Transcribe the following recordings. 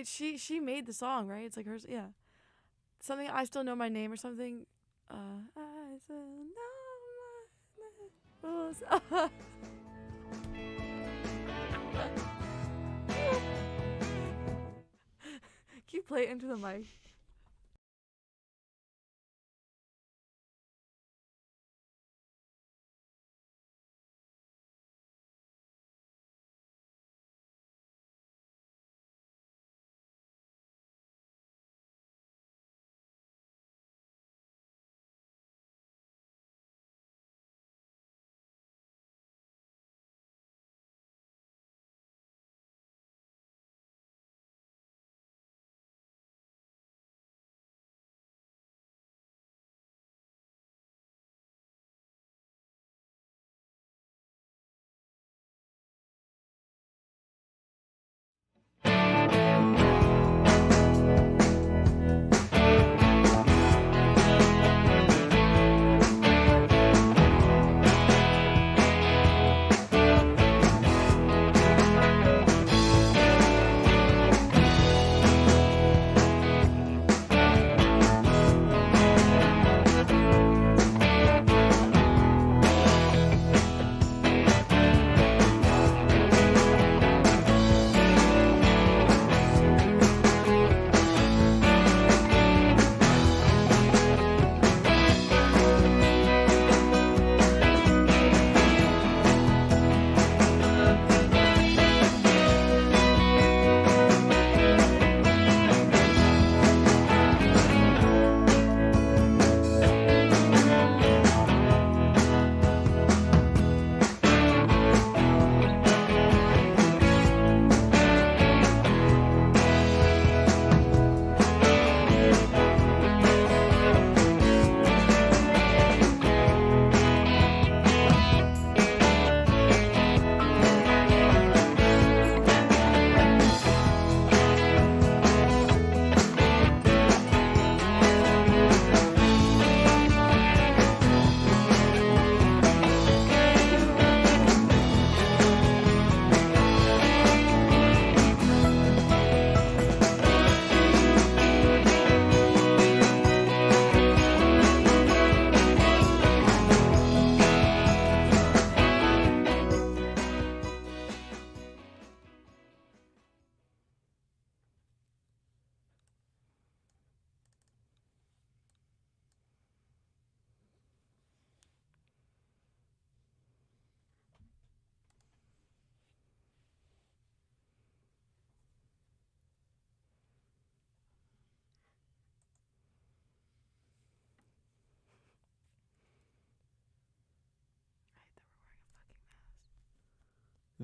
Wait, she made the song, right? It's like hers. Yeah, something I still know my name or something. I still know my name. Can you play it into the mic?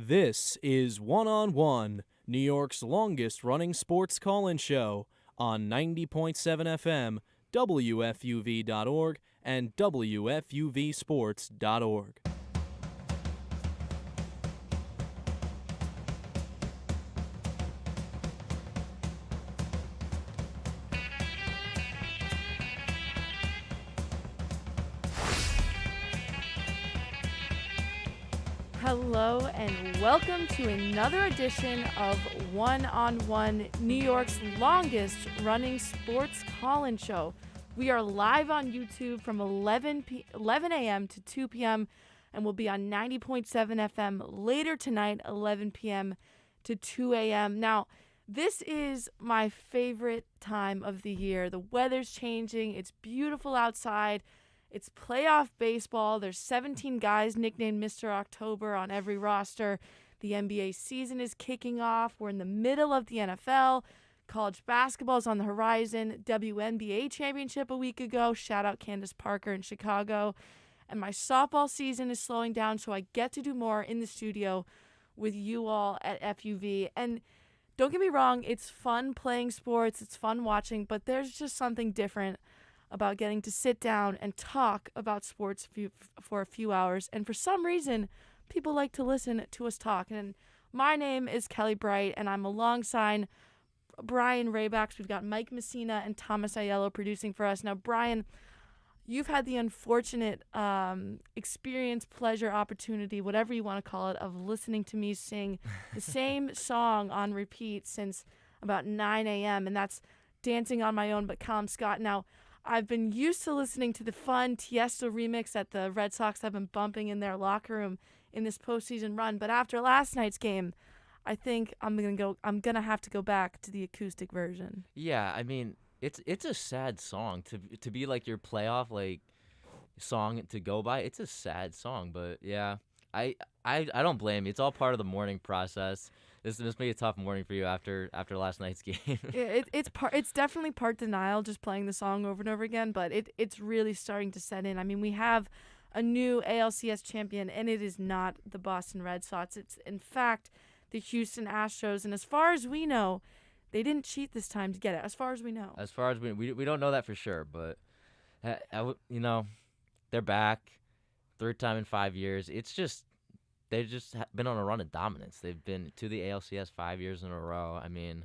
This is One on One, New York's longest running sports call-in show on 90.7 FM, WFUV.org, and WFUVSports.org. Hello and welcome to another edition of One on One, New York's longest running sports call-in show. We are live on YouTube from 11 a.m. to 2 p.m. and we'll be on 90.7 FM later tonight, 11 p.m. to 2 a.m. Now, this is my favorite time of the year. The weather's changing. It's beautiful outside. It's playoff baseball. There's 17 guys nicknamed Mr. October on every roster. The NBA season is kicking off. We're in the middle of the NFL. College basketball is on the horizon. WNBA championship a week ago. Shout out Candace Parker in Chicago. And my softball season is slowing down, so I get to do more in the studio with you all at FUV. And don't get me wrong, it's fun playing sports. It's fun watching, but there's just something different about getting to sit down and talk about sports for a few hours. And for some reason, people like to listen to us talk. And my name is Kelly Bright, and I'm alongside Brian Rabacs. We've got Mike Messina and Thomas Aiello producing for us. Now, Brian, you've had the unfortunate experience, pleasure, opportunity, whatever you want to call it, of listening to me sing the same song on repeat since about 9 a.m., and that's Dancing on My Own by Calum Scott. Now, I've been used to listening to the fun Tiesto remix that the Red Sox have been bumping in their locker room in this postseason run, but after last night's game, I think I'm gonna have to go back to the acoustic version. Yeah, I mean, it's a sad song to be like your playoff like song to go by. It's a sad song, but yeah, I don't blame you. It's all part of the mourning process. This must be a tough morning for you after last night's game. It's definitely part denial just playing the song over and over again, but it's really starting to set in. I mean, we have a new ALCS champion, and it is not the Boston Red Sox. It's in fact the Houston Astros, and as far as we know, they didn't cheat this time to get it. As far as we know. As far as we don't know that for sure, but they're back, third time in 5 years. It's just they've just been on a run of dominance. They've been to the ALCS 5 years in a row. I mean,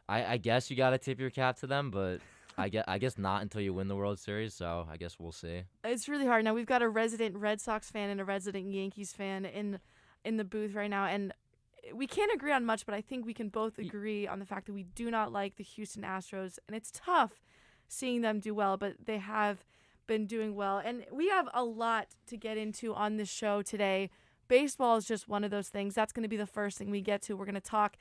I guess you got to tip your cap to them, but I guess not until you win the World Series, so I guess we'll see. It's really hard. Now, we've got a resident Red Sox fan and a resident Yankees fan in the booth right now, and we can't agree on much, but I think we can both agree on the fact that we do not like the Houston Astros, and it's tough seeing them do well, but they have been doing well. And we have a lot to get into on this show today. Baseball is just one of those things. That's going to be the first thing we get to. We're going to talk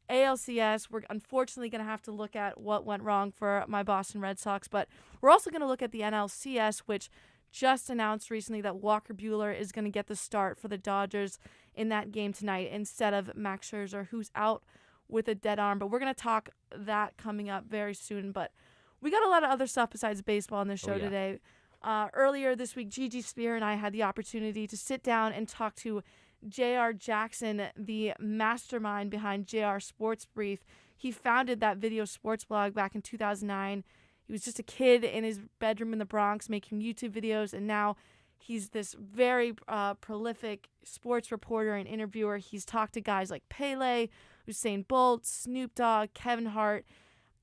ALCS. We're unfortunately going to have to look at what went wrong for my Boston Red Sox, but we're also going to look at the NLCS, which just announced recently that Walker Buehler is going to get the start for the Dodgers in that game tonight instead of Max Scherzer, who's out with a dead arm. But we're going to talk that coming up very soon. But we got a lot of other stuff besides baseball on this show today. Earlier this week, Gigi Spear and I had the opportunity to sit down and talk to J.R. Jackson, the mastermind behind JR Sports Brief. He founded that video sports blog back in 2009. He was just a kid in his bedroom in the Bronx making YouTube videos, and now he's this very prolific sports reporter and interviewer. He's talked to guys like Pele, Usain Bolt, Snoop Dogg, Kevin Hart,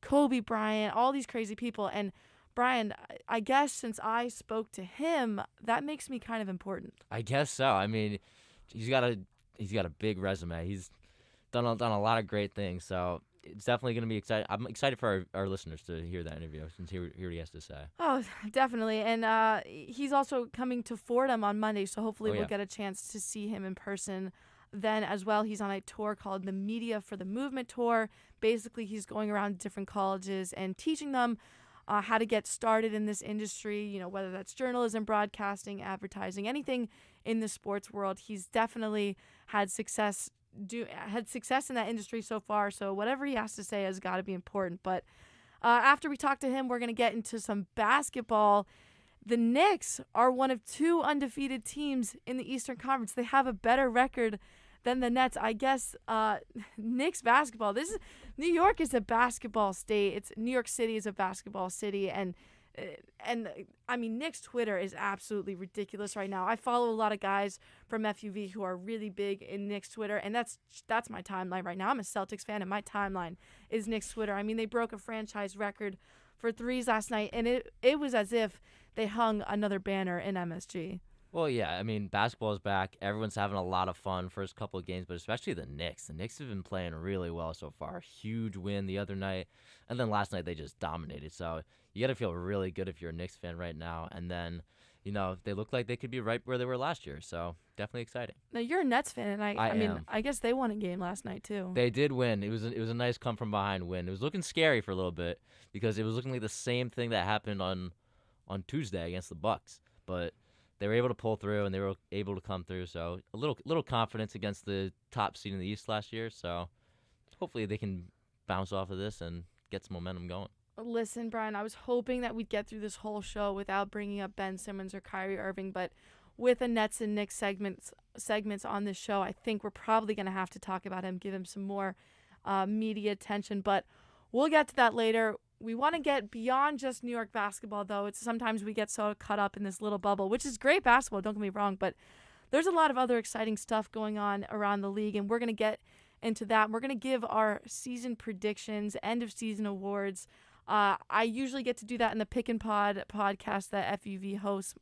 Kobe Bryant, all these crazy people. And Brian, I guess since I spoke to him, that makes me kind of important. I guess so. I mean, he's got a big resume. He's done a lot of great things. So it's definitely going to be exciting. I'm excited for our listeners to hear that interview and hear what he has to say. Oh, definitely. And he's also coming to Fordham on Monday, so hopefully we'll get a chance to see him in person then as well. He's on a tour called the Media for the Movement Tour. Basically, he's going around different colleges and teaching them how to get started in this industry, whether that's journalism, broadcasting, advertising, anything in the sports world. He's definitely had success in that industry so far, so whatever he has to say has got to be important. But after we talk to him, we're going to get into some basketball. The Knicks are one of two undefeated teams in the Eastern Conference. They have a better record than the Nets. I guess Knicks basketball. New York is a basketball state. New York City is a basketball city, and I mean, Knicks Twitter is absolutely ridiculous right now. I follow a lot of guys from FUV who are really big in Knicks Twitter, and that's my timeline right now. I'm a Celtics fan, and my timeline is Knicks Twitter. I mean, they broke a franchise record for threes last night, and it was as if they hung another banner in MSG. Well, yeah, I mean, basketball is back. Everyone's having a lot of fun first couple of games, but especially the Knicks. The Knicks have been playing really well so far. Huge win the other night, and then last night they just dominated. So you got to feel really good if you're a Knicks fan right now. And then, they look like they could be right where they were last year. So definitely exciting. Now, you're a Nets fan, and I mean, I guess they won a game last night too. They did win. It was a nice come from behind win. It was looking scary for a little bit because it was looking like the same thing that happened on Tuesday against the Bucks, but they were able to pull through and they were able to come through. So a little confidence against the top seed in the East last year. So hopefully they can bounce off of this and get some momentum going. Listen, Brian, I was hoping that we'd get through this whole show without bringing up Ben Simmons or Kyrie Irving, but with the Nets and Knicks segments on this show, I think we're probably going to have to talk about him, give him some more media attention, but we'll get to that later. We want to get beyond just New York basketball, though. Sometimes we get so caught up in this little bubble, which is great basketball, don't get me wrong, but there's a lot of other exciting stuff going on around the league, and we're going to get into that. We're going to give our season predictions, end-of-season awards. I usually get to do that in the Pick and Pod podcast that FUV hosts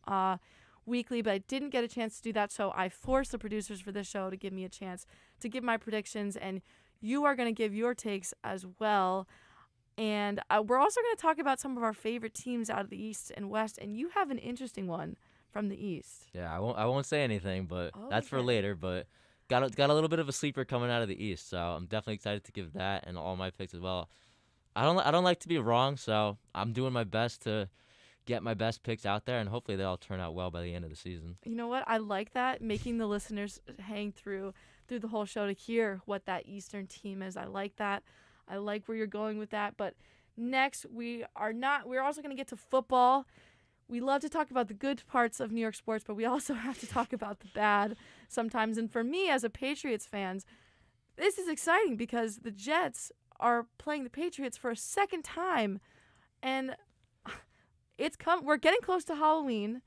weekly, but I didn't get a chance to do that, so I forced the producers for this show to give me a chance to give my predictions, and You are going to give your takes as well. And we're also going to talk about some of our favorite teams out of the East and West. And you have an interesting one from the East. Yeah, I won't say anything, but that's for Okay. later. But got a little bit of a sleeper coming out of the East, so I'm definitely excited to give that and all my picks as well. I don't like to be wrong, so I'm doing my best to get my best picks out there, and hopefully they all turn out well by the end of the season. You know what? I like that, making the listeners hang through the whole show to hear what that Eastern team is. I like that. I like where you're going with that. But next, we're also going to get to football. We love to talk about the good parts of New York sports, but we also have to talk about the bad sometimes. And for me, as a Patriots fan, this is exciting because the Jets are playing the Patriots for a second time, and we're getting close to Halloween.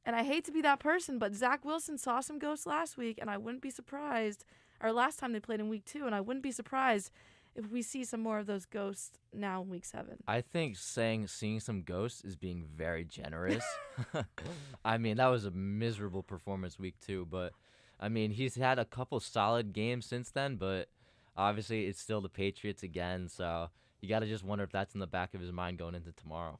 And I hate to be that person, but Zach Wilson saw some ghosts last week, and I wouldn't be surprised, or last time they played in week 2, and I wouldn't be surprised if we see some more of those ghosts now in week 7. I think seeing some ghosts is being very generous. I mean, that was a miserable performance week 2, but I mean, he's had a couple solid games since then, but obviously it's still the Patriots again, so you got to just wonder if that's in the back of his mind going into tomorrow.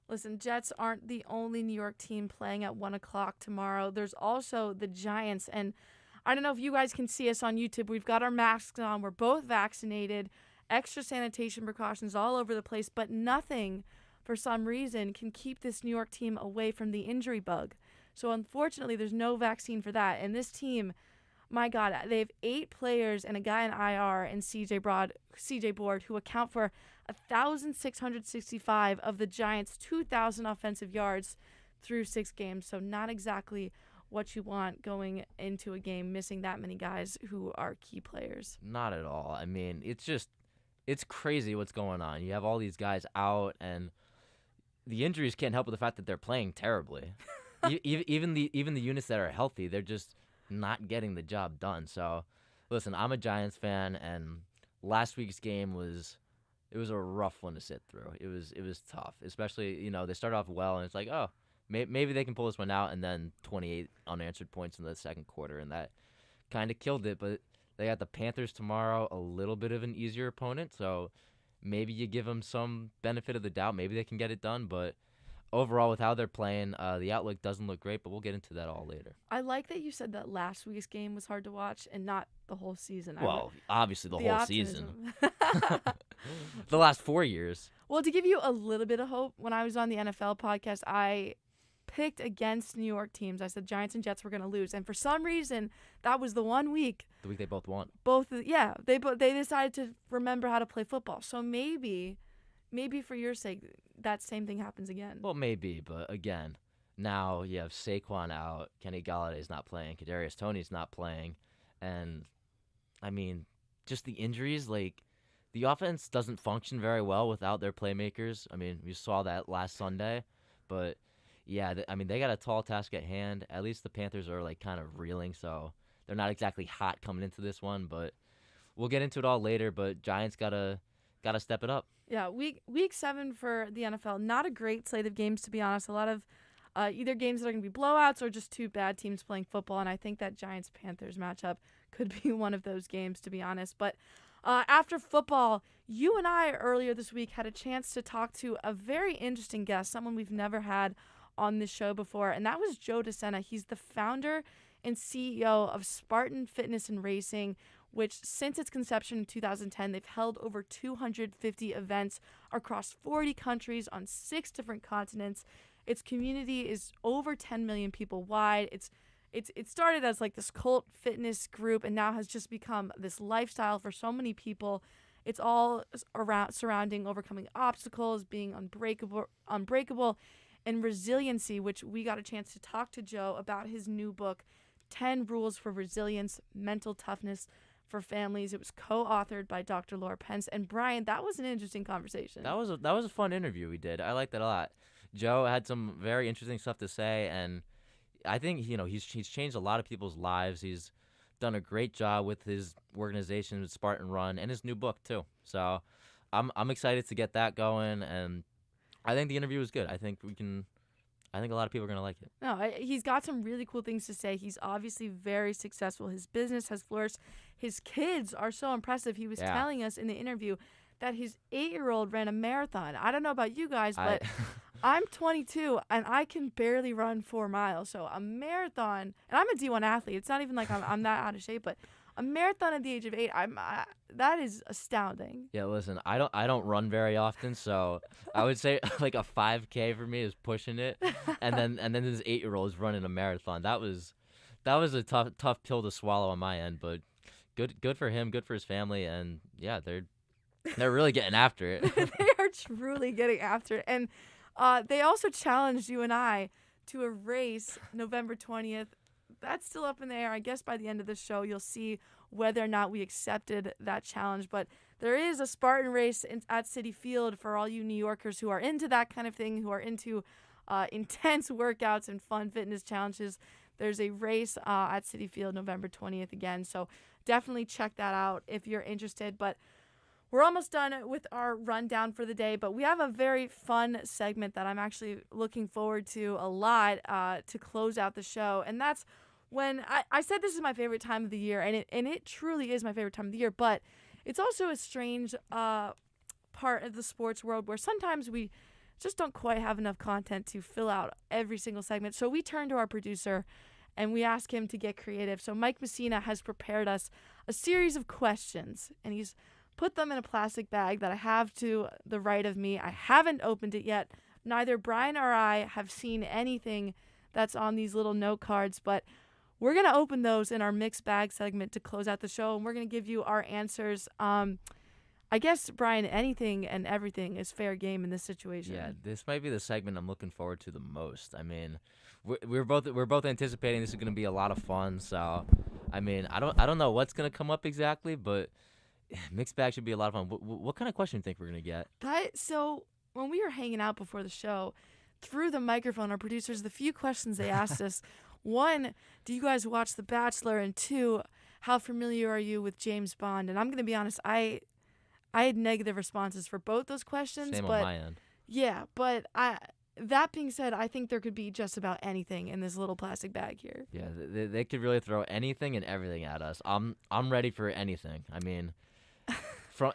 Listen, Jets aren't the only New York team playing at 1 o'clock tomorrow. There's also the Giants, and I don't know if you guys can see us on YouTube. We've got our masks on. We're both vaccinated, extra sanitation precautions all over the place, but nothing, for some reason, can keep this New York team away from the injury bug. So unfortunately, there's no vaccine for that. And this team, my God, they have 8 players and a guy in IR and CJ Board, who account for 1,665 of the Giants' 2,000 offensive yards through 6 games. So not exactly what you want going into a game, missing that many guys who are key players. Not at all. I mean, it's crazy what's going on. You have all these guys out, and the injuries can't help with the fact that they're playing terribly. Even the units that are healthy, they're just not getting the job done. So, listen, I'm a Giants fan, and last week's game was a rough one to sit through. It was tough, especially they started off well, and it's like, oh, maybe they can pull this one out, and then 28 unanswered points in the second quarter, and that kind of killed it. But they got the Panthers tomorrow, a little bit of an easier opponent, so maybe you give them some benefit of the doubt. Maybe they can get it done, but overall, with how they're playing, the outlook doesn't look great, but we'll get into that all later. I like that you said that last week's game was hard to watch and not the whole season. Well, obviously the whole optimism. season. The last 4 years. Well, to give you a little bit of hope, when I was on the NFL podcast, I picked against New York teams. I said Giants and Jets were going to lose, and for some reason, that was the one week. The week they both won. They decided to remember how to play football. So maybe for your sake, that same thing happens again. Well, maybe, but again, now you have Saquon out, Kenny Galladay's not playing, Kadarius Toney's not playing, and I mean, just the injuries, like the offense doesn't function very well without their playmakers. I mean, we saw that last Sunday, but yeah, they got a tall task at hand. At least the Panthers are like kind of reeling, so they're not exactly hot coming into this one, but we'll get into it all later. But Giants gotta step it up. Yeah, week 7 for the NFL. Not a great slate of games, to be honest. A lot of either games that are going to be blowouts or just 2 bad teams playing football. And I think that Giants-Panthers matchup could be one of those games, to be honest. But after football, you and I earlier this week had a chance to talk to a very interesting guest, someone we've never had on this show before, and that was Joe Sena. He's the founder and CEO of Spartan Fitness and Racing, which since its conception in 2010, they've held over 250 events across 40 countries on 6 different continents. Its community is over 10 million people wide. It started as like this cult fitness group and now has just become this lifestyle for so many people. It's all around surrounding overcoming obstacles, being unbreakable, and resiliency, which we got a chance to talk to Joe about his new book, 10 Rules for Resilience, Mental Toughness for Families. It was co-authored by Dr. Laura Pence. And Brian, that was an interesting conversation. That was a fun interview we did. I liked it a lot. Joe had some very interesting stuff to say, and I think he's changed a lot of people's lives. He's done a great job with his organization, with Spartan Run, and his new book too. So I'm excited to get that going, and I think the interview was good. I think I think a lot of people are going to like it. No, he's got some really cool things to say. He's obviously very successful. His business has flourished. His kids are so impressive. He was telling us in the interview that his 8-year-old ran a marathon. I don't know about you guys, but I'm 22, and I can barely run 4 miles. So a marathon, and I'm a D1 athlete. It's not even like I'm that out of shape, but a marathon at the age of 8, that is astounding. Yeah, listen, I don't run very often, so I would say like a 5K for me is pushing it, and then this 8-year-old is running a marathon. That was a tough pill to swallow on my end, but good for him, good for his family, and yeah, they're really getting after it. They are truly getting after it, and they also challenged you and I to a race November 20th. That's still up in the air. I guess by the end of the show, you'll see whether or not we accepted that challenge. But there is a Spartan race at Citi Field for all you New Yorkers who are into that kind of thing, who are into intense workouts and fun fitness challenges. There's a race at Citi Field November 20th again. So definitely check that out if you're interested. But we're almost done with our rundown for the day, but we have a very fun segment that I'm actually looking forward to a lot to close out the show, and that's when I said this is my favorite time of the year, and it truly is my favorite time of the year, but it's also a strange part of the sports world where sometimes we just don't quite have enough content to fill out every single segment, so we turn to our producer and we ask him to get creative. So Mike Messina has prepared us a series of questions, and he's put them in a plastic bag that I have to the right of me. I haven't opened it yet. Neither Brian or I have seen anything that's on these little note cards, but we're going to open those in our mixed bag segment to close out the show, and we're going to give you our answers. I guess, Brian, anything and everything is fair game in this situation. Yeah, this might be the segment I'm looking forward to the most. I mean, we're both anticipating this is going to be a lot of fun, so I mean, I don't know what's going to come up exactly, but mixed bag should be a lot of fun. What kind of question do you think we're going to get? So when we were hanging out before the show, through the microphone, our producers, the few questions they asked us, 1, do you guys watch The Bachelor? And 2, how familiar are you with James Bond? And I'm going to be honest, I had negative responses for both those questions. Same on my end. Yeah, but that being said, I think there could be just about anything in this little plastic bag here. Yeah, they could really throw anything and everything at us. I'm ready for anything. I mean, from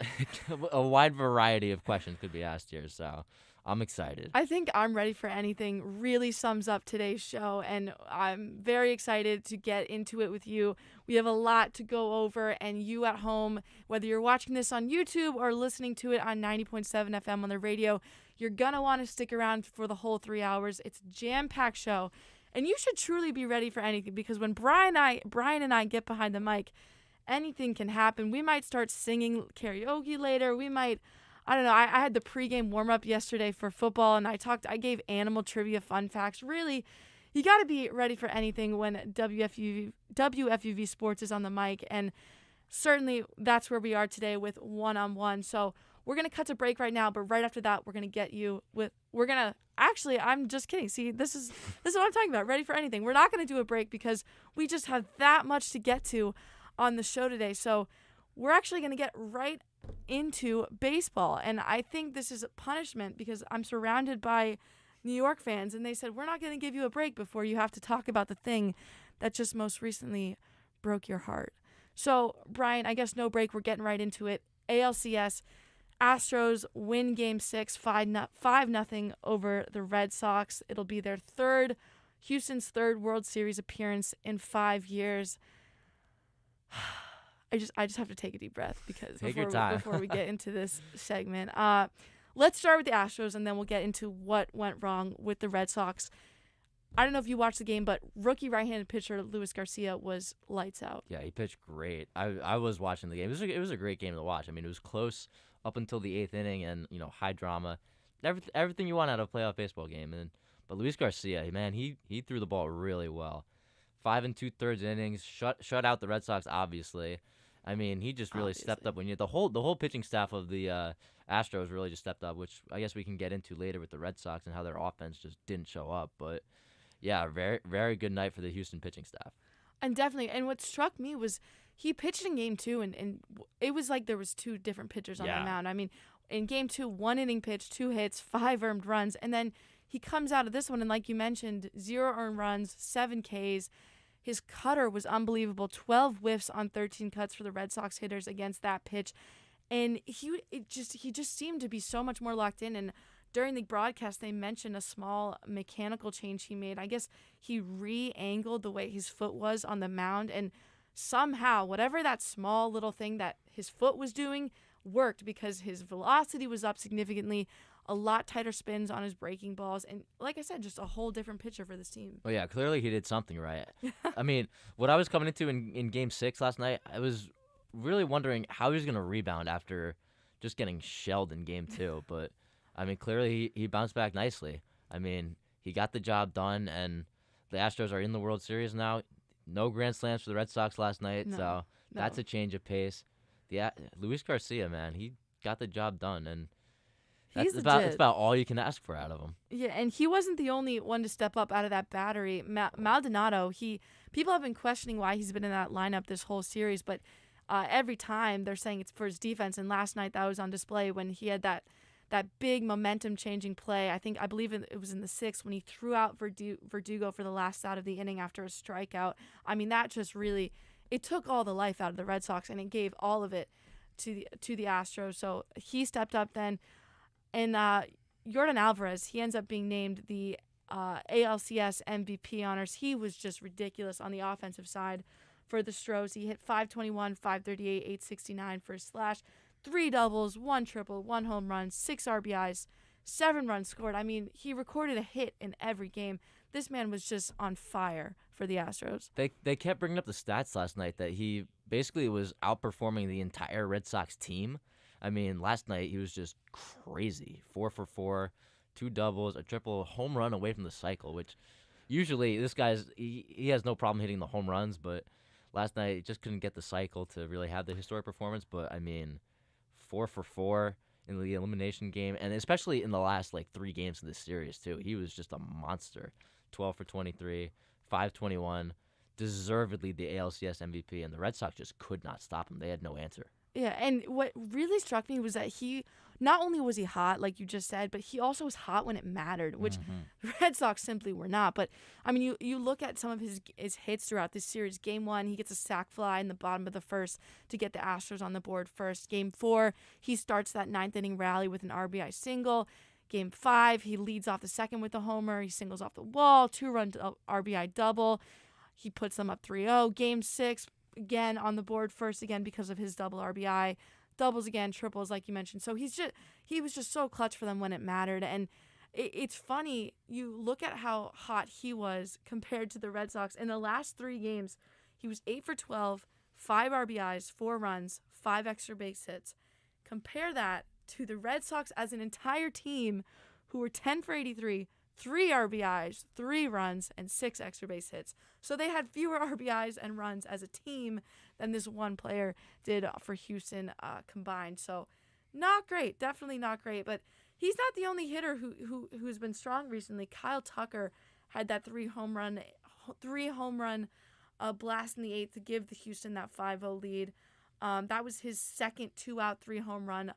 a wide variety of questions could be asked here, so I'm excited. I think I'm ready for anything really sums up today's show, and I'm very excited to get into it with you. We have a lot to go over, and you at home, whether you're watching this on YouTube or listening to it on 90.7 FM on the radio, you're going to want to stick around for the whole 3 hours. It's a jam-packed show, and you should truly be ready for anything, because when Brian and I get behind the mic, anything can happen. We might start singing karaoke later. We might, I don't know. I had the pregame warm-up yesterday for football, and I gave animal trivia fun facts. Really, you got to be ready for anything when WFUV Sports is on the mic, and certainly that's where we are today with one-on-one. So we're going to cut to break right now, but right after that, we're going to get you with, actually, I'm just kidding. See, this is what I'm talking about, ready for anything. We're not going to do a break because we just have that much to get to on the show today. So we're actually going to get right into baseball, and I think this is a punishment because I'm surrounded by New York fans, and they said we're not going to give you a break before you have to talk about the thing that just most recently broke your heart. So Brian, I guess no break, we're getting right into it. ALCS, Astros win Game 6 5-0 over the Red Sox. It'll be their Houston's third World Series appearance in 5 years. I just have to take a deep breath because before we get into this segment. Let's start with the Astros, and then we'll get into what went wrong with the Red Sox. I don't know if you watched the game, but rookie right-handed pitcher Luis Garcia was lights out. Yeah, he pitched great. I was watching the game. It was a great game to watch. I mean, it was close up until the 8th inning, and high drama, everything you want out of a playoff baseball game. But Luis Garcia, man, he threw the ball really well. 5 2/3 innings, shut out the Red Sox. Obviously, I mean, he just really stepped up. When the whole pitching staff of the Astros really just stepped up, which I guess we can get into later with the Red Sox and how their offense just didn't show up. But yeah, very very good night for the Houston pitching staff. And definitely, and what struck me was he pitched in Game 2, and it was like there was 2 different pitchers on the mound. I mean, in Game 2, 1 inning pitch, 2 hits, 5 earned runs, and then he comes out of this one, and like you mentioned, 0 earned runs, 7 Ks. His cutter was unbelievable, 12 whiffs on 13 cuts for the Red Sox hitters against that pitch. And he just seemed to be so much more locked in. And during the broadcast, they mentioned a small mechanical change he made. I guess he re-angled the way his foot was on the mound, and somehow, whatever that small little thing that his foot was doing worked, because his velocity was up significantly, a lot tighter spins on his breaking balls, and like I said, just a whole different pitcher for this team. Well, yeah, clearly he did something right. I mean, what I was coming into in Game 6 last night, I was really wondering how he was going to rebound after just getting shelled in Game 2, but I mean, clearly he bounced back nicely. I mean, he got the job done, and the Astros are in the World Series now. No grand slams for the Red Sox last night, so that's a change of pace. Luis Garcia, man, he got the job done, and that's about all you can ask for out of him. Yeah, and he wasn't the only one to step up out of that battery. Maldonado, people have been questioning why he's been in that lineup this whole series, but every time they're saying it's for his defense, and last night that was on display when he had that big momentum-changing play. I believe it was in the 6th when he threw out Verdugo for the last out of the inning after a strikeout. I mean, that just really, it took all the life out of the Red Sox, and it gave all of it to the Astros. So he stepped up then. And Yordan Alvarez, he ends up being named the ALCS MVP honors. He was just ridiculous on the offensive side for the Stros. He hit 521, 538, 869 for his slash. 3 doubles, 1 triple, 1 home run, 6 RBIs, 7 runs scored. I mean, he recorded a hit in every game. This man was just on fire for the Astros. They kept bringing up the stats last night that he basically was outperforming the entire Red Sox team. I mean, last night he was just crazy. 4 for 4, 2 doubles, a triple, home run away from the cycle, which usually this guy's he has no problem hitting the home runs, but last night he just couldn't get the cycle to really have the historic performance. But I mean, 4 for 4 in the elimination game, and especially in the last 3 games of this series too. He was just a monster. 12 for 23, 521, deservedly the ALCS MVP, and the Red Sox just could not stop him. They had no answer. Yeah, and what really struck me was that he, not only was he hot, like you just said, but he also was hot when it mattered, which the Red Sox simply were not. But, I mean, you look at some of his hits throughout this series. Game 1, he gets a sac fly in the bottom of the first to get the Astros on the board first. Game 4, he starts that 9th inning rally with an RBI single. Game 5, he leads off the second with a homer. He singles off the wall, 2-run RBI double. He puts them up 3-0. Game 6, again on the board first again because of his double RBI, doubles again, triples like you mentioned. So he was just so clutch for them when it mattered. And it's funny, you look at how hot he was compared to the Red Sox. In the last 3 games, he was 8 for 12, 5 RBIs, 4 runs, 5 extra base hits. Compare that to the Red Sox as an entire team who were 10 for 83, 3 RBIs, 3 runs, and 6 extra base hits. So they had fewer RBIs and runs as a team than this one player did for Houston combined. So not great, definitely not great. But he's not the only hitter who's been strong recently. Kyle Tucker had that 3 home run blast in the 8th to give the Houston that 5-0 lead. That was his second 2-out, 3-home run,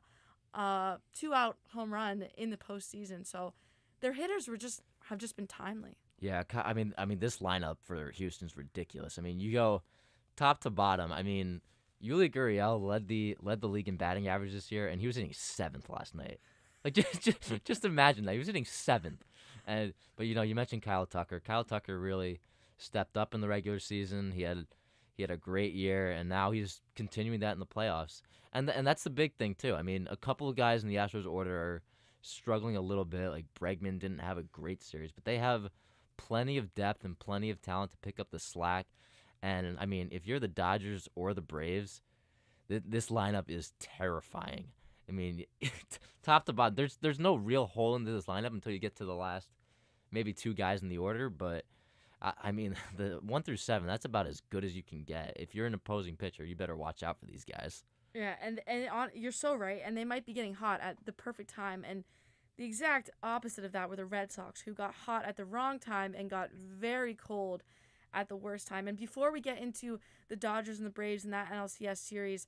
2-out home run in the postseason. So their hitters have just been timely. Yeah, I mean, this lineup for Houston's ridiculous. I mean, you go top to bottom. I mean, Yuli Gurriel led the league in batting average this year, and he was hitting 7th last night. Just imagine that. He was hitting 7th. But you mentioned Kyle Tucker. Kyle Tucker really stepped up in the regular season. He had a great year, and now he's continuing that in the playoffs. And that's the big thing too. I mean, a couple of guys in the Astros order are struggling a little bit. Like Bregman didn't have a great series, but they have plenty of depth and plenty of talent to pick up the slack. And I mean, if you're the Dodgers or the Braves, this lineup is terrifying. I mean, top to bottom, there's no real hole into this lineup until you get to the last maybe 2 guys in the order. But I mean, the 1 through 7, that's about as good as you can get. If you're an opposing pitcher, you better watch out for these guys. Yeah, and you're so right, and they might be getting hot at the perfect time. And the exact opposite of that were the Red Sox, who got hot at the wrong time and got very cold at the worst time. And before we get into the Dodgers and the Braves in that NLCS series,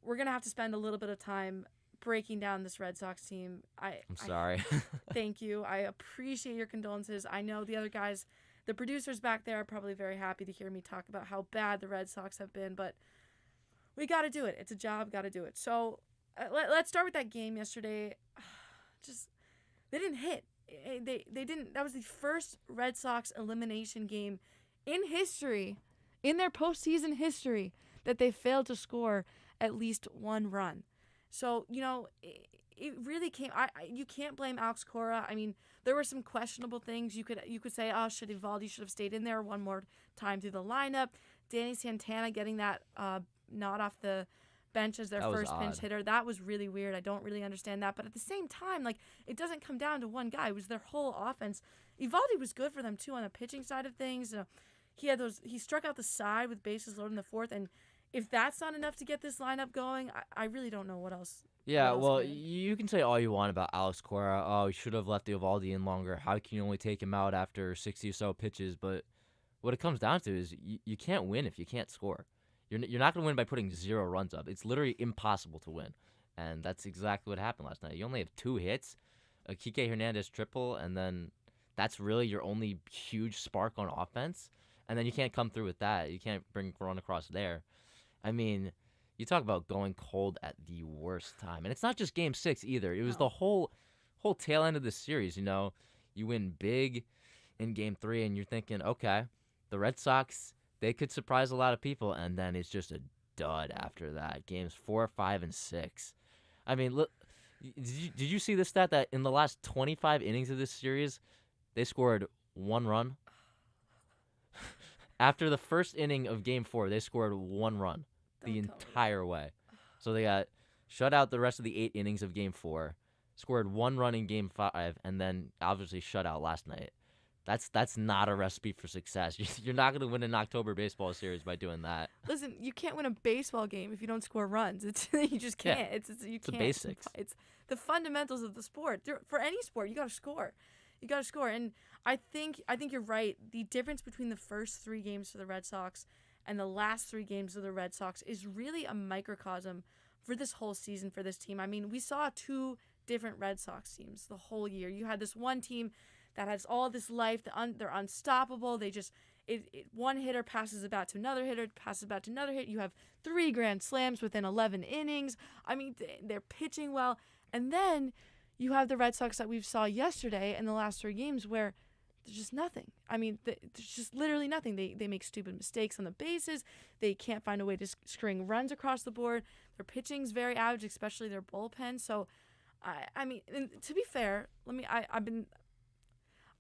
we're going to have to spend a little bit of time breaking down this Red Sox team. I'm sorry. Thank you. I appreciate your condolences. I know the other guys, the producers back there, are probably very happy to hear me talk about how bad the Red Sox have been, but we got to do it. It's a job. Got to do it. So let's start with that game yesterday. Just they didn't hit. They didn't. That was the first Red Sox elimination game in history, in their postseason history, that they failed to score at least one run. So, it really came. You can't blame Alex Cora. I mean, there were some questionable things. You could say, oh, Eovaldi should have stayed in there one more time through the lineup. Danny Santana getting that nod off the bench as their first pinch hitter. That was really weird. I don't really understand that. But at the same time, it doesn't come down to one guy. It was their whole offense. Eovaldi was good for them too on the pitching side of things. He struck out the side with bases loaded in the fourth, and if that's not enough to get this lineup going, I really don't know what else. Yeah, well, you can say all you want about Alex Cora. Oh, he should have left Eovaldi in longer. How can you only take him out after 60 or so pitches? But what it comes down to is you can't win if you can't score. You're not going to win by putting 0 runs up. It's literally impossible to win, and that's exactly what happened last night. You only have 2 hits, a Kike Hernandez triple, and then that's really your only huge spark on offense. And then you can't come through with that. You can't bring run across there. I mean, you talk about going cold at the worst time. And it's not just Game 6 either. It was the whole tail end of the series, You win big in Game 3, and you're thinking, okay, the Red Sox, they could surprise a lot of people, and then it's just a dud after that. Games 4, 5, and 6. I mean, look, did you see the stat that in the last 25 innings of this series, they scored 1 run? After the first inning of Game 4, they scored 1 run the entire way. So they got shut out the rest of the 8 innings of Game 4, scored 1 run in Game 5, and then obviously shut out last night. That's not a recipe for success. You're not going to win an October baseball series by doing that. Listen, you can't win a baseball game if you don't score runs. You just can't. Yeah, it's you it's can't. The basics. It's the fundamentals of the sport. For any sport, you got to score. You got to score. And I think you're right. The difference between the first 3 games for the Red Sox and the last 3 games of the Red Sox is really a microcosm for this whole season for this team. I mean, we saw 2 different Red Sox teams the whole year. You had this one team that has all this life. They're unstoppable. They just one hitter passes the bat to another hitter, passes the bat to another hit. You have 3 grand slams within 11 innings. I mean, they're pitching well. And then you have the Red Sox that we saw yesterday in the last 3 games where there's just nothing. I mean, there's just literally nothing. They make stupid mistakes on the bases. They can't find a way to string runs across the board. Their pitching's very average, especially their bullpen. So, I mean, and to be fair, I've been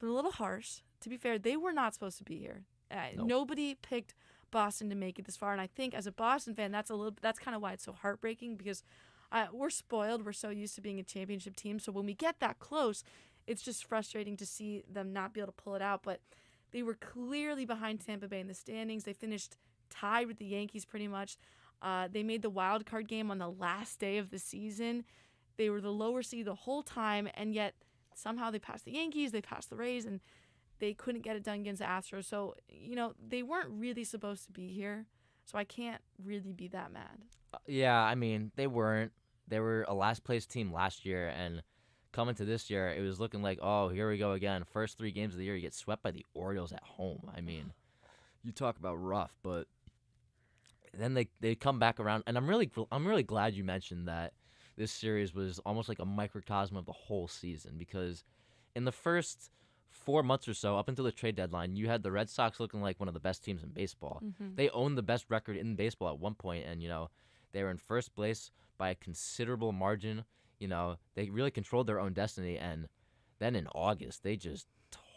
a little harsh. To be fair, they were not supposed to be here. Nope. Nobody picked Boston to make it this far, and I think as a Boston fan, that's kind of why it's so heartbreaking because we're spoiled. We're so used to being a championship team. So when we get that close, it's just frustrating to see them not be able to pull it out. But they were clearly behind Tampa Bay in the standings. They finished tied with the Yankees pretty much. They made the wild card game on the last day of the season. They were the lower seed the whole time, and yet somehow they passed the Yankees, they passed the Rays, and they couldn't get it done against the Astros. So, they weren't really supposed to be here. So I can't really be that mad. Yeah, I mean, they weren't. They were a last-place team last year, and coming to this year, it was looking like, oh, here we go again. First 3 games of the year, you get swept by the Orioles at home. I mean, you talk about rough, but then they come back around, and I'm really glad you mentioned that this series was almost like a microcosm of the whole season because in the first 4 months or so, up until the trade deadline, you had the Red Sox looking like one of the best teams in baseball. Mm-hmm. They owned the best record in baseball at one point, and, they were in first place by a considerable margin. They really controlled their own destiny, and then in August, they just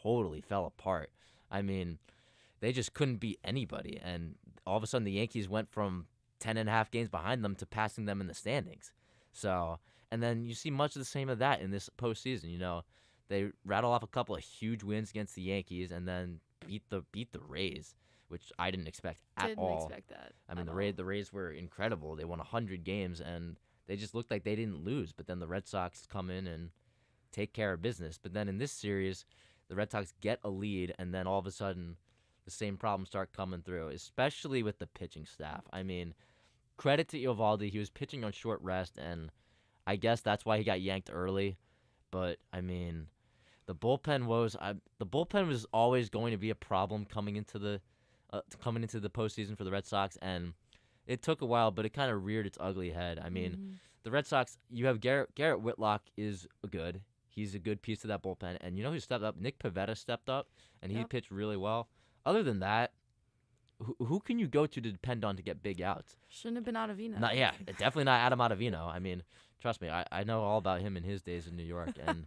totally fell apart. I mean, they just couldn't beat anybody, and all of a sudden the Yankees went from 10.5 games behind them to passing them in the standings. So, and then you see much of the same of that in this postseason. They rattle off a couple of huge wins against the Yankees and then beat the Rays, which I didn't expect at all. Didn't expect that. I mean, the Rays were incredible. They won 100 games, and they just looked like they didn't lose. But then the Red Sox come in and take care of business. But then in this series, the Red Sox get a lead, and then all of a sudden, the same problems start coming through, especially with the pitching staff. I mean, credit to Eovaldi. He was pitching on short rest, and I guess that's why he got yanked early. But I mean, the bullpen was always going to be a problem coming into the postseason for the Red Sox, and it took a while, but it kind of reared its ugly head. I mean, the Red Sox, you have Garrett Whitlock is good. He's a good piece of that bullpen. And you know who stepped up? Nick Pivetta stepped up, and he pitched really well. Other than that, who can you go to depend on to get big outs? Shouldn't have been Ottavino. Definitely not Adam Ottavino. I mean, trust me, I know all about him in his days in New York, and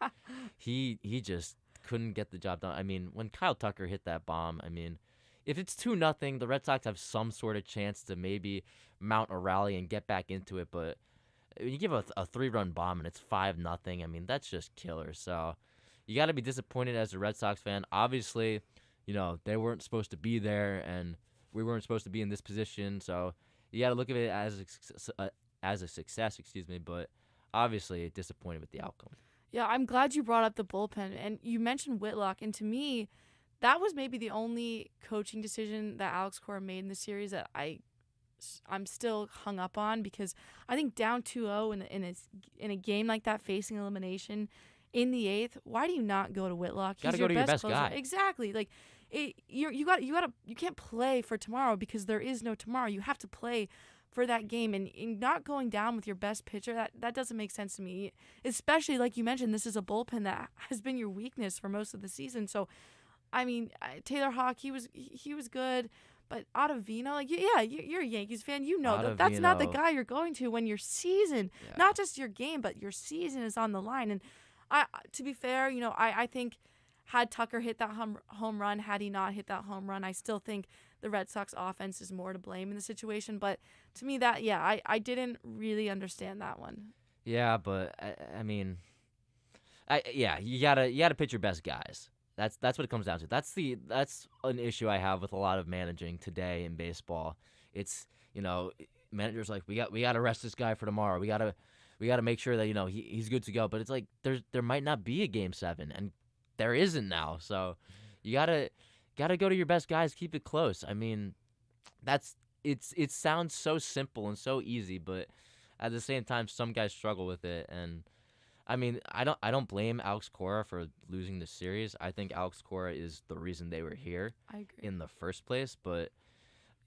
he just couldn't get the job done. I mean, when Kyle Tucker hit that bomb, I mean, if it's 2-0, the Red Sox have some sort of chance to maybe mount a rally and get back into it, but you give a 3-run bomb and it's 5-0. I mean, that's just killer. So you got to be disappointed as a Red Sox fan. Obviously, you know, they weren't supposed to be there, and we weren't supposed to be in this position. So you got to look at it as a success, but obviously disappointed with the outcome. Yeah, I'm glad you brought up the bullpen, and you mentioned Whitlock, and to me, that was maybe the only coaching decision that Alex Cora made in the series that I'm still hung up on, because I think down 2-0 in a game like that, facing elimination in the 8th, why do you not go to Whitlock? Got to go to your best closer. guy. Exactly. Like you can't play for tomorrow because there is no tomorrow. You have to play for that game, and not going down with your best pitcher, that doesn't make sense to me. Especially like you mentioned, this is a bullpen that has been your weakness for most of the season. So, I mean, Taylor Hawk, he was good. But Ottavino, like, yeah, you're a Yankees fan. You know that's not the guy you're going to when your season, not just your game, but your season is on the line. And to be fair, you know, I think had Tucker hit that home run, had he not hit that home run, I still think the Red Sox offense is more to blame in the situation. But to me, I didn't really understand that one. Yeah, but I mean, you gotta pitch your best guys. That's what it comes down to. That's an issue I have with a lot of managing today in baseball. It's, you know, managers like we got to rest this guy for tomorrow. We got to make sure that, you know, he's good to go. But it's like there might not be a Game 7, and there isn't now. So you gotta go to your best guys. Keep it close. I mean, it sounds so simple and so easy, but at the same time, some guys struggle with it. And I mean, I don't blame Alex Cora for losing the series. I think Alex Cora is the reason they were here in the first place. But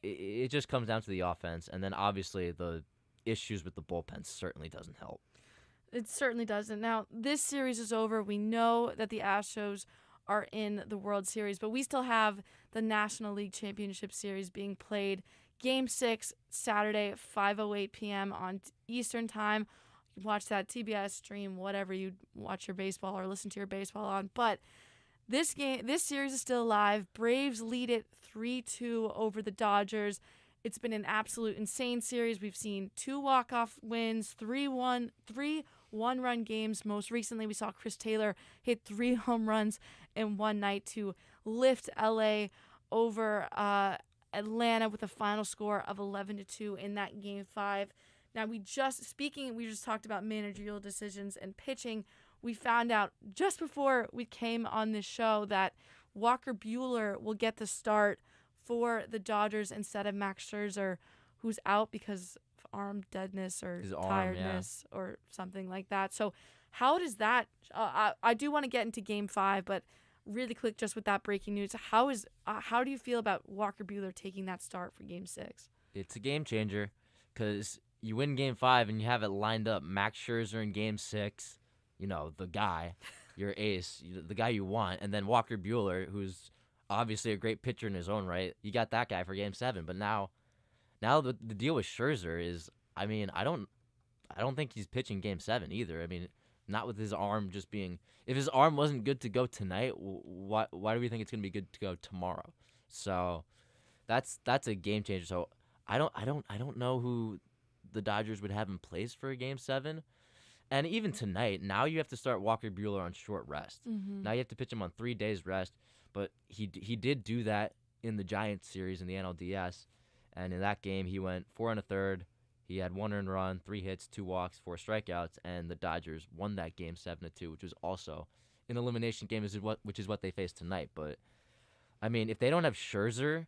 it just comes down to the offense, and then obviously the issues with the bullpen certainly doesn't help. It certainly doesn't. Now, this series is over. We know that the Astros are in the World Series, but we still have the National League Championship Series being played. Game 6, Saturday, 5:08 p.m. on Eastern Time. You can watch that TBS stream, whatever you watch your baseball or listen to your baseball on. But this series is still alive. Braves lead it 3-2 over the Dodgers. It's been an absolute insane series. We've seen 2 walk-off wins, 3 one-run games. Most recently, we saw Chris Taylor hit 3 home runs in one night to lift LA over Atlanta with a final score of 11-2 in that Game 5. Now, we just talked about managerial decisions and pitching. We found out just before we came on this show that Walker Buehler will get the start for the Dodgers instead of Max Scherzer, who's out because of arm deadness or tiredness or something like that. So how does that I do want to get into Game 5, but really quick, just with that breaking news, how do you feel about Walker Buehler taking that start for Game 6? It's a game changer because you win Game 5 and you have it lined up. Max Scherzer in Game 6, you know, the guy, your ace, the guy you want, and then Walker Buehler, who's obviously a great pitcher in his own right. You got that guy for Game 7, but now the deal with Scherzer is, I mean, I don't think he's pitching Game 7 either. I mean, not with his arm just being. If his arm wasn't good to go tonight, why do we think it's gonna be good to go tomorrow? So that's a game changer. So I don't know who the Dodgers would have in place for a Game 7. And even tonight, now you have to start Walker Buehler on short rest. Mm-hmm. Now you have to pitch him on 3 days rest. But he did do that in the Giants series in the NLDS. And in that game, he went 4 1/3. He had 1 earned run, 3 hits, 2 walks, 4 strikeouts. And the Dodgers won that game 7-2, which was also an elimination game, which is what they faced tonight. But, I mean, if they don't have Scherzer,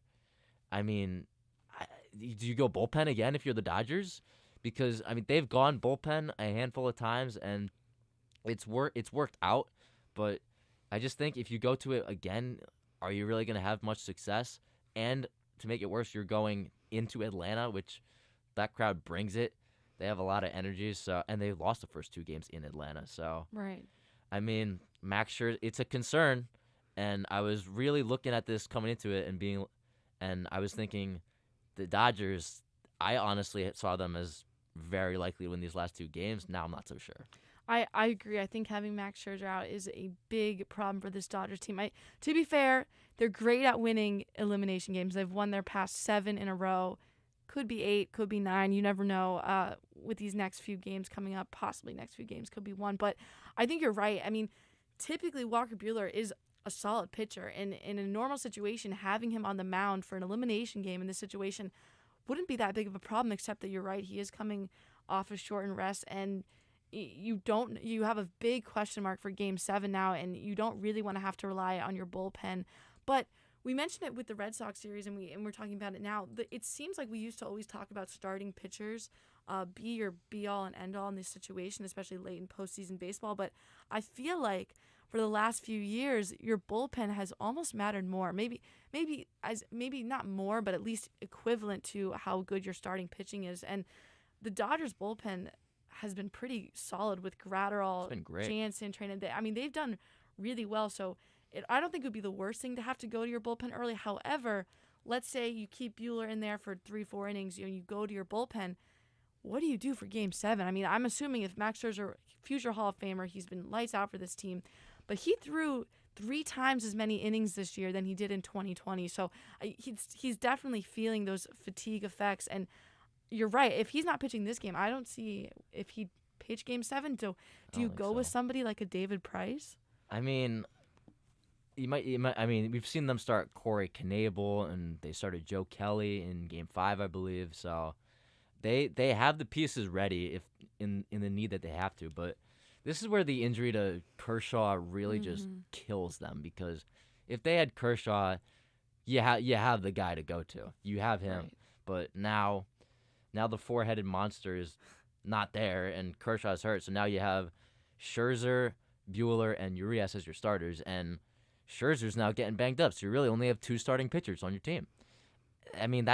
I mean, do you go bullpen again if you're the Dodgers? because I mean they've gone bullpen a handful of times and it's worked out, but I just think if you go to it again, are you really going to have much success? And to make it worse, you're going into Atlanta, which that crowd brings it. They have a lot of energy, and they lost the first 2 games in Atlanta. So, Right. I mean, Max Scherzer, it's a concern, and I was really looking at this coming into it and I was thinking the Dodgers, I honestly saw them as very likely to win these last 2 games. Now I'm not so sure. I agree. I think having Max Scherzer out is a big problem for this Dodgers team. To be fair, they're great at winning elimination games. They've won their past 7 in a row. Could be 8, could be 9. You never know with these next few games coming up. Possibly next few games could be 1. But I think you're right. I mean, typically Walker Buehler is a solid pitcher. And in a normal situation, having him on the mound for an elimination game in this situation wouldn't be that big of a problem, except that you're right. He is coming off a shortened rest, and you have a big question mark for Game 7 now, and you don't really want to have to rely on your bullpen. But we mentioned it with the Red Sox series, and we're talking about it now. It seems like we used to always talk about starting pitchers be your be-all and end-all in this situation, especially late in postseason baseball. But I feel like for the last few years, your bullpen has almost mattered more. Maybe not more, but at least equivalent to how good your starting pitching is. And the Dodgers bullpen has been pretty solid with Gratterall, Jansen, Traina. I mean, they've done really well. So I don't think it would be the worst thing to have to go to your bullpen early. However, let's say you keep Buehler in there for 3-4 innings, you go to your bullpen. What do you do for Game 7? I mean, I'm assuming if Max Scherzer, future Hall of Famer, he's been lights out for this team, but he threw 3 times as many innings this year than he did in 2020. So he's definitely feeling those fatigue effects. And you're right. If he's not pitching this game, I don't see if he'd pitch Game 7. So do you go with somebody like a David Price? I mean, you might. I mean, we've seen them start Corey Knebel, and they started Joe Kelly in Game 5, I believe. So they have the pieces ready if in the need that they have to. But this is where the injury to Kershaw really just kills them, because if they had Kershaw, you have the guy to go to. You have him, right. But now the 4-headed monster is not there, and Kershaw's hurt. So now you have Scherzer, Buehler, and Urias as your starters, and Scherzer's now getting banged up. So you really only have 2 starting pitchers on your team. I mean,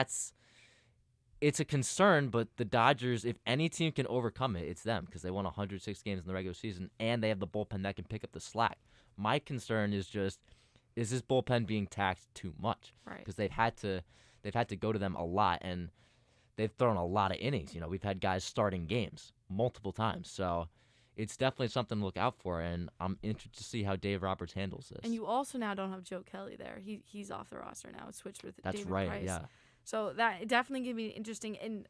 it's a concern, but the Dodgers, if any team can overcome it, it's them, because they won 106 games in the regular season, and they have the bullpen that can pick up the slack. My concern is just, is this bullpen being taxed too much? Right. Because they've had to go to them a lot, and they've thrown a lot of innings. We've had guys starting games multiple times. So it's definitely something to look out for, and I'm interested to see how Dave Roberts handles this. And you also now don't have Joe Kelly there. He's off the roster now. It's switched with That's David right, Price. yeah. So that definitely gave me interesting. And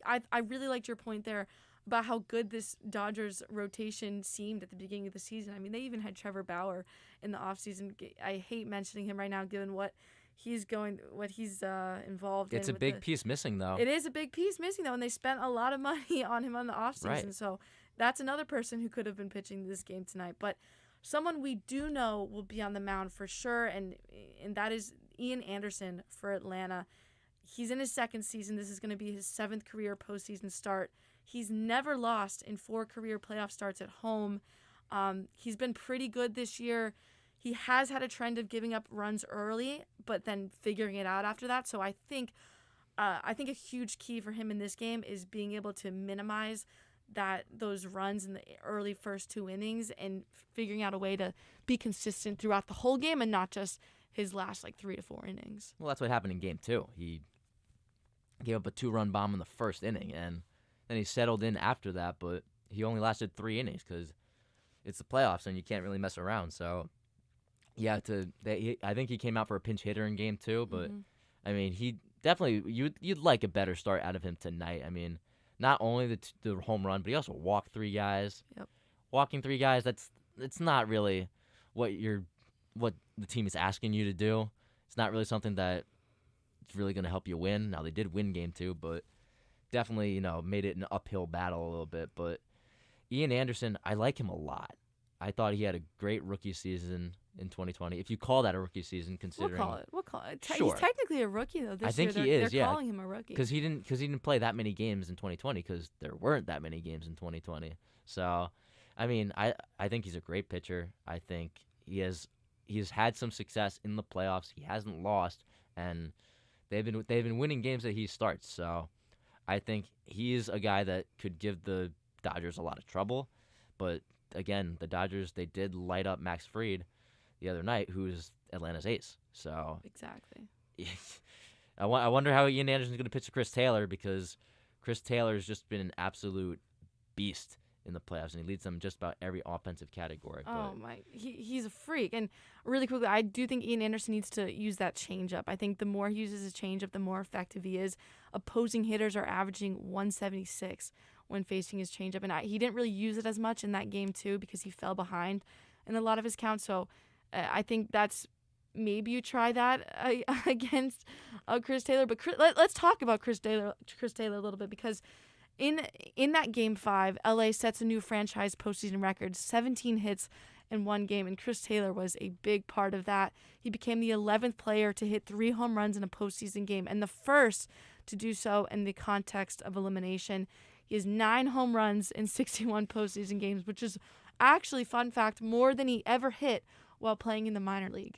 I really liked your point there about how good this Dodgers rotation seemed at the beginning of the season. I mean, they even had Trevor Bauer in the offseason. I hate mentioning him right now, given what he's involved in. It's a big piece missing, though. It is a big piece missing, though, and they spent a lot of money on him on the offseason. Right. So that's another person who could have been pitching this game tonight. But someone we do know will be on the mound for sure, and that is Ian Anderson for Atlanta. He's in his 2nd season. This is going to be his 7th career postseason start. He's never lost in 4 career playoff starts at home. He's been pretty good this year. He has had a trend of giving up runs early, but then figuring it out after that. So I think a huge key for him in this game is being able to minimize those runs in the early first 2 innings and figuring out a way to be consistent throughout the whole game and not just his last 3 to 4 innings. Well, that's what happened in Game 2. He gave up a 2-run bomb in the first inning, and then he settled in after that, but he only lasted 3 innings because it's the playoffs and you can't really mess around. So yeah, I think he came out for a pinch hitter in Game 2, but I mean, he definitely you'd like a better start out of him tonight. I mean, not only the home run, but he also walked 3 guys. Yep. Walking 3 guys, it's not really what the team is asking you to do. It's not really something that it's really going to help you win. Now, they did win Game 2, but definitely, made it an uphill battle a little bit. But Ian Anderson, I like him a lot. I thought he had a great rookie season. in 2020. If you call that a rookie season, considering We'll call it. Sure. He's technically a rookie though. This I think year he is. they're Yeah, calling him a rookie because he didn't play that many games in 2020 because there weren't that many games in 2020. So, I mean, I think he's a great pitcher. I think he's had some success in the playoffs. He hasn't lost, and they've been winning games that he starts. So, I think he's a guy that could give the Dodgers a lot of trouble. But again, the Dodgers, they did light up Max Fried the other night, who's Atlanta's ace. So exactly. I wonder how Ian Anderson's going to pitch to Chris Taylor, because Chris Taylor's just been an absolute beast in the playoffs, and he leads them just about every offensive category. Oh my, he's a freak. And really quickly, I do think Ian Anderson needs to use that changeup. I think the more he uses his changeup, the more effective he is. Opposing hitters are averaging 176 when facing his changeup, and he didn't really use it as much in that game too because he fell behind in a lot of his counts. So I think that's maybe you try that against Chris Taylor. But let's talk about Chris Taylor a little bit, because in that Game 5, LA sets a new franchise postseason record, 17 hits in one game, and Chris Taylor was a big part of that. He became the 11th player to hit 3 home runs in a postseason game, and the first to do so in the context of elimination. He has 9 home runs in 61 postseason games, which is actually, fun fact, more than he ever hit while playing in the minor league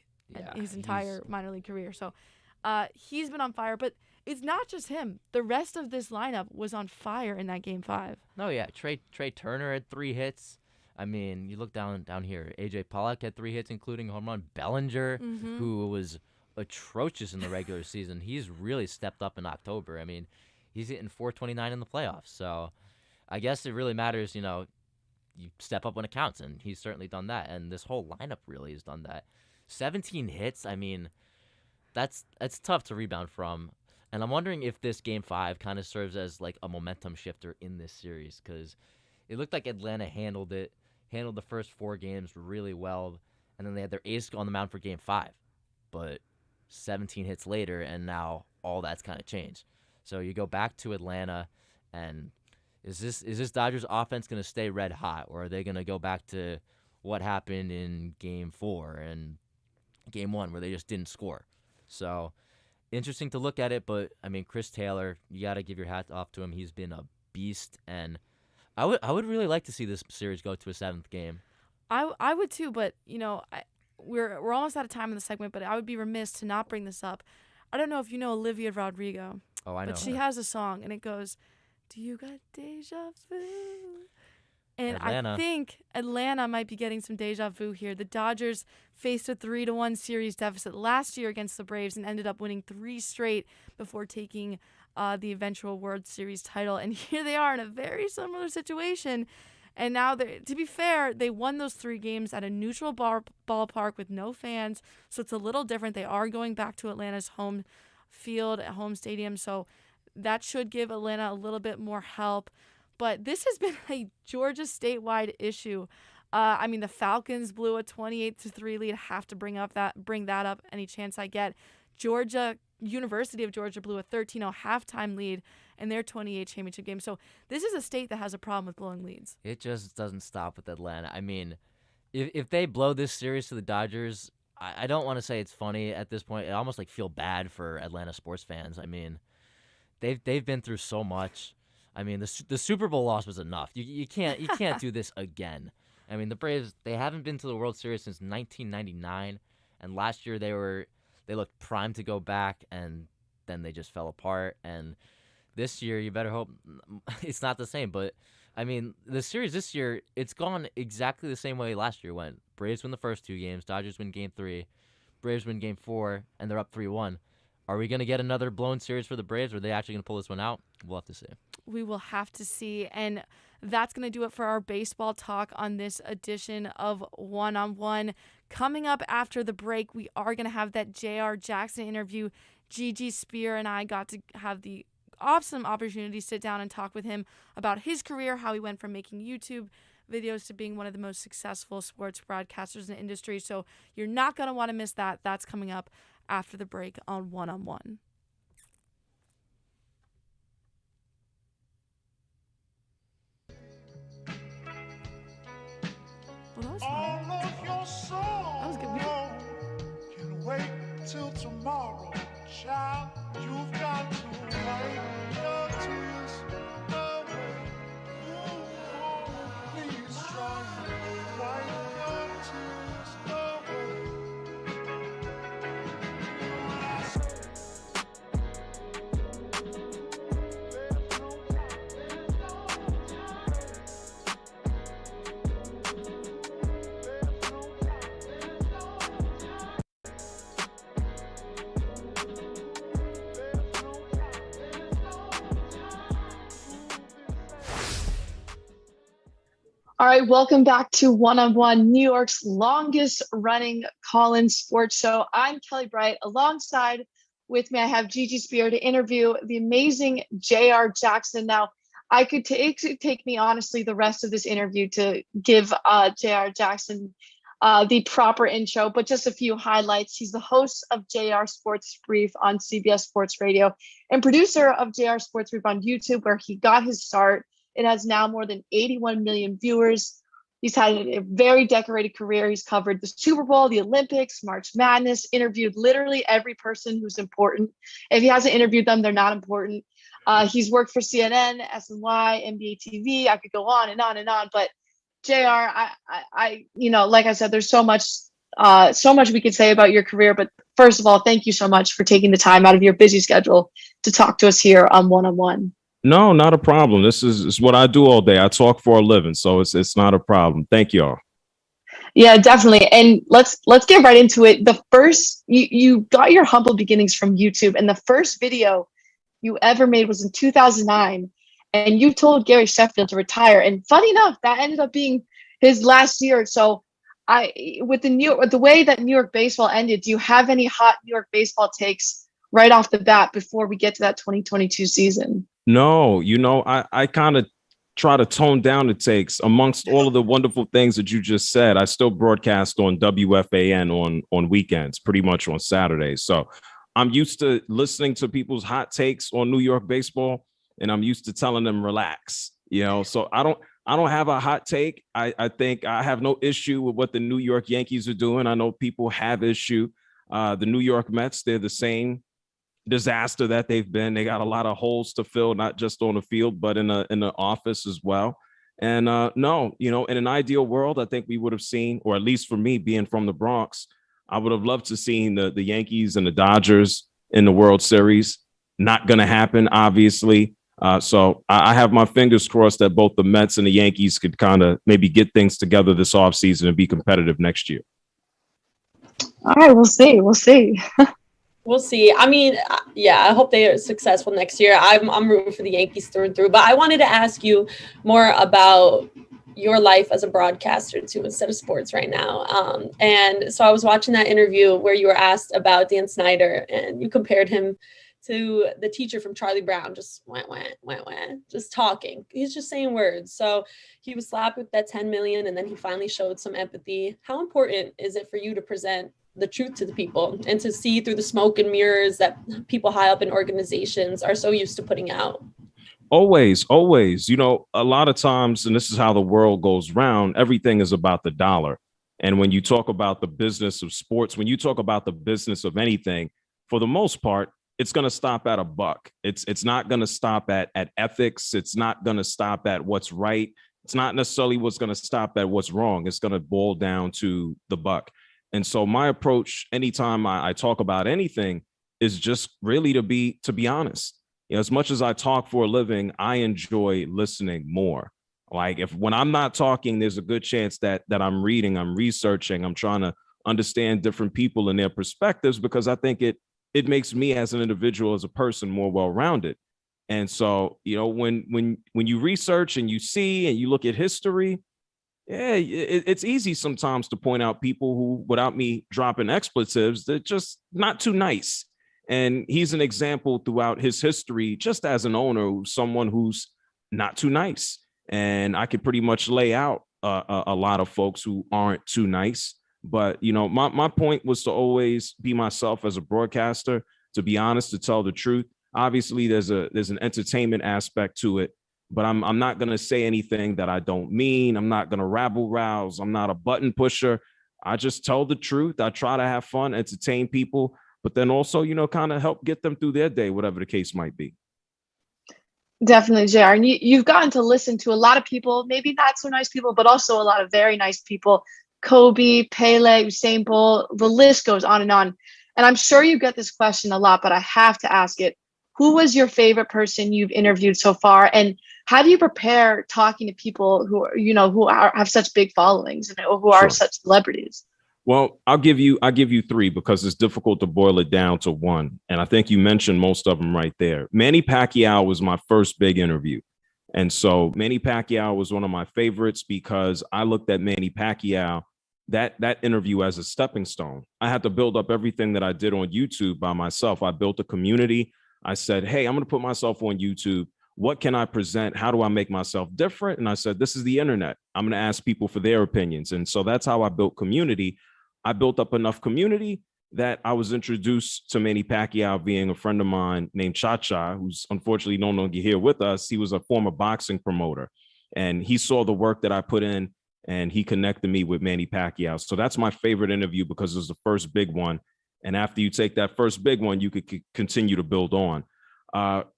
his entire minor league career. So he's been on fire, but it's not just him. The rest of this lineup was on fire in that Game 5. No, yeah. Trey Turner had 3 hits. I mean, you look down here. A.J. Pollock had 3 hits, including a home run. Bellinger, who was atrocious in the regular season, he's really stepped up in October. I mean, he's hitting .429 in the playoffs. So I guess it really matters, you step up when it counts, and he's certainly done that. And this whole lineup really has done that. 17 hits, I mean, that's tough to rebound from. And I'm wondering if this Game 5 kind of serves as like a momentum shifter in this series, because it looked like Atlanta handled the first 4 games really well, and then they had their ace on the mound for Game 5. But 17 hits later, and now all that's kind of changed. So you go back to Atlanta, and is this Dodgers offense going to stay red hot, or are they going to go back to what happened in Game 4 and Game 1 where they just didn't score? So interesting to look at it, but I mean, Chris Taylor, you got to give your hat off to him. He's been a beast, and I would really like to see this series go to a 7th game. I would too, but we're almost out of time in the segment, but I would be remiss to not bring this up. I don't know if you know Olivia Rodrigo. Oh, I know. But she has a song, and it goes, "Do you got deja vu?" And Atlanta. I think Atlanta might be getting some deja vu here. The Dodgers faced a 3-1 series deficit last year against the Braves and ended up winning 3 straight before taking the eventual World Series title. And here they are in a very similar situation. And now, to be fair, they won those 3 games at a neutral ballpark with no fans. So it's a little different. They are going back to Atlanta's home field, at home stadium. So that should give Atlanta a little bit more help. But this has been a Georgia statewide issue. I mean, the Falcons blew a 28-3 lead. Have to bring that up any chance I get. University of Georgia blew a 13-0 halftime lead in their 28 championship game. So this is a state that has a problem with blowing leads. It just doesn't stop with Atlanta. I mean, if they blow this series to the Dodgers, I don't want to say it's funny at this point. I almost feel bad for Atlanta sports fans. I mean, they've been through so much. I mean, the Super Bowl loss was enough. You can't do this again. I mean, the Braves, they haven't been to the World Series since 1999, and last year they looked primed to go back, and then they just fell apart. And this year, you better hope it's not the same. But I mean, the series this year, it's gone exactly the same way last year went. Braves win the first 2 games, Dodgers win Game 3, Braves win Game 4, and they're up 3-1. Are we going to get another blown series for the Braves, or are they actually going to pull this one out? We'll have to see. We will have to see. And that's going to do it for our baseball talk on this edition of One on One. Coming up after the break, we are going to have that J.R. Jackson interview. Gigi Spear and I got to have the awesome opportunity to sit down and talk with him about his career, how he went from making YouTube videos to being one of the most successful sports broadcasters in the industry. So you're not going to want to miss that. That's coming up after the break on One on One. Well, that was fun. That was good. tomorrow, child. You've got to wipe your tears away. Ooh, please try and wipe your tears away. All right, welcome back to One-on-One, New York's longest running call-in sports show. I'm Kelly Bright. Alongside with me, I have Gigi Spear to interview the amazing J.R. Jackson. Now, it could take me, honestly, the rest of this interview to give J.R. Jackson the proper intro, but just a few highlights. He's the host of JR Sports Brief on CBS Sports Radio and producer of JR Sports Brief on YouTube, where he got his start. It has now more than 81 million viewers. He's had a very decorated career. He's covered the Super Bowl, the Olympics, March Madness, interviewed literally every person who's important. If he hasn't interviewed them, they're not important. He's worked for CNN, SNY, NBA TV. I could go on and on and on. But JR, I like I said, there's so much we could say about your career. But first of all, thank you so much for taking the time out of your busy schedule to talk to us here on One-on-One. No, not a problem. This is what I do all day. I talk for a living, so it's not a problem. Thank y'all. Yeah, definitely. And let's get right into it. The first, you got your humble beginnings from YouTube, and the first video you ever made was in 2009, and you told Gary Sheffield to retire. And funny enough, that ended up being his last year. So with the way that New York baseball ended, do you have any hot New York baseball takes right off the bat before we get to that 2022 season? No, I kind of try to tone down the takes. Amongst all of the wonderful things that you just said, I still broadcast on WFAN on weekends, pretty much on Saturdays. So I'm used to listening to people's hot takes on New York baseball, and I'm used to telling them relax. So I don't have a hot take. I think I have no issue with what the New York Yankees are doing. I know people have issue. The New York Mets, they're the same disaster that they've been. They got a lot of holes to fill, not just on the field, but in the office as well. And no, in an ideal world, I think we would have seen, or at least for me being from the Bronx, I would have loved to seen the Yankees and the Dodgers in the World Series. Not going to happen, obviously. So I have my fingers crossed that both the Mets and the Yankees could kind of maybe get things together this offseason and be competitive next year. All right, we'll see. We'll see. We'll see. I mean, yeah, I hope they are successful next year. I'm rooting for the Yankees through and through. But I wanted to ask you more about your life as a broadcaster too, instead of sports right now. And so I was watching that interview where you were asked about Dan Snyder, and you compared him to the teacher from Charlie Brown, just went, just talking. He's just saying words. So he was slapped with that 10 million, and then he finally showed some empathy. How important is it for you to present the truth to the people and to see through the smoke and mirrors that people high up in organizations are so used to putting out? Always. A lot of times, and this is how the world goes round, everything is about the dollar. And when you talk about the business of sports, when you talk about the business of anything, for the most part, it's going to stop at a buck. It's not going to stop at ethics. It's not going to stop at what's right. It's not necessarily what's going to stop at what's wrong. It's going to boil down to the buck. And so my approach anytime I talk about anything is just really to be honest. As much as I talk for a living, I enjoy listening more. Like when I'm not talking, there's a good chance that I'm reading, I'm researching, I'm trying to understand different people and their perspectives, because I think it makes me as an individual, as a person, more well-rounded. And so, when you research and you see and you look at history, yeah, it's easy sometimes to point out people who, without me dropping expletives, they're just not too nice. And he's an example throughout his history, just as an owner, someone who's not too nice. And I could pretty much lay out a lot of folks who aren't too nice. But, my point was to always be myself as a broadcaster, to be honest, to tell the truth. Obviously, there's an entertainment aspect to it, but I'm not going to say anything that I don't mean. I'm not going to rabble rouse. I'm not a button pusher. I just tell the truth. I try to have fun, entertain people. but then also, kind of help get them through their day, whatever the case might be. Definitely, JR. And you've gotten to listen to a lot of people, maybe not so nice people, but also a lot of very nice people. Kobe, Pele, Usain Bolt, the list goes on. And I'm sure you get this question a lot, but I have to ask it. Who was your favorite person you've interviewed so far? And how do you prepare talking to people who have such big followings and who are such celebrities? Well, I'll give you three because it's difficult to boil it down to one. And I think you mentioned most of them right there. Manny Pacquiao was my first big interview. And so Manny Pacquiao was one of my favorites because I looked at Manny Pacquiao, that interview, as a stepping stone. I had to build up everything that I did on YouTube by myself. I built a community. I said, hey, I'm going to put myself on YouTube. What can I present? How do I make myself different? And I said, this is the internet. I'm going to ask people for their opinions. And so that's how I built community. I built up enough community that I was introduced to Manny Pacquiao being a friend of mine named Cha-Cha, who's unfortunately no longer here with us. He was a former boxing promoter, and he saw the work that I put in, and he connected me with Manny Pacquiao. So that's my favorite interview because it was the first big one. And after you take that first big one, you could continue to build on.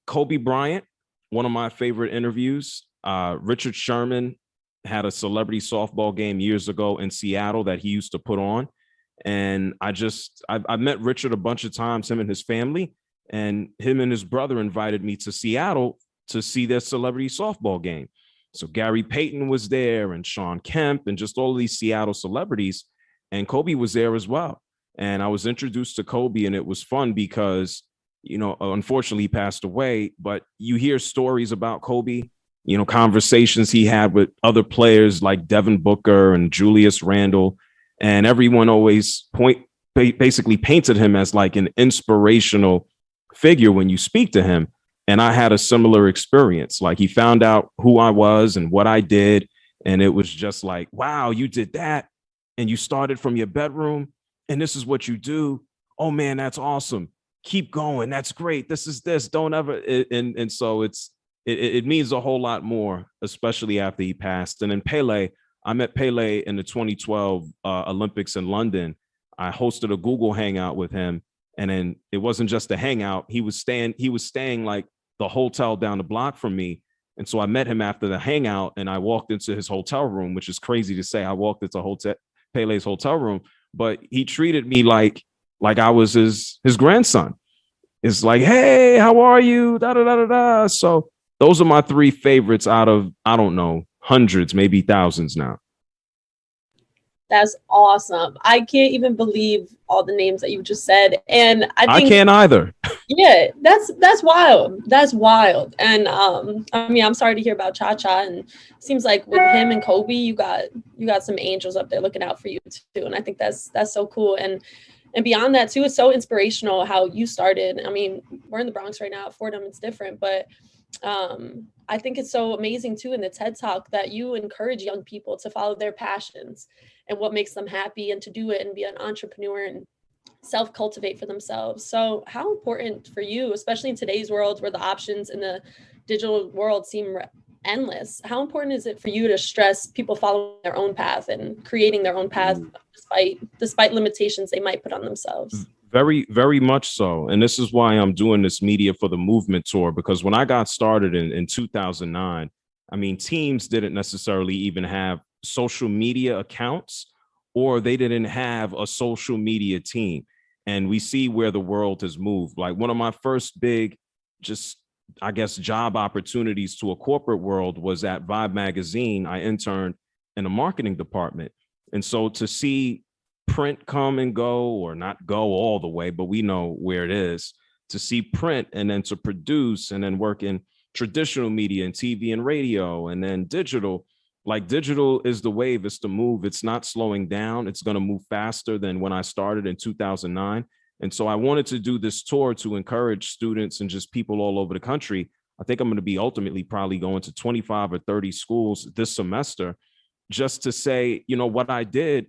Kobe Bryant, one of my favorite interviews. Richard Sherman had a celebrity softball game years ago in Seattle that he used to put on. And I met Richard a bunch of times, him and his family, and him and his brother invited me to Seattle to see their celebrity softball game. So Gary Payton was there and Sean Kemp and just all of these Seattle celebrities. And Kobe was there as well. And I was introduced to Kobe, and it was fun because, unfortunately he passed away, but you hear stories about Kobe, conversations he had with other players like Devin Booker and Julius Randle. And everyone always basically painted him as like an inspirational figure when you speak to him. And I had a similar experience. Like, he found out who I was and what I did. And it was just like, wow, you did that. And you started from your bedroom. And this is what you do. Oh, man, that's awesome. Keep going. That's great. This is this. Don't ever. And so it means a whole lot more, especially after he passed. And then Pele, I met Pele in the 2012 Olympics in London. I hosted a Google Hangout with him. And then it wasn't just a hangout. He was staying like the hotel down the block from me. And so I met him after the hangout, and I walked into his hotel room, which is crazy to say. I walked into Pele's hotel room, but he treated me like I was his grandson. It's like, hey, how are you? Da, da, da, da, da. So those are my three favorites out of, I don't know, hundreds, maybe thousands now. That's awesome. I can't even believe all the names that you just said. And I can't either. Yeah, that's wild. That's wild. And I'm sorry to hear about Cha-Cha. And it seems like with him and Kobe, you got some angels up there looking out for you too. And I think that's so cool. And beyond that too, it's so inspirational how you started. I mean, we're in the Bronx right now at Fordham, it's different, but I think it's so amazing too in the TED Talk that you encourage young people to follow their passions and what makes them happy, and to do it and be an entrepreneur and self-cultivate for themselves. So how important for you, especially in today's world where the options in the digital world seem endless, how important is it for you to stress people following their own path and creating their own path despite limitations they might put on themselves? Very, very much so. And this is why I'm doing this Media for the Movement tour, because when I got started in 2009, I mean, teams didn't necessarily even have social media accounts, or they didn't have a social media team. And we see where the world has moved. Like, one of my first big, job opportunities to a corporate world was at Vibe magazine. I interned in a marketing department. And so to see print come and go, or not go all the way, but we know where it is, to see print and then to produce and then work in traditional media and TV and radio and then digital. Like, digital is the wave. It's the move. It's not slowing down. It's going to move faster than when I started in 2009. And so I wanted to do this tour to encourage students and just people all over the country. I think I'm going to be ultimately probably going to 25 or 30 schools this semester, just to say, what I did,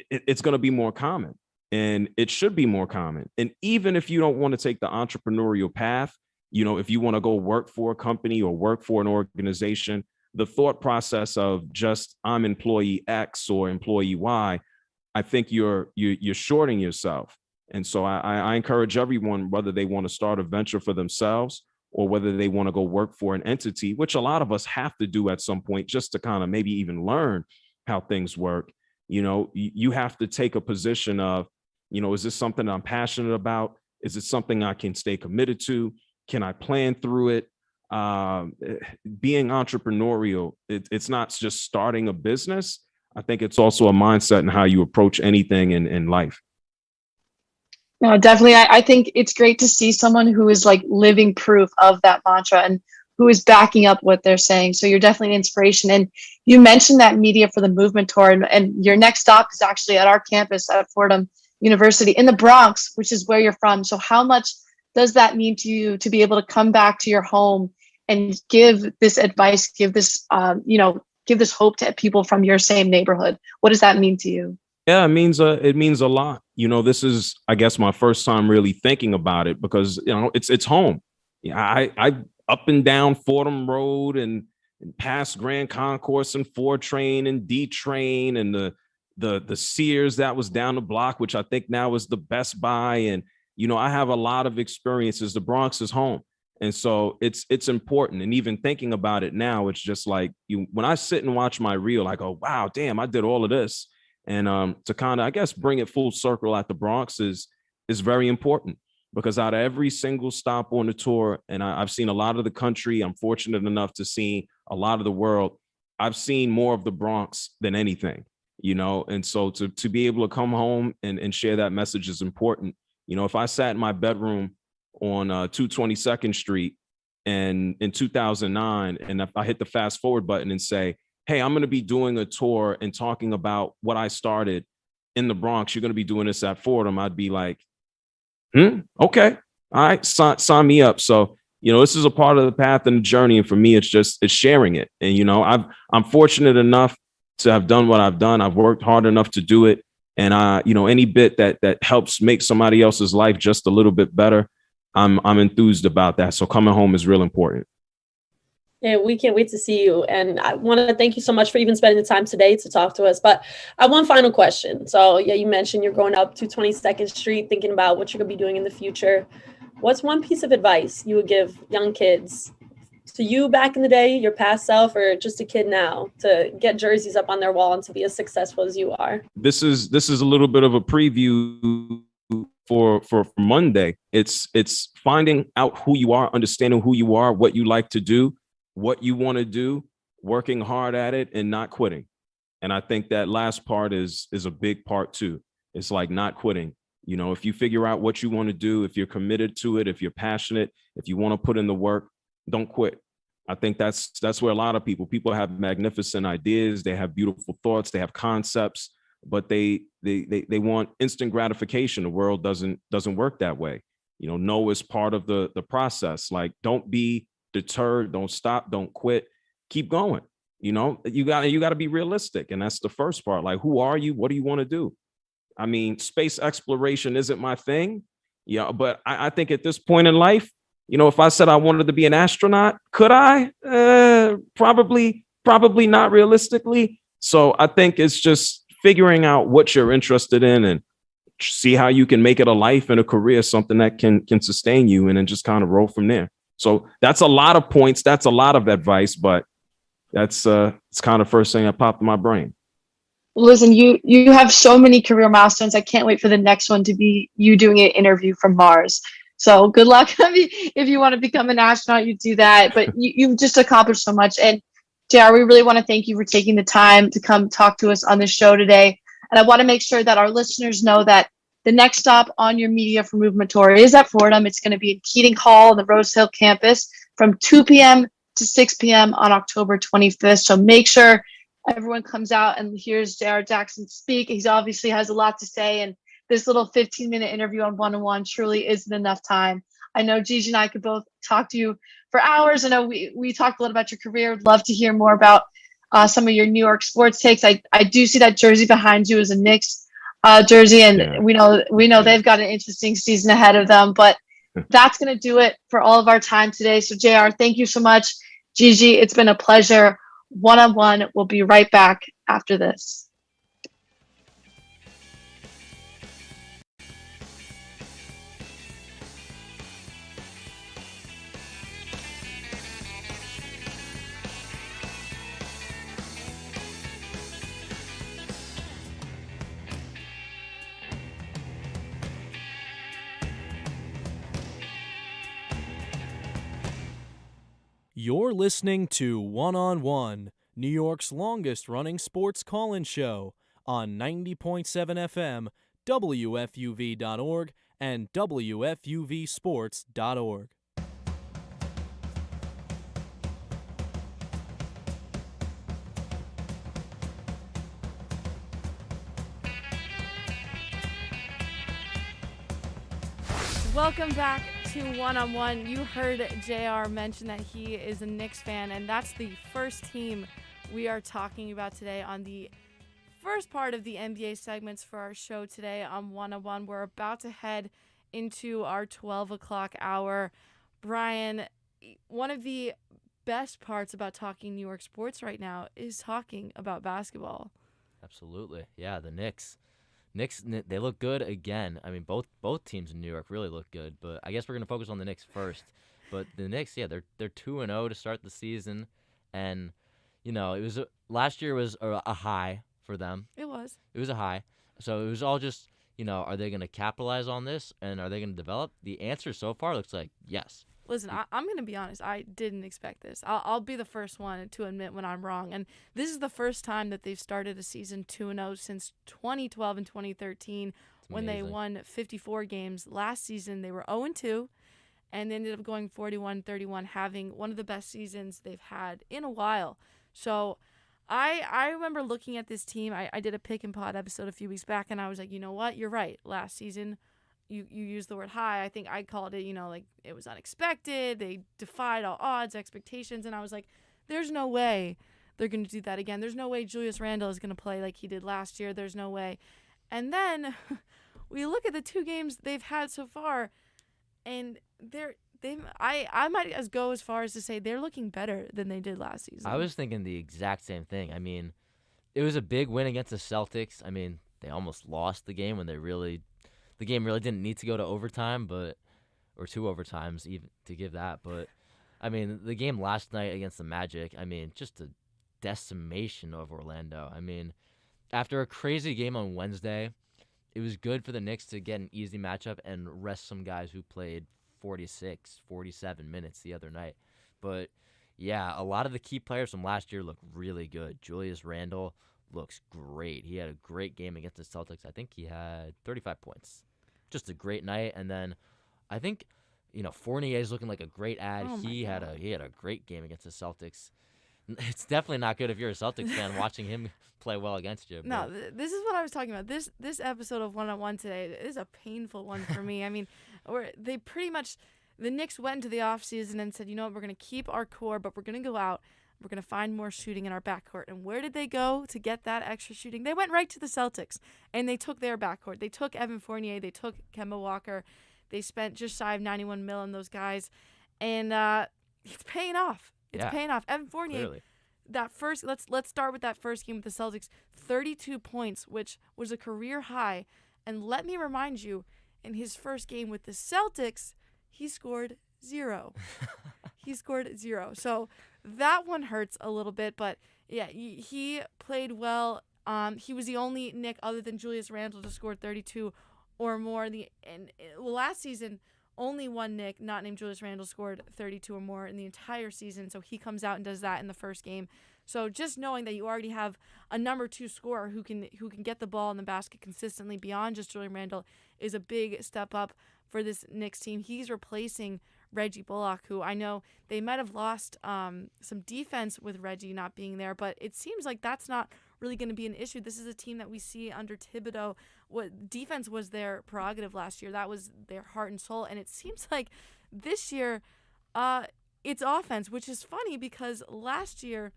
it's going to be more common, and it should be more common. And even if you don't want to take the entrepreneurial path, if you want to go work for a company or work for an organization, the thought process of just I'm employee X or employee Y, I think you're shorting yourself. And so I encourage everyone, whether they want to start a venture for themselves or whether they want to go work for an entity, which a lot of us have to do at some point just to kind of maybe even learn how things work. You have to take a position of, is this something I'm passionate about? Is it something I can stay committed to? Can I plan through it? Being entrepreneurial, it's not just starting a business. I think it's also a mindset and how you approach anything in life. No, definitely. I think it's great to see someone who is like living proof of that mantra and who is backing up what they're saying. So you're definitely an inspiration. And you mentioned that media for the movement tour, and your next stop is actually at our campus at Fordham University in the Bronx, which is where you're from. So how much does that mean to you to be able to come back to your home and give this advice, give this hope to people from your same neighborhood? What does that mean to you? Yeah, it means a lot. This is, I guess, my first time really thinking about it because, it's home. Yeah, I up and down Fordham Road and past Grand Concourse and 4 Train and D Train and the Sears that was down the block, which I think now is the Best Buy. And, I have a lot of experiences. The Bronx is home. And so it's important. And even thinking about it now, it's just like when I sit and watch my reel, I go, wow, damn, I did all of this. And to kind of, I guess, bring it full circle at the Bronx is very important because out of every single stop on the tour, and I've seen a lot of the country, I'm fortunate enough to see a lot of the world. I've seen more of the Bronx than anything, and so to be able to come home and share that message is important. If I sat in my bedroom on 222nd Street and in 2009, and if I hit the fast forward button and say, hey, I'm going to be doing a tour and talking about what I started in the Bronx. You're going to be doing this at Fordham. I'd be like, okay. All right. Sign me up. So, this is a part of the path and the journey. And for me, it's sharing it. And, I'm fortunate enough to have done what I've done. I've worked hard enough to do it. And any bit that helps make somebody else's life just a little bit better, I'm enthused about that. So coming home is real important. Yeah, we can't wait to see you. And I want to thank you so much for even spending the time today to talk to us. But I have one final question. So, yeah, you mentioned you're going up to 22nd Street, thinking about what you're going to be doing in the future. What's one piece of advice you would give young kids, to you back in the day, your past self, or just a kid now, to get jerseys up on their wall and to be as successful as you are? This is a little bit of a preview for Monday. It's finding out who you are, understanding who you are, what you like to do, what you want to do, working hard at it and not quitting. And I think that last part is a big part too. It's like not quitting. If you figure out what you want to do, if you're committed to it, if you're passionate, if you want to put in the work, don't quit. I think that's where a lot of people have magnificent ideas. They have beautiful thoughts. They have concepts, but they want instant gratification. The world doesn't work that way. No is part of the process. Like, don't be deterred, don't stop, don't quit, keep going. You got to be realistic. And that's the first part. Like, who are you? What do you want to do? I mean, space exploration isn't my thing. Yeah, but I think at this point in life, if I said I wanted to be an astronaut, could I? Probably not realistically. So I think it's just figuring out what you're interested in and see how you can make it a life and a career, something that can sustain you, and then just kind of roll from there. So that's a lot of points. That's a lot of advice, but it's kind of first thing that popped in my brain. Listen, you have so many career milestones. I can't wait for the next one to be you doing an interview from Mars. So good luck. I mean, if you want to become an astronaut, you do that. But you've just accomplished so much. And JR, we really want to thank you for taking the time to come talk to us on this show today. And I want to make sure that our listeners know that the next stop on your Media for Movement tour is at Fordham. It's going to be in Keating Hall on the Rose Hill campus from 2 p.m. to 6 p.m. on October 25th. So make sure everyone comes out and hears J.R. Jackson speak. He obviously has a lot to say, and this little 15-minute interview on one-on-one truly isn't enough time. I know Gigi and I could both talk to you for hours. I know we talked a lot about your career. I'd love to hear more about some of your New York sports takes. I do see that jersey behind you is a Knicks jersey, and yeah. we know they've got an interesting season ahead of them. But that's going to do it for all of our time today. So JR, thank you so much. Gigi, it's been a pleasure. One-on-one. We'll be right back after this. You're listening to One on One, New York's longest running sports call-in show on 90.7 FM, WFUV.org, and WFUVsports.org. Welcome back to One on One. You heard JR mention that he is a Knicks fan, and that's the first team we are talking about today on the first part of the NBA segments for our show today on One on One. We're about to head into our 12 o'clock hour. Brian, one of the best parts about talking New York sports right now is talking about basketball. Absolutely. Yeah, the Knicks, they look good again. I mean, both teams in New York really look good, but I guess we're going to focus on the Knicks first. But the Knicks, yeah, they're 2-0 to start the season, and last year was a high for them. It was a high. So it was all just, are they going to capitalize on this, and are they going to develop? The answer so far looks like yes. Listen, I'm going to be honest. I didn't expect this. I'll be the first one to admit when I'm wrong. And this is the first time that they've started a season 2-0 since 2012 and 2013 when they won 54 games. Last season, they were 0-2, and they ended up going 41-31, having one of the best seasons they've had in a while. So I remember looking at this team. I did a pick and pod episode a few weeks back, and I was like, you know what? You're right. Last season, you used the word high. I think I called it, like it was unexpected. They defied all odds, expectations. And I was like, there's no way they're going to do that again. There's no way Julius Randle is going to play like he did last year. There's no way. And then we look at the two games they've had so far, and I might go as far as to say they're looking better than they did last season. I was thinking the exact same thing. I mean, it was a big win against the Celtics. I mean, they almost lost the game when the game really didn't need to go to overtime, or two overtimes even to give that. But, I mean, the game last night against the Magic, I mean, just a decimation of Orlando. I mean, after a crazy game on Wednesday, it was good for the Knicks to get an easy matchup and rest some guys who played 46, 47 minutes the other night. But, yeah, a lot of the key players from last year look really good. Julius Randle looks great. He had a great game against the Celtics. I think he had 35 points. Just a great night. And then I think, Fournier's looking like a great ad. Oh he had a great game against the Celtics. It's definitely not good if you're a Celtics fan watching him play well against you. No, this is what I was talking about. This episode of One on One today is a painful one for me. I mean, the Knicks went into the offseason and said, you know what, we're going to keep our core, but we're going to go out. We're going to find more shooting in our backcourt. And where did they go to get that extra shooting? They went right to the Celtics, and they took their backcourt. They took Evan Fournier. They took Kemba Walker. They spent just shy of $91 million on those guys. And it's paying off. It's paying off. Evan Fournier, clearly. That first, let's start with that first game with the Celtics. 32 points, which was a career high. And let me remind you, in his first game with the Celtics, he scored 0. He scored 0. So that one hurts a little bit, but yeah, he played well. He was the only Knick other than Julius Randle to score 32 or more. Last season, only one Knick, not named Julius Randle, scored 32 or more in the entire season. So he comes out and does that in the first game. So just knowing that you already have a number 2 scorer who can get the ball in the basket consistently beyond just Julius Randle is a big step up for this Knicks team. He's replacing Reggie Bullock, who I know they might have lost some defense with Reggie not being there, but it seems like that's not really going to be an issue. This is a team that we see under Thibodeau. What defense was their prerogative last year. That was their heart and soul, and it seems like this year it's offense, which is funny because last year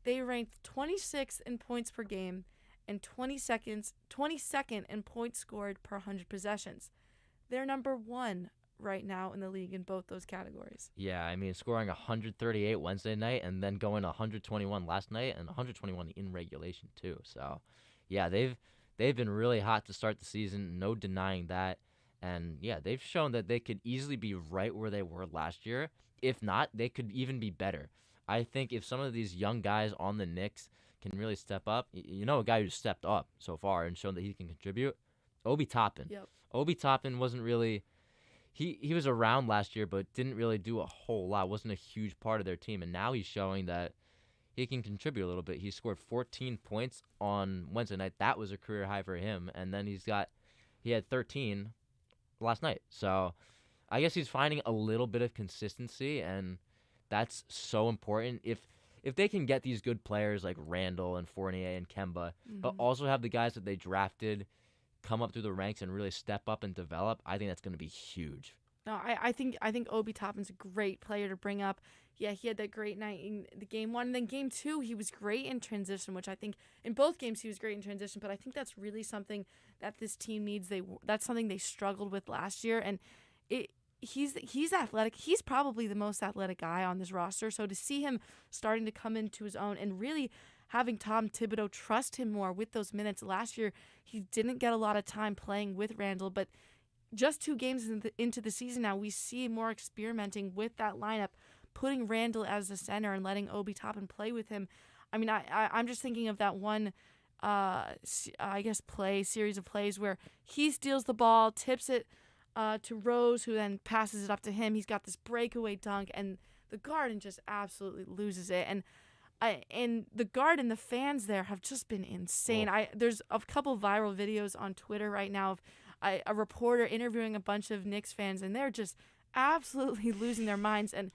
they ranked 26th in points per game and 22nd in points scored per 100 possessions. They're number 1 right now in the league in both those categories. Yeah, I mean, scoring 138 Wednesday night and then going 121 last night and 121 in regulation too. So, yeah, they've been really hot to start the season, no denying that. And, yeah, they've shown that they could easily be right where they were last year. If not, they could even be better. I think if some of these young guys on the Knicks can really step up, a guy who stepped up so far and shown that he can contribute, Obi Toppin. Yep. Obi Toppin wasn't really he was around last year, but didn't really do a whole lot. Wasn't a huge part of their team, and now he's showing that he can contribute a little bit. He scored 14 points on Wednesday night. That was a career high for him, and then he had 13 last night. So I guess he's finding a little bit of consistency, and that's so important. If they can get these good players like Randall and Fournier and Kemba, but also have the guys that they drafted come up through the ranks and really step up and develop, I think that's going to be huge. No, I think Obi Toppin's a great player to bring up. Yeah, he had that great night in the game 1, and then game 2 he was great in transition, which I think in both games he was great in transition. But I think that's really something that this team needs. That's something they struggled with last year, and he's athletic. He's probably the most athletic guy on this roster. So to see him starting to come into his own and really having Tom Thibodeau trust him more with those minutes. Last year he didn't get a lot of time playing with Randall, but just 2 games into the season now, we see more experimenting with that lineup, putting Randall as the center and letting Obi Toppin play with him. I mean, I'm just thinking of that one, series of plays where he steals the ball, tips it to Rose, who then passes it up to him. He's got this breakaway dunk, and the Garden just absolutely loses it. And the guard and the fans there have just been insane. There's a couple viral videos on Twitter right now of a reporter interviewing a bunch of Knicks fans, and they're just absolutely losing their minds. And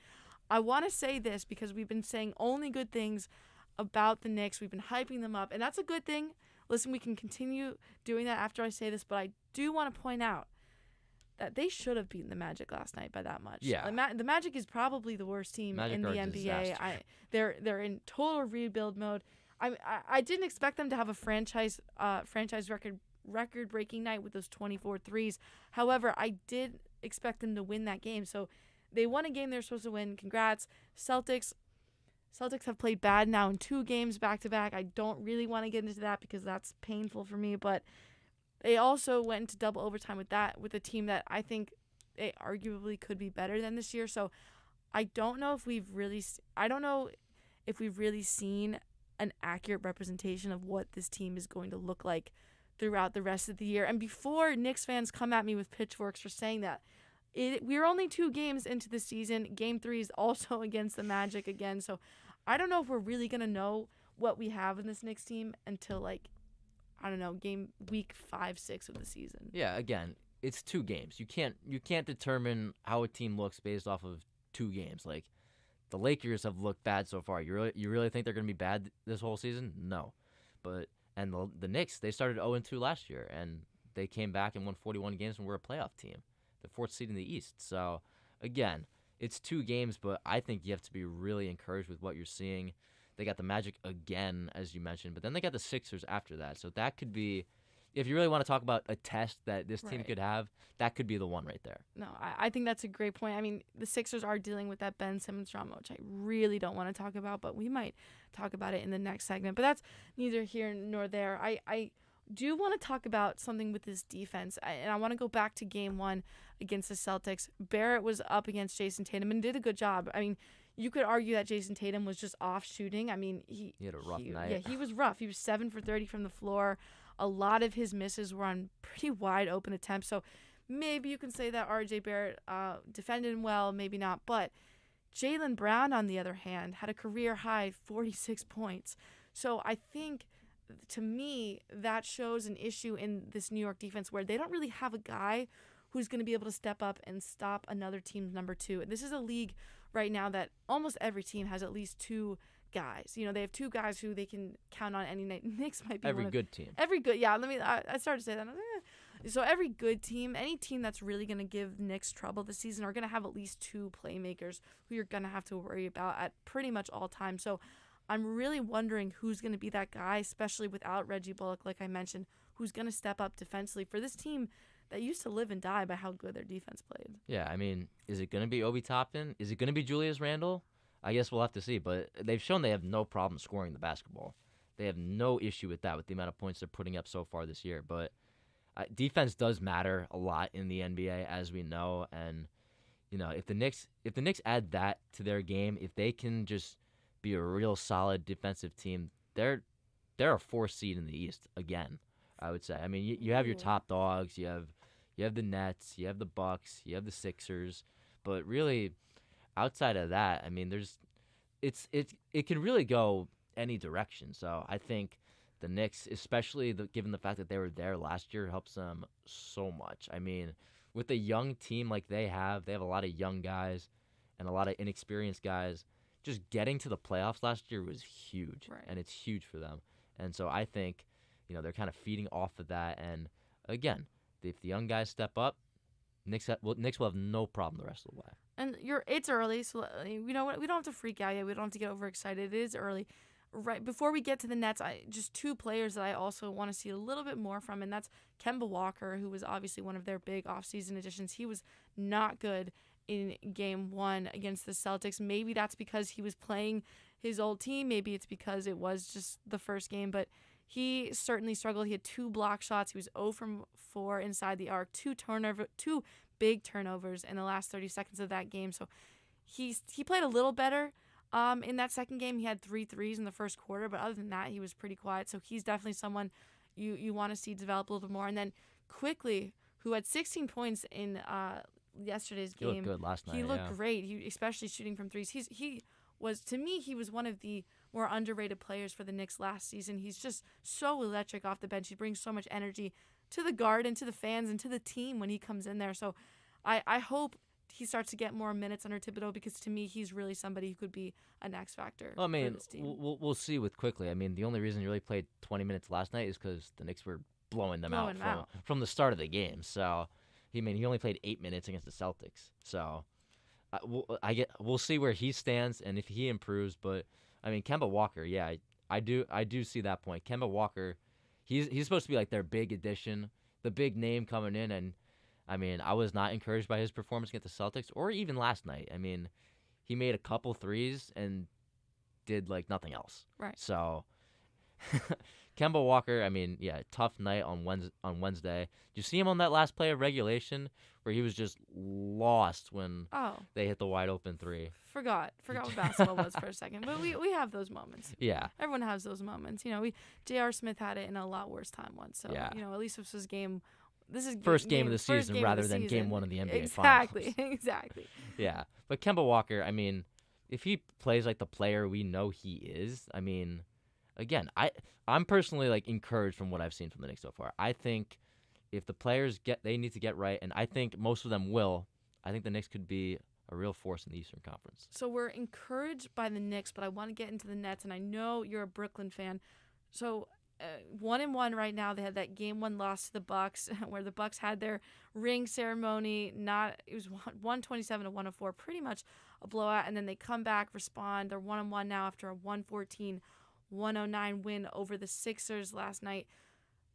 I want to say this because we've been saying only good things about the Knicks. We've been hyping them up, and that's a good thing. Listen, we can continue doing that after I say this, but I do want to point out that they should have beaten the Magic last night by that much. Yeah. The Magic is probably the worst team Magic in the are a NBA. disaster. They're in total rebuild mode. I didn't expect them to have a franchise record-breaking night with those 24 threes. However, I did expect them to win that game. So they won a game they're supposed to win. Congrats. Celtics have played bad now in 2 games back-to-back. I don't really want to get into that because that's painful for me, but they also went into double overtime with a team that I think they arguably could be better than this year. So I don't know if we've really seen an accurate representation of what this team is going to look like throughout the rest of the year. And before Knicks fans come at me with pitchforks for saying that, we're only 2 games into the season. Game 3 is also against the Magic again. So I don't know if we're really going to know what we have in this Knicks team until week 5-6 of the season. Yeah, again, it's 2 games. You can't determine how a team looks based off of 2 games. Like the Lakers have looked bad so far. You really think they're going to be bad this whole season? No. And the Knicks, they started 0-2 last year, and they came back and won 41 games and were a playoff team, the 4th seed in the East. So again, it's 2 games, but I think you have to be really encouraged with what you're seeing. They got the Magic again, as you mentioned, but then they got the Sixers after that. So that could be, if you really want to talk about a test that this team could have, that could be the one right there. No, I think that's a great point. I mean, the Sixers are dealing with that Ben Simmons drama, which I really don't want to talk about, but we might talk about it in the next segment. But that's neither here nor there. I do want to talk about something with this defense, and I want to go back to game 1 against the Celtics. Barrett was up against Jason Tatum and did a good job. I mean, you could argue that Jason Tatum was just off shooting. I mean, he had a rough night. Yeah, he was rough. He was 7 for 30 from the floor. A lot of his misses were on pretty wide open attempts. So maybe you can say that RJ Barrett defended him well, maybe not. But Jaylen Brown, on the other hand, had a career high 46 points. So I think, to me, that shows an issue in this New York defense where they don't really have a guy who's going to be able to step up and stop another team's number 2. And this is a league right now that almost every team has at least 2 guys. You know, they have 2 guys who they can count on any night. Knicks might be every good team. Every good, yeah. I started to say that. So every good team, any team that's really going to give Knicks trouble this season are going to have at least 2 playmakers who you're going to have to worry about at pretty much all times. So I'm really wondering who's going to be that guy, especially without Reggie Bullock, like I mentioned, who's going to step up defensively for this team that used to live and die by how good their defense played. Yeah, I mean, is it going to be Obi Toppin? Is it going to be Julius Randle? I guess we'll have to see, but they've shown they have no problem scoring the basketball. They have no issue with that, with the amount of points they're putting up so far this year. But defense does matter a lot in the NBA, as we know. And you know, if the Knicks add that to their game, if they can just be a real solid defensive team, they're a 4th seed in the East again, I would say. I mean, you have your top dogs, you have You have the Nets, you have the Bucks, you have the Sixers, but really, outside of that, I mean, it can really go any direction. So I think the Knicks, especially given the fact that they were there last year, helps them so much. I mean, with a young team like they have a lot of young guys and a lot of inexperienced guys. Just getting to the playoffs last year was huge, Right. and it's huge for them. And so I think, they're kind of feeding off of that. And again, if the young guys step up, Knicks will have no problem the rest of the way. And it's early, so we don't have to freak out yet. We don't have to get overexcited. It is early. Right before we get to the Nets, just two players that I also want to see a little bit more from, and that's Kemba Walker, who was obviously one of their big offseason additions. He was not good in game 1 against the Celtics. Maybe that's because he was playing his old team. Maybe it's because it was just the first game, but he certainly struggled. He had 2 block shots. He was 0 from 4 inside the arc, 2 big turnovers in the last 30 seconds of that game. So he played a little better. In that second game, he had 3 threes in the first quarter, but other than that, he was pretty quiet. So he's definitely someone you want to see develop a little bit more. And then quickly, who had 16 points in yesterday's game. He looked good last night. He looked great. Especially shooting from threes. He was one of the more underrated players for the Knicks last season. He's just so electric off the bench. He brings so much energy to the guard and to the fans and to the team when he comes in there. So I hope he starts to get more minutes under Thibodeau, because to me, he's really somebody who could be an X factor. Well, I mean, for this team. we'll see with quickly. I mean, the only reason he really played 20 minutes last night is because the Knicks were blowing them out from the start of the game. So, he only played 8 minutes against the Celtics. So, we'll see where he stands and if he improves. But I mean, Kemba Walker, yeah, I do see that point. Kemba Walker, he's supposed to be like their big addition, the big name coming in, and I mean, I was not encouraged by his performance against the Celtics or even last night. I mean, he made a couple threes and did like nothing else. Right. So, Kemba Walker, I mean, yeah, tough night on Wednesday. Did you see him on that last play of regulation where he was just lost when they hit the wide open 3? Forgot what basketball was for a second. But we have those moments. Yeah. Everyone has those moments. J.R. Smith had it in a lot worse time once. So, yeah. At least this was game. This is first game of the season rather than game 1 of the NBA Finals. Exactly. Exactly. Yeah. But Kemba Walker, I mean, if he plays like the player we know he is, I mean, again, I'm personally like encouraged from what I've seen from the Knicks so far. I think if the players they need to get right, and I think most of them will, I think the Knicks could be a real force in the Eastern Conference. So we're encouraged by the Knicks, but I want to get into the Nets, and I know you're a Brooklyn fan. So 1-1 right now. They had that game 1 loss to the Bucks, where the Bucks had their ring ceremony. It was 127 to 104, pretty much a blowout. And then they come back, respond. They're 1-1 now after a 114-109 win over the Sixers last night.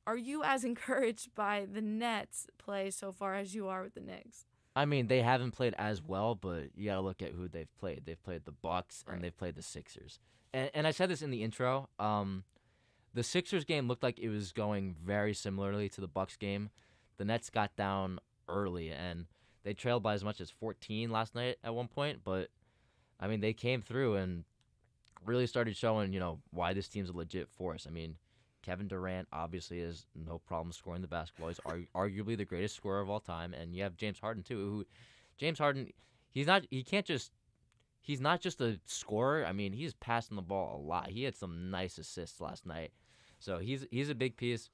Are you as encouraged by the Nets' play so far as you are with the Knicks? I mean, they haven't played as well, but you got to look at who they've played. They've played the Bucks and they've played the Sixers. And I said this in the intro. The Sixers game looked like it was going very similarly to the Bucks game. The Nets got down early, and they trailed by as much as 14 last night at one point. But, I mean, they came through and really started showing, why this team's a legit force. I mean, Kevin Durant obviously has no problem scoring the basketball. He's arguably the greatest scorer of all time. And you have James Harden, too, James Harden, he's not just a scorer. I mean, he's passing the ball a lot. He had some nice assists last night. So he's a big piece.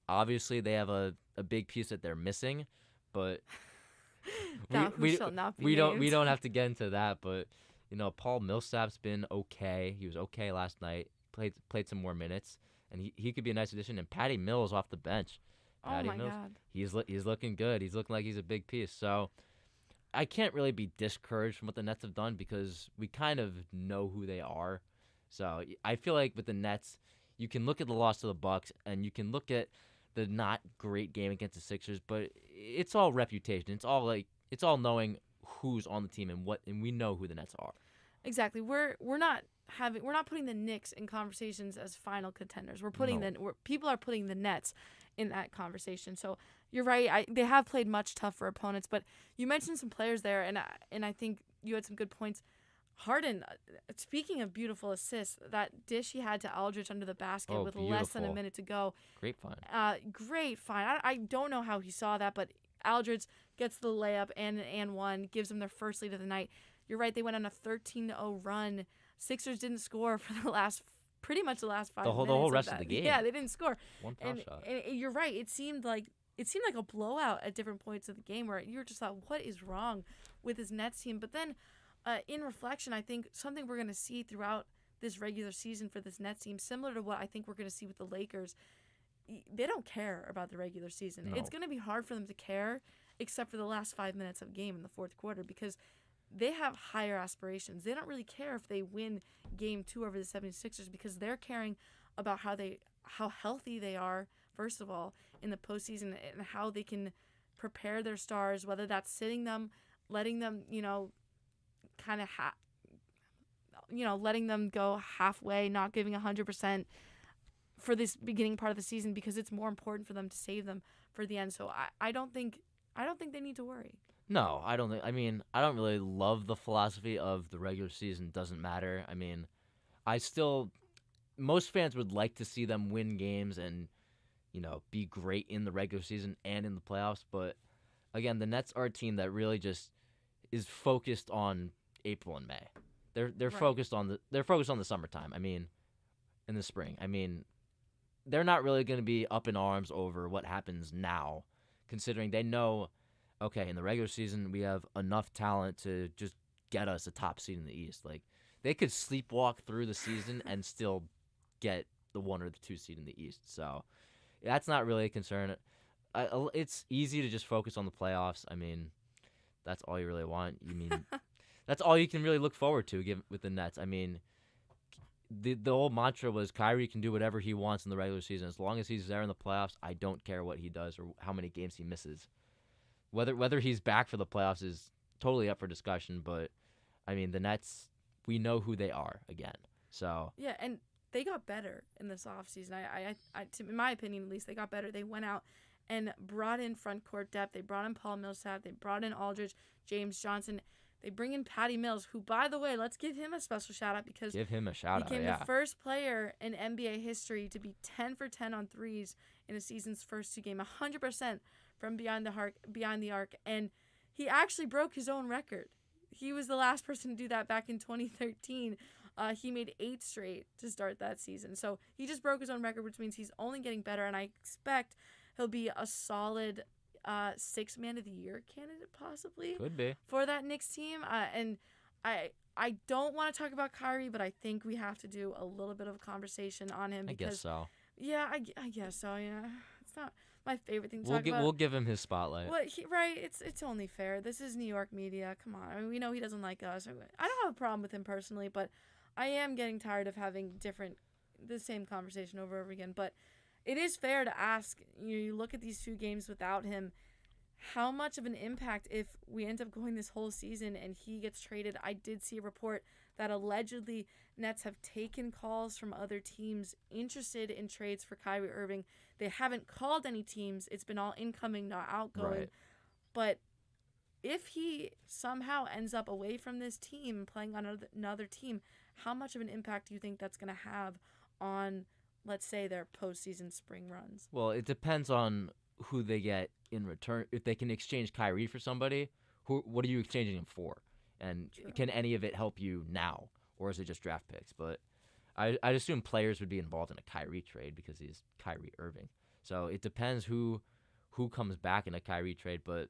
Obviously, they have a big piece that they're missing, but we don't have to get into that. But Paul Millsap's been okay. He was okay last night. Played some more minutes, and he could be a nice addition. And Patty Mills off the bench. Patty Mills, God, he's looking good. He's looking like he's a big piece. So I can't really be discouraged from what the Nets have done because we kind of know who they are. So I feel like with the Nets, you can look at the loss to the Bucks, and you can look at the not great game against the Sixers, but it's all reputation. It's all knowing who's on the team and we know who the Nets are. Exactly. We're not putting the Knicks in conversations as final contenders. People are putting the Nets in that conversation. So you're right. They have played much tougher opponents, but you mentioned some players there, and I think you had some good points. Harden, speaking of beautiful assists, that dish he had to Aldridge under the basket with beautiful. Less than a minute to go. Great find. Great find. I don't know how he saw that, but Aldridge gets the layup and one, gives them their first lead of the night. You're right, they went on a 13-0 run. Sixers didn't score for pretty much the last 5 minutes. The whole rest of the game. Yeah, they didn't score. One foul shot. And you're right, it seemed like a blowout at different points of the game where you were just thought, what is wrong with this Nets team? But then in reflection, I think something we're going to see throughout this regular season for this Nets team, similar to what I think we're going to see with the Lakers, they don't care about the regular season. No. It's going to be hard for them to care except for the last 5 minutes of game in the fourth quarter because they have higher aspirations. They don't really care if they win game 2 over the 76ers because they're caring about how healthy they are, first of all, in the postseason and how they can prepare their stars, whether that's sitting them, letting them, kind of letting them go halfway, not giving 100% for this beginning part of the season because it's more important for them to save them for the end. So I don't think they need to worry. No, I don't think. I mean, I don't really love the philosophy of the regular season doesn't matter. I mean, most fans would like to see them win games and, be great in the regular season and in the playoffs. But again, the Nets are a team that really just is focused on April and May. They're Right. focused on the summertime. I mean, in the spring. I mean, they're not really going to be up in arms over what happens now, considering they know, okay, in the regular season we have enough talent to just get us a top seed in the East. Like they could sleepwalk through the season and still get the 1 or the 2 seed in the East. So that's not really a concern. It's easy to just focus on the playoffs. I mean, that's all you really want. That's all you can really look forward to with the Nets. I mean, the old mantra was Kyrie can do whatever he wants in the regular season. As long as he's there in the playoffs, I don't care what he does or how many games he misses. Whether he's back for the playoffs is totally up for discussion, but, I mean, the Nets, we know who they are again. So Yeah, and they got better in this offseason. In my opinion, at least, they got better. They went out and brought in front court depth. They brought in Paul Millsap. They brought in Aldridge, James Johnson. They bring in Patty Mills, who, by the way, let's give him a special shout-out because give him a shout-out, he became the first player in NBA history to be 10 for 10 on threes in a season's first 2 games, 100% from beyond the arc, and he actually broke his own record. He was the last person to do that back in 2013. He made 8 straight to start that season. So he just broke his own record, which means he's only getting better, and I expect he'll be a solid 6th man of the year candidate possibly. Could be. For that Knicks team. And I don't want to talk about Kyrie, but I think we have to do a little bit of a conversation on him. I guess so. Yeah, I guess so, yeah. It's not my favorite thing to talk about. We'll give him his spotlight. Well, right, it's only fair. This is New York media. Come on. I mean, we know he doesn't like us. I don't have a problem with him personally, but I am getting tired of having the same conversation over and over again. But it is fair to ask, you look at these 2 games without him, how much of an impact if we end up going this whole season and he gets traded? I did see a report that allegedly Nets have taken calls from other teams interested in trades for Kyrie Irving. They haven't called any teams. It's been all incoming, not outgoing. Right. But if he somehow ends up away from this team, playing on another team, how much of an impact do you think that's going to have on, let's say, their postseason spring runs? Well, it depends on who they get in return. If they can exchange Kyrie for somebody, what are you exchanging him for? And True. Can any of it help you now, or is it just draft picks? But I'd assume players would be involved in a Kyrie trade because he's Kyrie Irving. So it depends who comes back in a Kyrie trade. But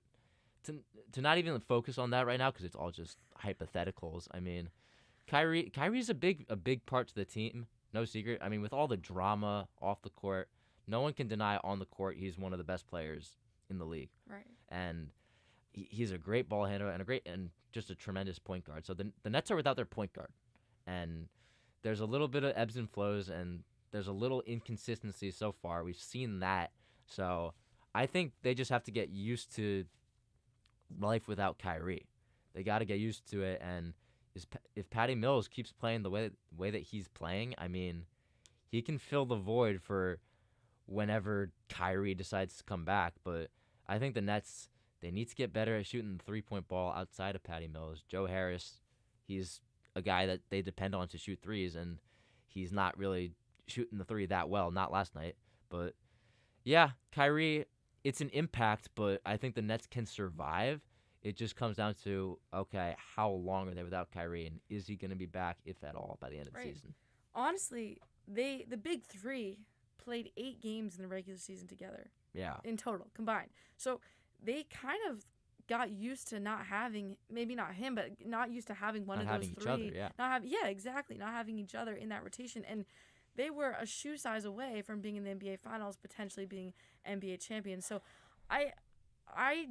to not even focus on that right now because it's all just hypotheticals. I mean, Kyrie's a big part to the team. No secret. I mean, with all the drama off the court, no one can deny on the court he's one of the best players in the league. Right. And he's a great ball handler and just a tremendous point guard. So the Nets are without their point guard. And there's a little bit of ebbs and flows and there's a little inconsistency so far. We've seen that. So I think they just have to get used to life without Kyrie. They got to get used to it. And if Patty Mills keeps playing the way that he's playing, I mean, he can fill the void for whenever Kyrie decides to come back. But I think the Nets, they need to get better at shooting the 3-point ball outside of Patty Mills. Joe Harris, he's a guy that they depend on to shoot threes, and he's not really shooting the 3 that well, not last night. But, yeah, Kyrie, it's an impact, but I think the Nets can survive. It just comes down to, okay, how long are they without Kyrie, and is he going to be back, if at all, by the end of the season? Honestly, the big three played 8 games in the regular season together. Yeah. In total, combined. So they kind of got used to not having, maybe not him, but not used to having one Not of having those each three. other, yeah. Yeah, exactly. Not having each other in that rotation. And they were a shoe size away from being in the NBA Finals, potentially being NBA champions. So I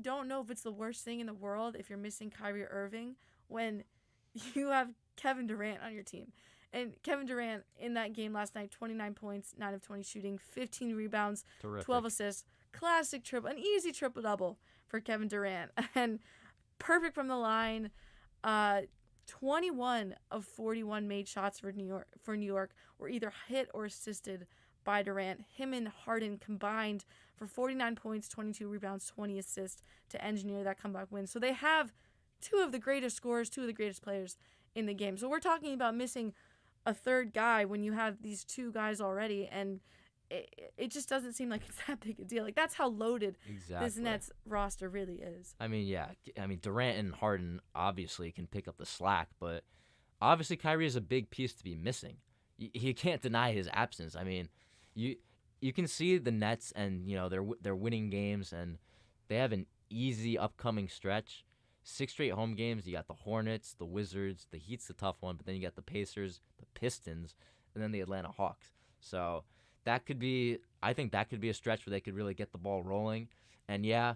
don't know if it's the worst thing in the world if you're missing Kyrie Irving when you have Kevin Durant on your team. And Kevin Durant in that game last night, 29 points, 9 of 20 shooting, 15 rebounds, Terrific. 12 assists. Classic triple, an easy triple-double for Kevin Durant. And perfect from the line. 21 of 41 made shots for New York were either hit or assisted by Durant. Him and Harden combined for 49 points, 22 rebounds, 20 assists to engineer that comeback win. So they have 2 of the greatest scorers, 2 of the greatest players in the game. So we're talking about missing a third guy when you have these 2 guys already, and it just doesn't seem like it's that big a deal. Like, that's how loaded this Nets roster really is. I mean, yeah. I mean, Durant and Harden obviously can pick up the slack, but obviously Kyrie is a big piece to be missing. You can't deny his absence. I mean, you can see the Nets, and they're winning games, and they have an easy upcoming stretch. 6 straight home games. You got the Hornets, the Wizards, the Heat's the tough one, but then you got the Pacers, the Pistons, and then the Atlanta Hawks. So I think that could be a stretch where they could really get the ball rolling. And yeah,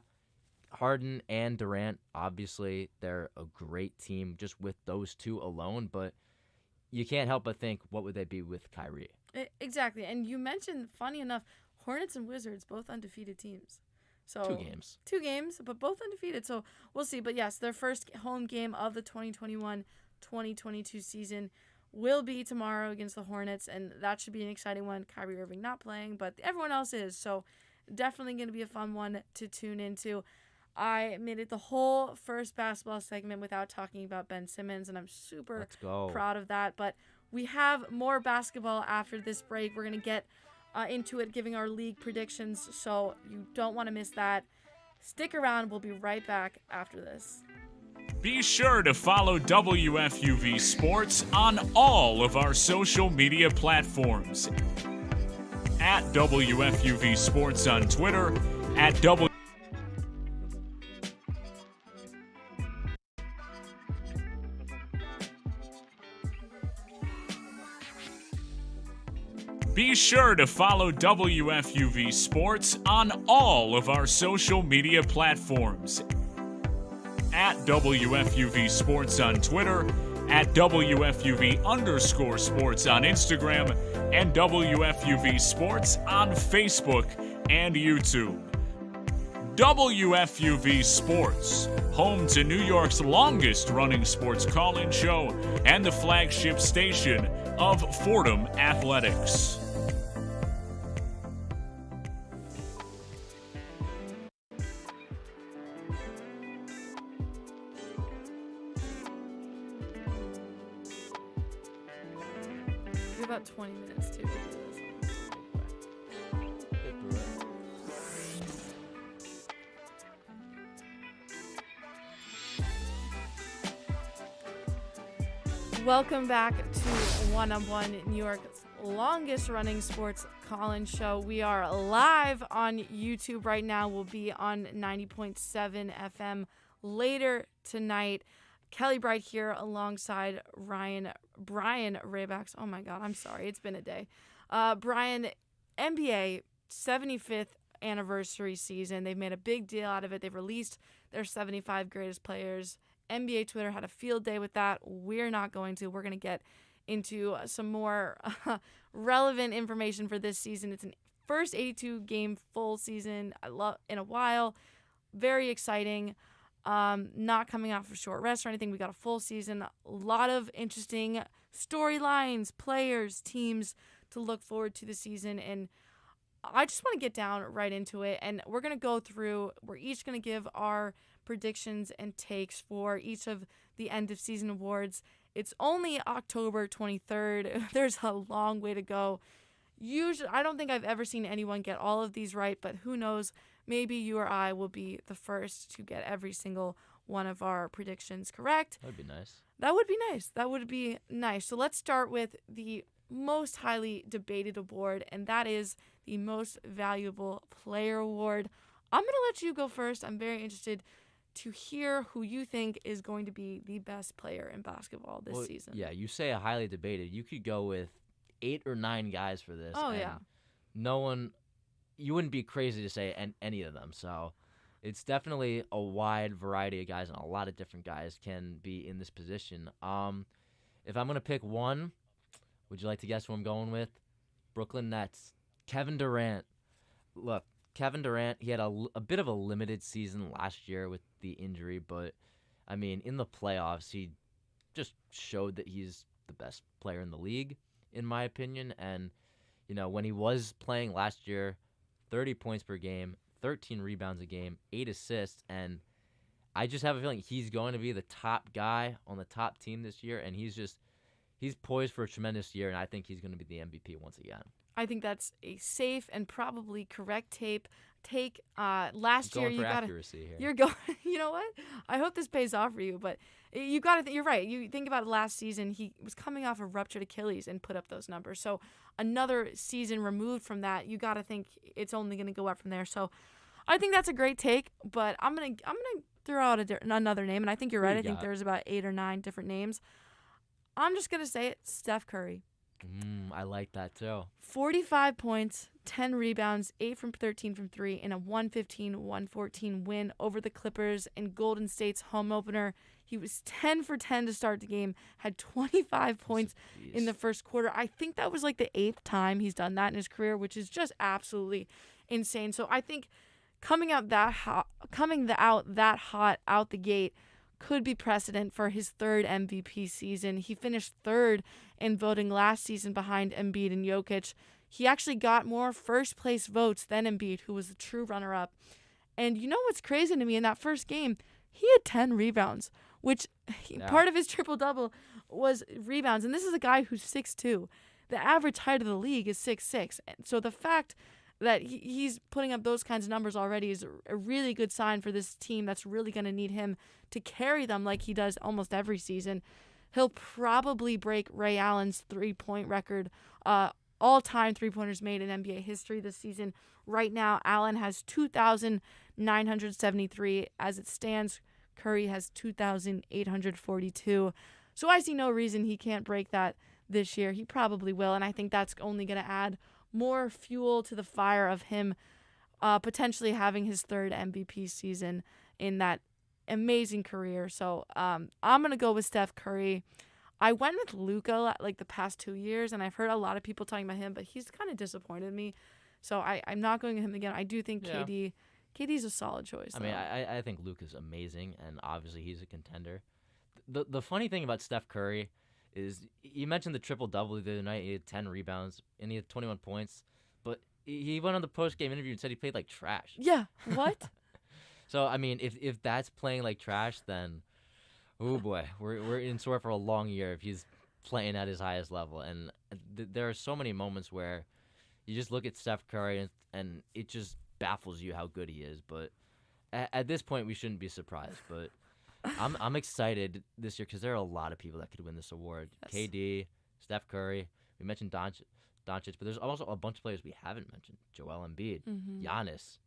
Harden and Durant, obviously they're a great team just with those 2 alone, but you can't help but think, what would they be with Kyrie? Exactly. And you mentioned, funny enough, Hornets and Wizards, both undefeated teams. So 2 games. 2 games, but both undefeated. So we'll see. But yes, their first home game of the 2021-2022 season will be tomorrow against the Hornets, and that should be an exciting one. Kyrie Irving not playing, but everyone else is. So definitely going to be a fun one to tune into. I made it the whole first basketball segment without talking about Ben Simmons, and I'm super proud of that. But we have more basketball after this break. We're going to get into it, giving our league predictions, so you don't want to miss that. Stick around. We'll be right back after this. Be sure to follow WFUV Sports on all of our social media platforms. At WFUV Sports on Twitter, at Be sure to follow WFUV Sports on all of our social media platforms. At WFUV Sports on Twitter, at WFUV_sports on Instagram, and WFUV Sports on Facebook and YouTube. WFUV Sports, home to New York's longest-running sports call-in show and the flagship station of Fordham Athletics. We have about 20 minutes to do this. Welcome back to One-on-One, New York's longest-running sports call-in show. We are live on YouTube right now. We'll be on 90.7 FM later tonight. Kelly Bright here alongside Brian Rabacs. Oh my God, I'm sorry. It's been a day. Brian, NBA 75th anniversary season. They've made a big deal out of it. They've released their 75 greatest players. NBA Twitter had a field day with that. We're not going to. We're going to get into some more relevant information for this season. It's an first 82-game full season in a while. Very exciting. Not coming out for short rest or anything. We got a full season. A lot of interesting storylines, players, teams to look forward to the season. And I just want to get down right into it. And we're going to go through, we're each going to give our predictions and takes for each of the end of season awards. It's only October 23rd. There's a long way to go. Usually, I don't think I've ever seen anyone get all of these right, but who knows? maybe you or I will be the first to get every single one of our predictions correct. That'd be nice. That would be nice. That would be nice. So let's start with the most highly debated award, and that is the Most Valuable Player Award. I'm going to let you go first. I'm very interested to hear who you think is going to be the best player in basketball this season. Yeah, you say a highly debated. You could go with 8 or 9 guys for this. Oh, and yeah. No one, you wouldn't be crazy to say any of them. So it's definitely a wide variety of guys, and a lot of different guys can be in this position. If I'm going to pick one, would you like to guess who I'm going with? Brooklyn Nets. Kevin Durant. Look, Kevin Durant, he had a bit of a limited season last year with the injury, but, I mean, in the playoffs, he just showed that he's the best player in the league, in my opinion. And, you know, when he was playing last year, 30 points per game, 13 rebounds a game, 8 assists, and I just have a feeling he's going to be the top guy on the top team this year, and he's poised for a tremendous year, and I think he's going to be the MVP once again. I think that's a safe and probably correct take. Last year you got accuracy here. You're going. You know what? I hope this pays off for you. But you got to. You're right. You think about last season. He was coming off a ruptured Achilles and put up those numbers. So another season removed from that, you got to think it's only going to go up from there. So I think that's a great take. But I'm gonna throw out another name, and I think you're right. I think there's about 8 or 9 different names. I'm just gonna say it. Steph Curry. I like that too. 45 points, 10 rebounds, 8 from 13 from 3 in a 115-114 win over the Clippers in Golden State's home opener. He was 10 for 10 to start the game, had 25 points in the first quarter. I think that was like the 8th time he's done that in his career, which is just absolutely insane. So I think coming out that hot out the gate could be precedent for his 3rd MVP season. He finished 3rd in voting last season behind Embiid and Jokic. He actually got more first-place votes than Embiid, who was the true runner-up. And you know what's crazy to me? In that first game, he had 10 rebounds, which part of his triple-double was rebounds. And this is a guy who's 6'2". The average height of the league is 6'6". So the fact that he's putting up those kinds of numbers already is a really good sign for this team that's really going to need him to carry them like he does almost every season. He'll probably break Ray Allen's three-point record, all-time three-pointers made in NBA history this season. Right now, Allen has 2,973. As it stands, Curry has 2,842. So I see no reason he can't break that this year. He probably will, and I think that's only going to add more fuel to the fire of him potentially having his 3rd MVP season in that amazing career. So I'm going to go with Steph Curry. I went with Luka like the past 2 years, and I've heard a lot of people talking about him, but he's kind of disappointed me. So I'm not going with him again. I do think KD's a solid choice. I mean, I think Luka's amazing, and obviously he's a contender. The funny thing about Steph Curry is you mentioned the triple-double the other night. He had 10 rebounds, and he had 21 points. But he went on the post-game interview and said he played like trash. Yeah, what? So, I mean, if that's playing like trash, then, oh boy, we're in store for a long year if he's playing at his highest level. And there are so many moments where you just look at Steph Curry and it just baffles you how good he is. But at this point, we shouldn't be surprised. But I'm excited this year because there are a lot of people that could win this award. Yes. KD, Steph Curry. We mentioned Doncic, but there's also a bunch of players we haven't mentioned. Joel Embiid, Giannis,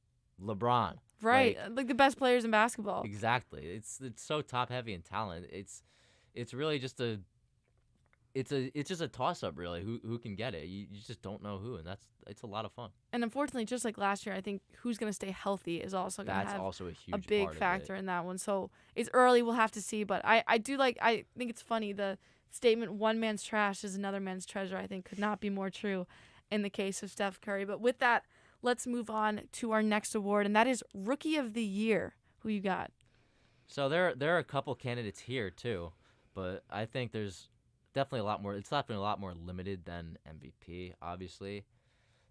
LeBron. Right, like the best players in basketball. Exactly. It's so top heavy in talent. It's really just it's just a toss up really. Who can get it? You just don't know who, and it's a lot of fun. And unfortunately, just like last year, I think who's going to stay healthy is also going to have also a huge big part factor of it. in that one. So it's early. We'll have to see. But I think it's funny the statement "one man's trash is another man's treasure." I think could not be more true in the case of Steph Curry. But with that, let's move on to our next award, and that is Rookie of the Year. Who you got? So there are a couple candidates here too, but I think there's definitely a lot more. It's definitely a lot more limited than MVP. Obviously,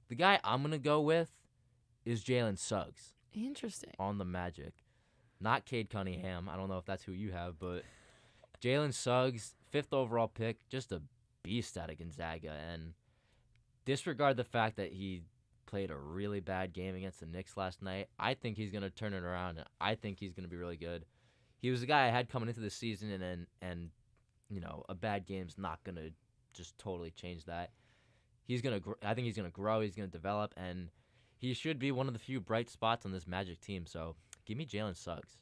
the guy I'm gonna go with is Jalen Suggs. Interesting. On the Magic, not Cade Cunningham. I don't know if that's who you have, but Jalen Suggs, 5th overall pick, just a beast out of Gonzaga, and disregard the fact that he played a really bad game against the Knicks last night. I think he's going to turn it around, and I think he's going to be really good. He was the guy I had coming into the season, and a bad game's not going to just totally change that. I think he's going to grow, he's going to develop, and he should be one of the few bright spots on this Magic team. So give me Jalen Suggs.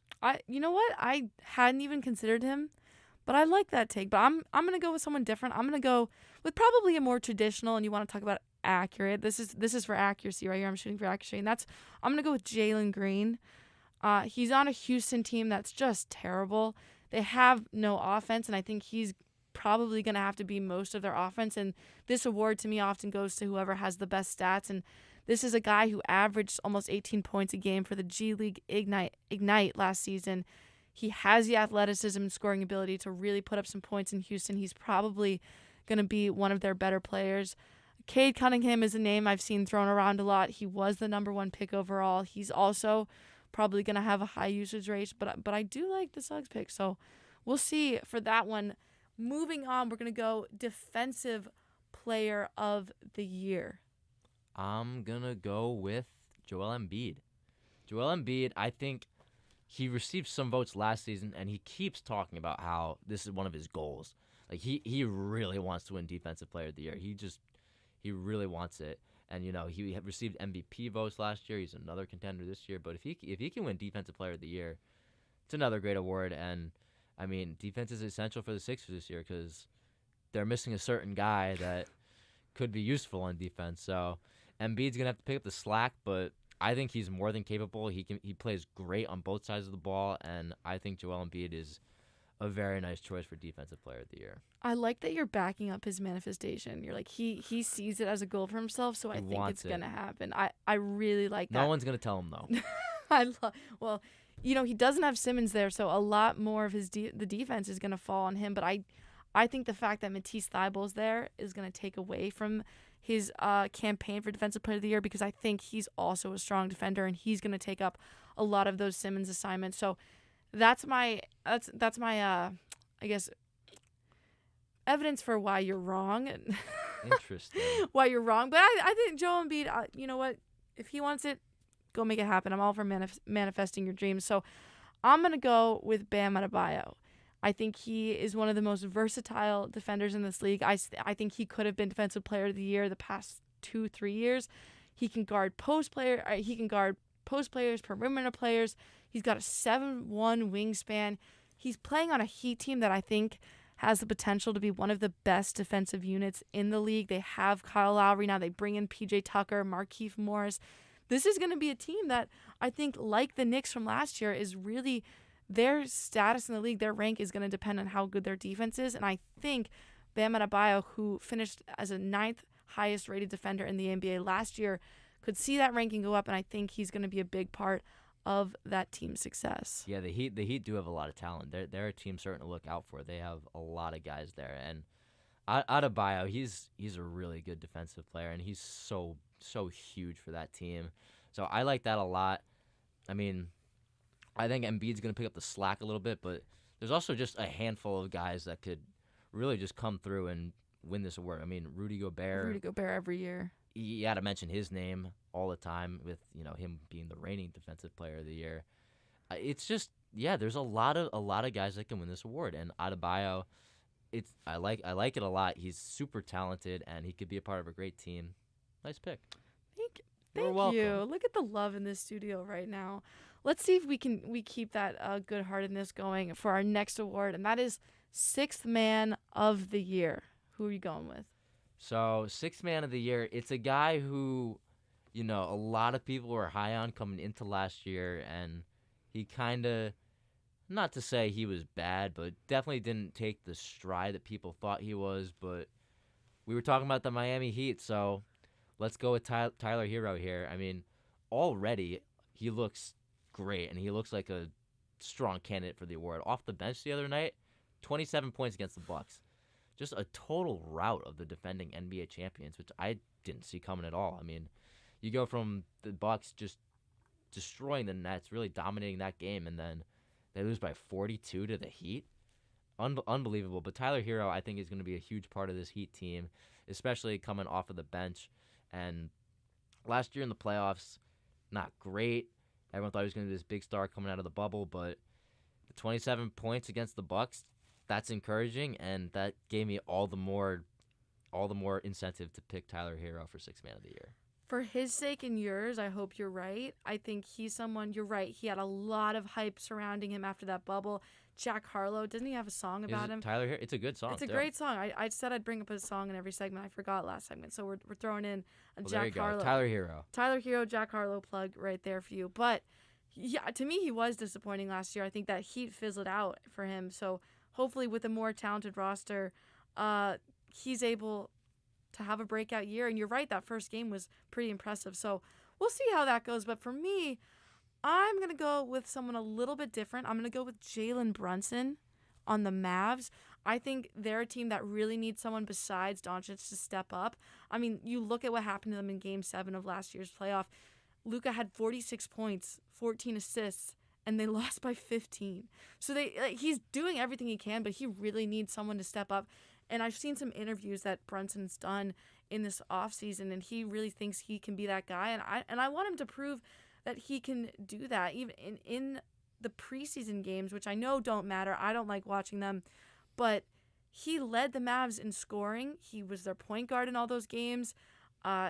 You know what? I hadn't even considered him, but I like that take. But I'm gonna go with someone different. I'm gonna go with probably a more traditional. And you want to talk about accurate? This is for accuracy right here. I'm shooting for accuracy, and I'm gonna go with Jalen Green. He's on a Houston team that's just terrible. They have no offense, and I think he's probably gonna have to be most of their offense. And this award to me often goes to whoever has the best stats. And this is a guy who averaged almost 18 points a game for the G League Ignite last season. He has the athleticism and scoring ability to really put up some points in Houston. He's probably going to be one of their better players. Cade Cunningham is a name I've seen thrown around a lot. He was the number 1 pick overall. He's also probably going to have a high usage rate, but I do like the Suggs pick. So we'll see for that one. Moving on, we're going to go defensive player of the year. I'm going to go with Joel Embiid. Joel Embiid, I think he received some votes last season, and he keeps talking about how this is one of his goals. Like, he really wants to win Defensive Player of the Year. He really wants it. And, he had received MVP votes last year. He's another contender this year. But if he can win Defensive Player of the Year, it's another great award. And, I mean, defense is essential for the Sixers this year because they're missing a certain guy that could be useful on defense. So Embiid's going to have to pick up the slack, but I think he's more than capable. He plays great on both sides of the ball, and I think Joel Embiid is a very nice choice for Defensive Player of the Year. I like that you're backing up his manifestation. You're like, he sees it as a goal for himself, so I think it's going to happen. I really like that. No one's going to tell him no. Well, he doesn't have Simmons there, so a lot more of the defense is going to fall on him, but I think the fact that Matisse Thybulle's there is going to take away from his campaign for Defensive Player of the Year because I think he's also a strong defender and he's going to take up a lot of those Simmons assignments. So that's my I guess evidence for why you're wrong. Interesting. Why you're wrong, but I think Joel Embiid, you know what? If he wants it, go make it happen. I'm all for manifesting your dreams. So I'm going to go with Bam Adebayo. I think he is one of the most versatile defenders in this league. I think he could have been Defensive Player of the Year the past 2-3 years. He can guard post players, perimeter players. He's got a 7'1" wingspan. He's playing on a Heat team that I think has the potential to be one of the best defensive units in the league. They have Kyle Lowry now. They bring in PJ Tucker, Markieff Morris. This is going to be a team that I think, like the Knicks from last year, is really their status in the league, their rank is going to depend on how good their defense is. And I think Bam Adebayo, who finished as a 9th highest rated defender in the NBA last year, could see that ranking go up. And I think he's going to be a big part of that team's success. Yeah, the Heat do have a lot of talent. They're a team certain to look out for. They have a lot of guys there. And Adebayo, he's a really good defensive player, and he's so huge for that team. So I like that a lot. I mean, I think Embiid's going to pick up the slack a little bit, but there's also just a handful of guys that could really just come through and win this award. I mean, Rudy Gobert every year. You got to mention his name all the time with, him being the reigning Defensive Player of the Year. It's just, there's a lot of guys that can win this award, and Adebayo, I like it a lot. He's super talented, and he could be a part of a great team. Nice pick. Thank you. Look at the love in this studio right now. Let's see if we keep that good-heartedness going for our next award, and that is Sixth Man of the Year. Who are you going with? So, Sixth Man of the Year, it's a guy who, a lot of people were high on coming into last year, and he kind of, not to say he was bad, but definitely didn't take the stride that people thought he was. But we were talking about the Miami Heat, so let's go with Tyler Hero here. I mean, already he looks great, and he looks like a strong candidate for the award. Off the bench the other night, 27 points against the Bucks. Just a total rout of the defending NBA champions, which I didn't see coming at all. I mean, you go from the Bucks just destroying the Nets, really dominating that game, and then they lose by 42 to the Heat. Unbelievable. But Tyler Hero, I think, is going to be a huge part of this Heat team, especially coming off of the bench. And last year in the playoffs, not great. Everyone thought he was going to be this big star coming out of the bubble, but the 27 points against the Bucks, that's encouraging, and that gave me all the more incentive to pick Tyler Hero for Sixth Man of the Year. For his sake and yours, I hope you're right. I think he's someone, you're right, he had a lot of hype surrounding him after that bubble. Jack Harlow, doesn't he have a song about him? Tyler Hero, it's a good song. It's a great song. I said I'd bring up a song in every segment. I forgot last segment, so we're throwing in a Well, there you Jack go. Harlow. Tyler Hero, Jack Harlow plug right there for you. But yeah, to me, he was disappointing last year. I think that heat fizzled out for him. So hopefully with a more talented roster, he's able to have a breakout year. And you're right, that first game was pretty impressive. So we'll see how that goes. But for me, I'm going to go with someone a little bit different. I'm going to go with Jalen Brunson on the Mavs. I think they're a team that really needs someone besides Doncic to step up. I mean, you look at what happened to them in Game 7 of last year's playoff. Luka had 46 points, 14 assists, and they lost by 15. So he's doing everything he can, but he really needs someone to step up. And I've seen some interviews that Brunson's done in this offseason, and he really thinks he can be that guy. And I want him to prove that he can do that, even in the preseason games, which I know don't matter. I don't like watching them. But he led the Mavs in scoring. He was their point guard in all those games.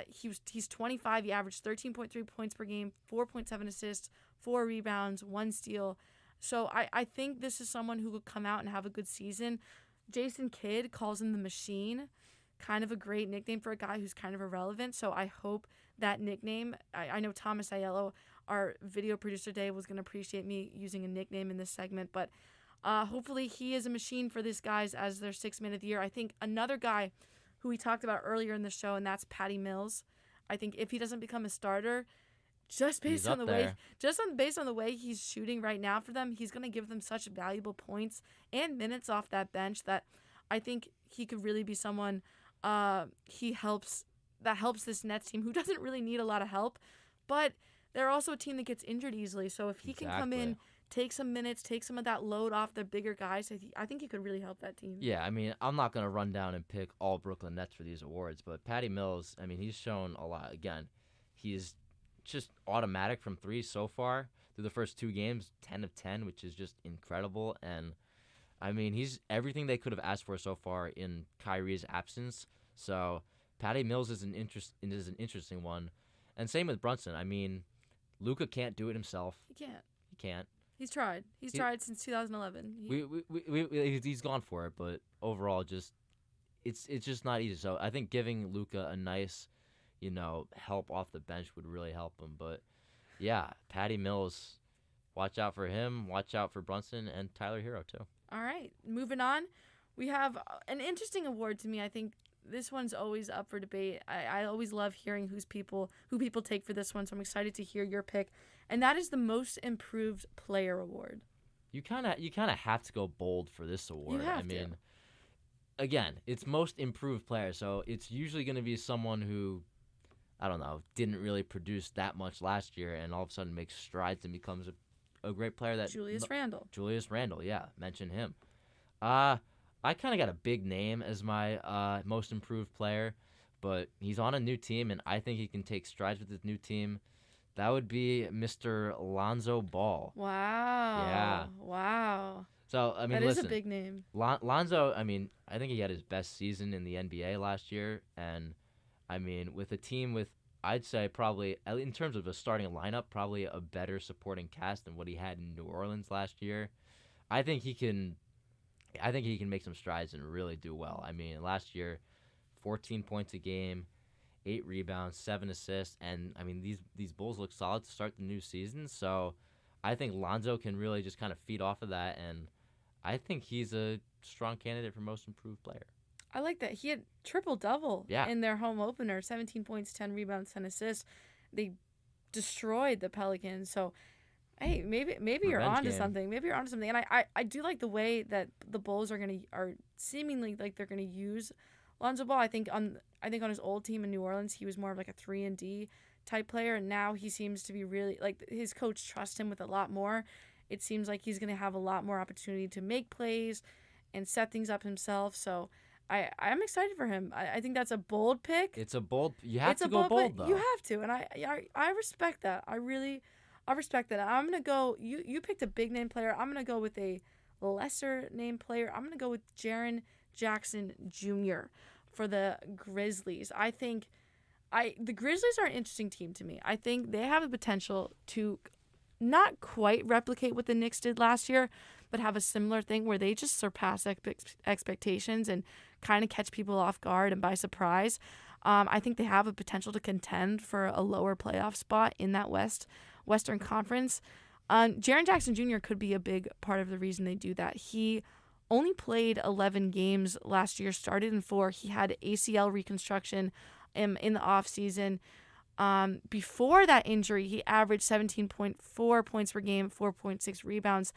He's 25. He averaged 13.3 points per game, 4.7 assists, 4 rebounds, 1 steal. So I think this is someone who could come out and have a good season. Jason Kidd calls him the Machine, kind of a great nickname for a guy who's kind of irrelevant. So I hope that nickname, I know Thomas Aiello, our video producer today, was going to appreciate me using a nickname in this segment. But hopefully he is a machine for these guys as their Sixth Man of the Year. I think another guy who we talked about earlier in the show, and that's Patty Mills. I think if he doesn't become a starter, based on the way he's shooting right now for them, he's going to give them such valuable points and minutes off that bench that I think he could really be someone that helps this Nets team, who doesn't really need a lot of help, but they're also a team that gets injured easily. So if he can come in, take some minutes, take some of that load off the bigger guys, I think he could really help that team. Yeah, I mean, I'm not going to run down and pick all Brooklyn Nets for these awards, but Patty Mills, I mean, he's shown a lot. Again, he's just automatic from 3 so far through the first 2 games, 10 of 10, which is just incredible. And I mean, he's everything they could have asked for so far in Kyrie's absence. So Patty Mills is an interesting one, and same with Brunson. I mean, Luka can't do it himself. He can't. He's tried. He's tried since 2011. He's gone for it, but overall, it's just not easy. So I think giving Luka a nice, help off the bench would really help him. But yeah, Patty Mills, watch out for him. Watch out for Brunson and Tyler Hero too. All right, moving on. We have an interesting award to me. I think this one's always up for debate. I always love hearing who people take for this one, so I'm excited to hear your pick. And that is the Most Improved Player Award. You kind of have to go bold for this award. I mean, again, it's Most Improved Player, so it's usually going to be someone who, I don't know, didn't really produce that much last year and all of a sudden makes strides and becomes a great player. Julius Randle, yeah, mention him. I kind of got a big name as my most improved player, but he's on a new team, and I think he can take strides with his new team. That would be Mr. Lonzo Ball. Wow. Yeah. Wow. So, I mean, that is a big name. Lonzo, I mean, I think he had his best season in the NBA last year, and, I mean, with a team with, I'd say probably, in terms of a starting lineup, probably a better supporting cast than what he had in New Orleans last year. I think he can make some strides and really do well. I mean, last year, 14 points a game, 8 rebounds, 7 assists, and I mean these Bulls look solid to start the new season. So I think Lonzo can really just kind of feed off of that, and I think he's a strong candidate for Most Improved Player. I like that. He had triple-double in their home opener, 17 points, 10 rebounds, 10 assists. They destroyed the Pelicans. So hey, maybe you're onto something. Maybe you're onto something. And I do like the way that the Bulls are seemingly like they're gonna use Lonzo Ball. I think on his old team in New Orleans, he was more of like a 3-and-D type player, and now he seems to be really like his coach trusts him with a lot more. It seems like he's gonna have a lot more opportunity to make plays and set things up himself. So I'm excited for him. I think that's a bold pick. It's a bold. You have It's to a go bold, but though. you have to, and I respect that. I respect that. I'm gonna go. You picked a big name player. I'm gonna go with a lesser name player. I'm gonna go with Jaren Jackson Jr. for the Grizzlies. I think the Grizzlies are an interesting team to me. I think they have the potential to not quite replicate what the Knicks did last year, but have a similar thing where they just surpass expectations and kind of catch people off guard and by surprise. I think they have a potential to contend for a lower playoff spot in that Western Conference. Jaren Jackson Jr. could be a big part of the reason they do that. He only played 11 games last year, started in 4. He had ACL reconstruction in the offseason. Before that injury, he averaged 17.4 points per game, 4.6 rebounds.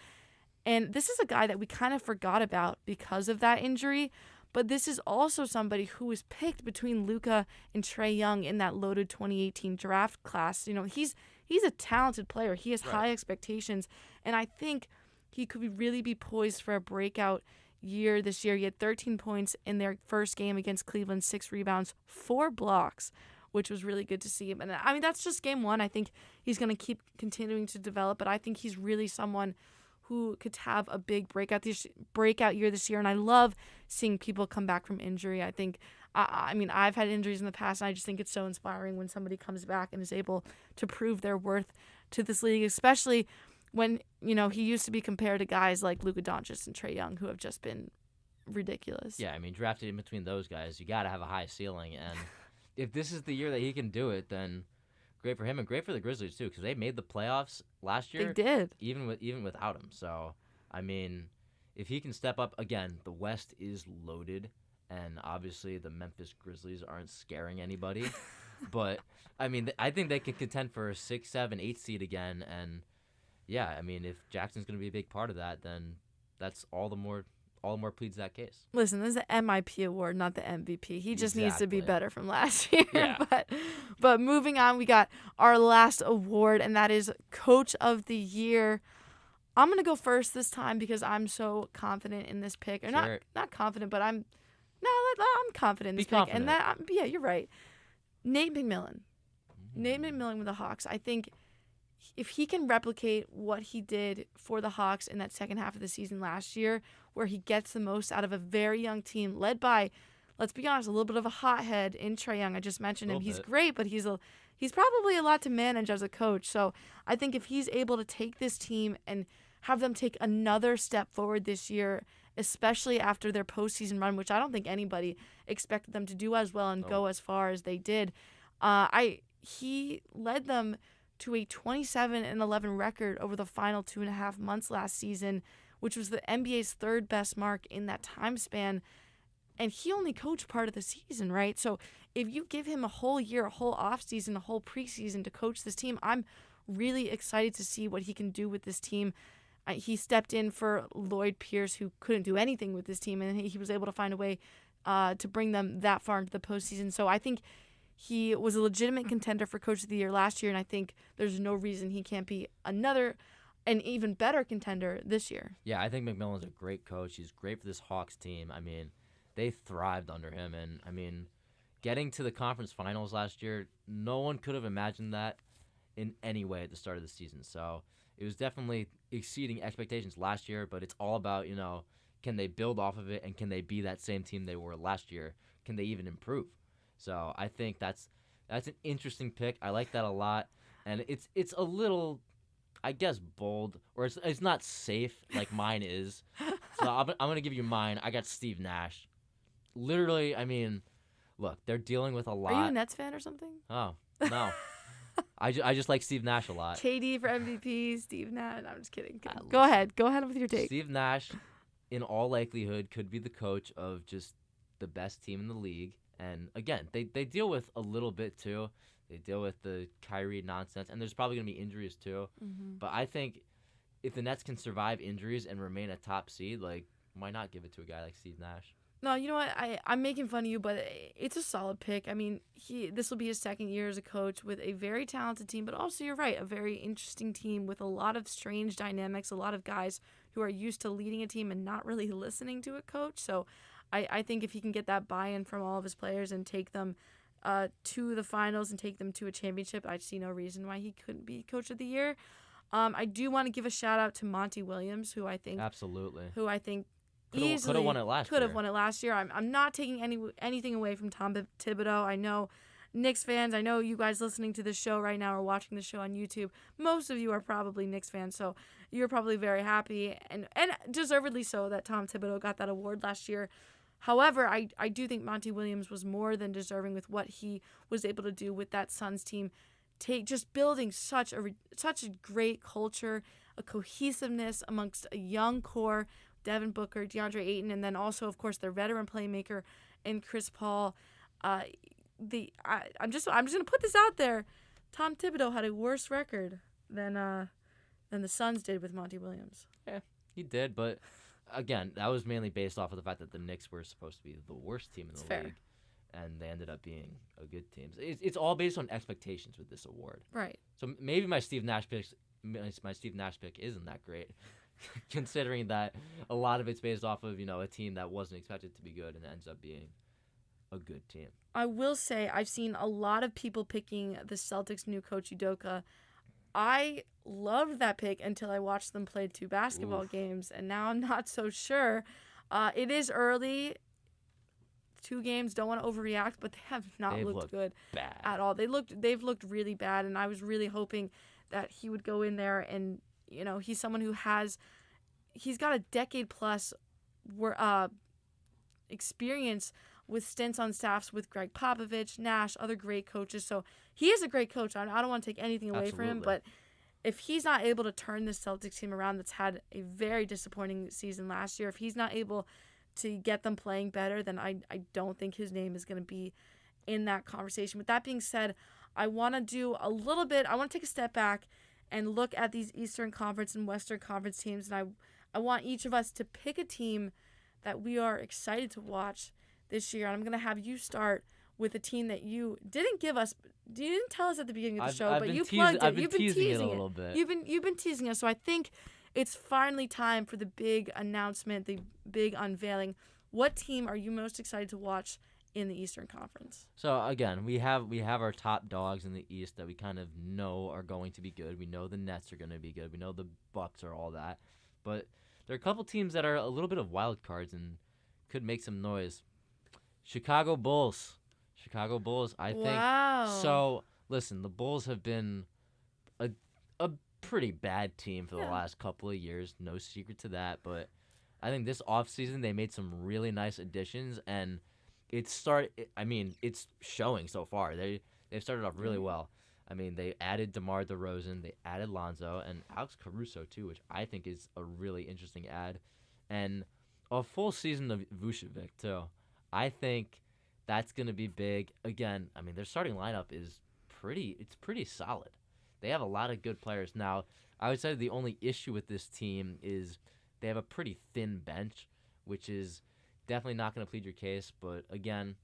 And this is a guy that we kind of forgot about because of that injury. But this is also somebody who was picked between Luka and Trae Young in that loaded 2018 draft class. You know, he's a talented player. He has high expectations. And I think he could really be poised for a breakout year this year. He had 13 points in their first game against Cleveland, 6 rebounds, 4 blocks, which was really good to see. And I mean, that's just game 1. I think he's going to keep continuing to develop, but I think he's really someone who could have a big breakout year this year. And I love seeing people come back from injury. I think, I mean, I've had injuries in the past, and I just think it's so inspiring when somebody comes back and is able to prove their worth to this league, especially when, you know, he used to be compared to guys like Luka Doncic and Trae Young, who have just been ridiculous. Yeah, I mean, drafted in between those guys, you got to have a high ceiling. And if this is the year that he can do it, then great for him and great for the Grizzlies too, because they made the playoffs last year. They did, even without him. So I mean, if he can step up again, the West is loaded, and obviously the Memphis Grizzlies aren't scaring anybody. But I mean, I think they can contend for a 6, 7, 8 seed again. And yeah, I mean, if Jackson's going to be a big part of that, then that's all the more pleads that case. Listen, this is the MIP award, not the MVP. He just needs to be Exactly. better from last year. Yeah. But moving on, we got our last award, and that is Coach of the Year. I'm gonna go first this time because I'm so confident in this pick. Or Sure. not confident, but I'm confident in this Be pick. confident. And yeah, you're right. Nate McMillan. Nate McMillan with the Hawks. I think if he can replicate what he did for the Hawks in that second half of the season last year, where he gets the most out of a very young team led by, let's be honest, a little bit of a hothead in Trae Young. I just mentioned him. He's great, but he's probably a lot to manage as a coach. So I think if he's able to take this team and have them take another step forward this year, especially after their postseason run, which I don't think anybody expected them to do as well and go as far as they did, he led them to a 27-11 record over the final 2.5 months last season, which was the NBA's 3rd best mark in that time span. And he only coached part of the season, right? So if you give him a whole year, a whole offseason, a whole preseason to coach this team, I'm really excited to see what he can do with this team. He stepped in for Lloyd Pierce, who couldn't do anything with this team, and he was able to find a way to bring them that far into the postseason. So I think he was a legitimate contender for Coach of the Year last year, and I think there's no reason he can't be an even better contender this year. Yeah, I think McMillan's a great coach. He's great for this Hawks team. I mean, they thrived under him. And, I mean, getting to the conference finals last year, no one could have imagined that in any way at the start of the season. So it was definitely exceeding expectations last year, but it's all about, you know, can they build off of it and can they be that same team they were last year? Can they even improve? So I think that's an interesting pick. I like that a lot. And it's a little, I guess, bold, or it's not safe like mine is. So I'm going to give you mine. I got Steve Nash. Literally, I mean, look, they're dealing with a lot. Are you a Nets fan or something? Oh, no. I just like Steve Nash a lot. KD for MVP, Steve Nash. I'm just kidding. Go ahead. Go ahead with your take. Steve Nash, in all likelihood, could be the coach of just the best team in the league. And, again, they deal with a little bit, too. They deal with the Kyrie nonsense, and there's probably going to be injuries, too. Mm-hmm. But I think if the Nets can survive injuries and remain a top seed, like, why not give it to a guy like Steve Nash? No, you know what? I'm making fun of you, but it's a solid pick. I mean, this will be his second year as a coach with a very talented team, but also, you're right, a very interesting team with a lot of strange dynamics, a lot of guys who are used to leading a team and not really listening to a coach. So I think if he can get that buy-in from all of his players and take them to the finals and take them to a championship, I see no reason why he couldn't be Coach of the Year. I do want to give a shout out to Monty Williams, who I think easily could have won it last year. Could have won it last year. I'm not taking anything away from Tom Thibodeau. I know Knicks fans, I know you guys listening to this show right now or watching the show on YouTube, most of you are probably Knicks fans, so you're probably very happy and deservedly so that Tom Thibodeau got that award last year. However, I do think Monty Williams was more than deserving with what he was able to do with that Suns team, just building such a great culture, a cohesiveness amongst a young core, Devin Booker, DeAndre Ayton, and then also, of course, their veteran playmaker and Chris Paul. I'm just gonna put this out there. Tom Thibodeau had a worse record than the Suns did with Monty Williams. Yeah, he did, but again, that was mainly based off of the fact that the Knicks were supposed to be the worst team in the league, and they ended up being a good team. It's all based on expectations with this award. Right. So maybe my Steve Nash pick isn't that great, considering that a lot of it's based off of a team that wasn't expected to be good and ends up being a good team. I will say I've seen a lot of people picking the Celtics' new coach Udoka. I loved that pick until I watched them play 2 basketball games, and now I'm not so sure. It is early. 2 games, don't want to overreact, but they have not looked good bad at all. They've looked really bad, and I was really hoping that he would go in there and he's someone who he's got a decade plus experience with stints on staffs with Greg Popovich, Nash, other great coaches. So he is a great coach. I don't want to take anything away from him, but if he's not able to turn this Celtics team around that's had a very disappointing season last year, if he's not able to get them playing better, then I don't think his name is going to be in that conversation. With that being said, I want to take a step back and look at these Eastern Conference and Western Conference teams, and I want each of us to pick a team that we are excited to watch this year. And I'm going to have you start with a team that you didn't give us. You didn't tell us at the beginning of the show, but you plugged it. You've been teasing it a little bit. You've been teasing us. So I think it's finally time for the big announcement, the big unveiling. What team are you most excited to watch in the Eastern Conference? So again, we have our top dogs in the East that we kind of know are going to be good. We know the Nets are going to be good. We know the Bucks are all that. But there are a couple teams that are a little bit of wild cards and could make some noise. Chicago Bulls, I think. Wow. So, listen, the Bulls have been a pretty bad team for the last couple of years. No secret to that. But I think this offseason they made some really nice additions, and it's showing so far. They've started off really well. I mean, they added DeMar DeRozan, they added Lonzo, and Alex Caruso, too, which I think is a really interesting add. And a full season of Vucevic, too. I think that's going to be big. Again, I mean, their starting lineup is pretty solid. They have a lot of good players. Now, I would say the only issue with this team is they have a pretty thin bench, which is definitely not going to plead your case. But again,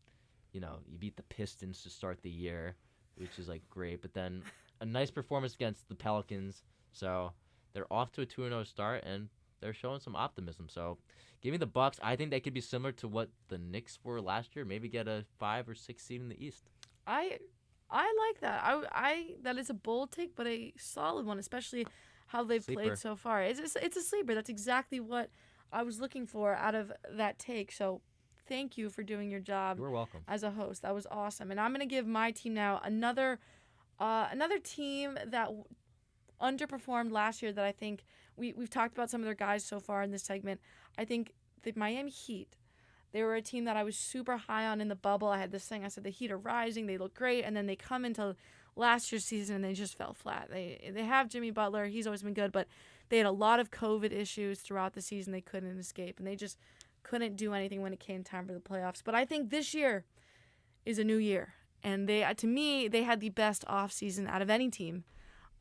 you beat the Pistons to start the year, which is great. But then a nice performance against the Pelicans. So they're off to a 2-0 start, and they're showing some optimism. So give me the Bucks. I think they could be similar to what the Knicks were last year. Maybe get a 5 or 6 seed in the East. I like that. I that is a bold take, but a solid one, especially how they've played so far. It's a sleeper. That's exactly what I was looking for out of that take. So thank you for doing your job. You're welcome. As a host. That was awesome. And I'm going to give my team now another team that underperformed last year that I think we've talked about some of their guys so far in this segment. I think the Miami Heat, they were a team that I was super high on in the bubble. I had this thing. I said the Heat are rising. They look great. And then they come into last year's season and they just fell flat. They have Jimmy Butler. He's always been good. But they had a lot of COVID issues throughout the season they couldn't escape. And they just couldn't do anything when it came time for the playoffs. But I think this year is a new year. And to me, they had the best offseason out of any team.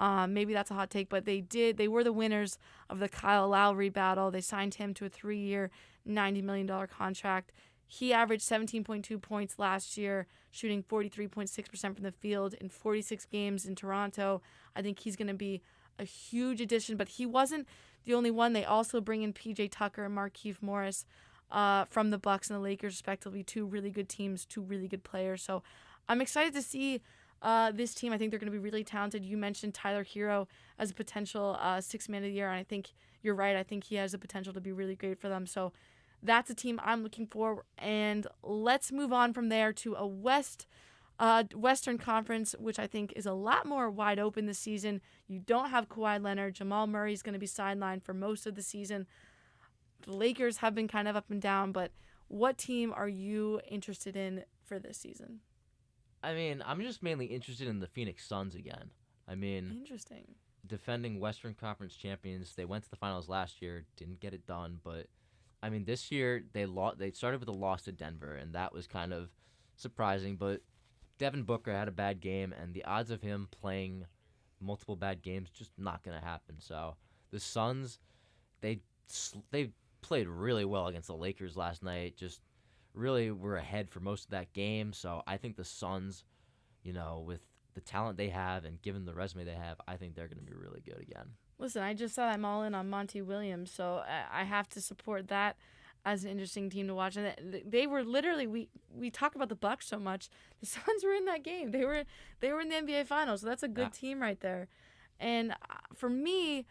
Maybe that's a hot take, but they were the winners of the Kyle Lowry battle. They signed him to a 3-year, $90 million contract. He averaged 17.2 points last year, shooting 43.6% from the field in 46 games in Toronto. I think he's going to be a huge addition, but he wasn't the only one. They also bring in PJ Tucker and Markieff Morris. from the Bucks and the Lakers, respectively. Two really good teams, two really good players. So I'm excited to see this team. I think they're going to be really talented. You mentioned Tyler Hero as a potential sixth man of the year, and I think you're right. I think he has the potential to be really great for them. So that's a team I'm looking for. And let's move on from there to a Western Conference, which I think is a lot more wide open this season. You don't have Kawhi Leonard. Jamal Murray is going to be sidelined for most of the season. The Lakers have been kind of up and down, but what team are you interested in for this season? I mean, I'm just mainly interested in the Phoenix Suns again. I mean, Interesting. defending Western Conference champions, they went to the finals last year, didn't get it done, but I mean, this year they started with a loss to Denver, and that was kind of surprising, but Devin Booker had a bad game, and the odds of him playing multiple bad games just not going to happen. So the Suns, they played really well against the Lakers last night, just really were ahead for most of that game. So I think the Suns, with the talent they have and given the resume they have, I think they're going to be really good again. Listen, I just said I'm all in on Monty Williams, so I have to support that as an interesting team to watch. And they were literally, we talk about the Bucks so much. The Suns were in that game. They were in the NBA Finals, so that's a good team right there. And for me,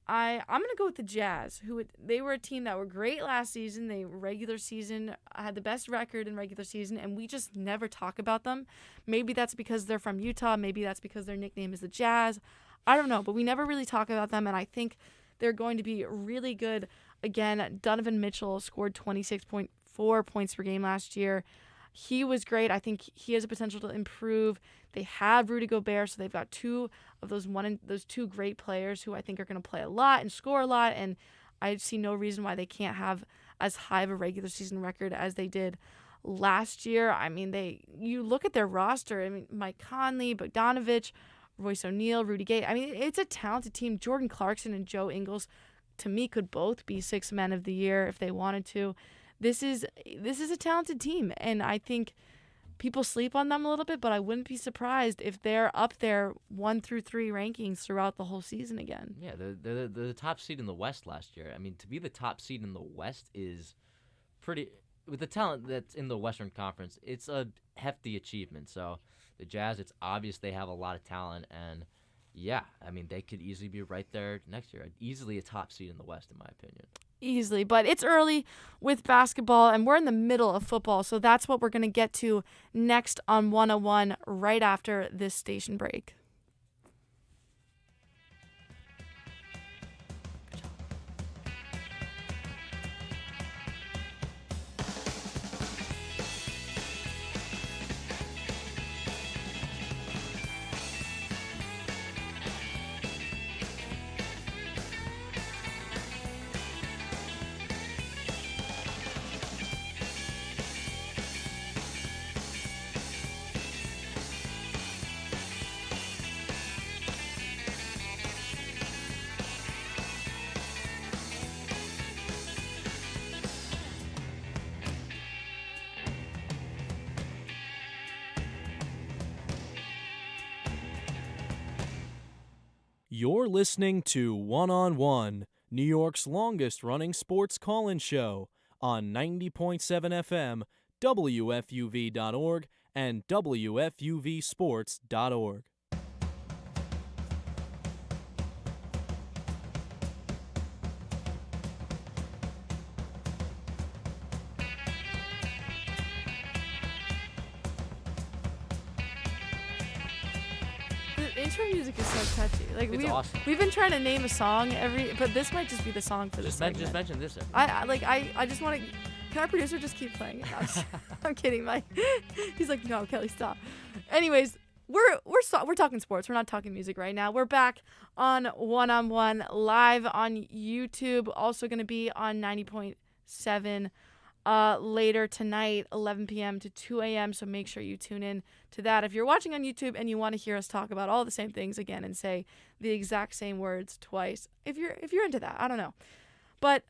I'm going to go with the Jazz, they were a team that were great last season. They regular season had the best record in regular season, and we just never talk about them. Maybe that's because they're from Utah. Maybe that's because their nickname is the Jazz. I don't know, but we never really talk about them, and I think they're going to be really good. Again, Donovan Mitchell scored 26.4 points per game last year. He was great. I think he has a potential to improve. They have Rudy Gobert, so they've got two of those two great players who I think are going to play a lot and score a lot, and I see no reason why they can't have as high of a regular season record as they did last year. I mean, you look at their roster. I mean, Mike Conley, Bogdanovich, Royce O'Neal, Rudy Gay. I mean, it's a talented team. Jordan Clarkson and Joe Ingles, to me, could both be sixth men of the year if they wanted to. This is a talented team, and I think people sleep on them a little bit, but I wouldn't be surprised if they're up there 1 through 3 rankings throughout the whole season again. Yeah, they're the top seed in the West last year. I mean, to be the top seed in the West is pretty, with the talent that's in the Western Conference, it's a hefty achievement. So the Jazz, it's obvious they have a lot of talent, and yeah, I mean, they could easily be right there next year. Easily a top seed in the West, in my opinion. Easily, but it's early with basketball, and we're in the middle of football, so that's what we're going to get to next on 101 right after this station break. You're listening to One on One, New York's longest running sports call-in show on 90.7 FM, WFUV.org, and WFUVsports.org. Intro music is so catchy. Like It's awesome. We've been trying to name a song but this might just be the song for this segment. Just mention this. I just want to. Can our producer just keep playing it? I'm kidding, Mike. He's like, no, Kelly, stop. Anyways, we're talking sports. We're not talking music right now. We're back on One live on YouTube. Also going to be on 90.7 later tonight, 11 p.m. to 2 a.m. So make sure you tune in to that. If you're watching on YouTube and you want to hear us talk about all the same things again and say the exact same words twice, if you're into that, I don't know. But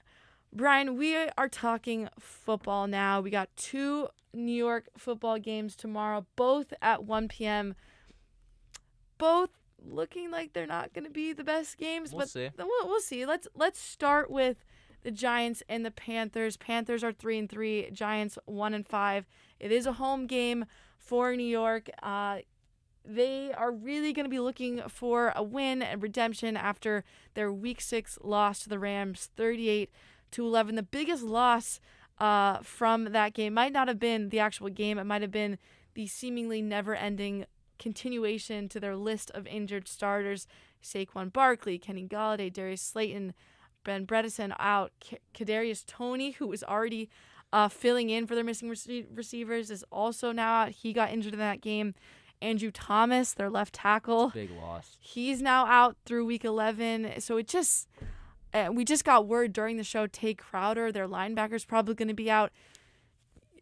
Brian, we are talking football now. We got 2 New York football games tomorrow, both at 1 p.m. Both looking like they're not going to be the best games, We'll see. We'll see. Let's start with the Giants and the Panthers. Panthers are 3-3, Giants 1-5. It is a home game for New York. They are really going to be looking for a win and redemption after their Week 6 loss to the Rams, 38-11. The biggest loss from that game might not have been the actual game. It might have been the seemingly never-ending continuation to their list of injured starters. Saquon Barkley, Kenny Golladay, Darius Slayton, Ben Bredesen out. Kadarius Toney, who was already filling in for their missing receivers, is also now out. He got injured in that game. Andrew Thomas, their left tackle. Big loss. He's now out through Week 11. So it just, we just got word during the show, Tay Crowder, their linebacker's probably going to be out.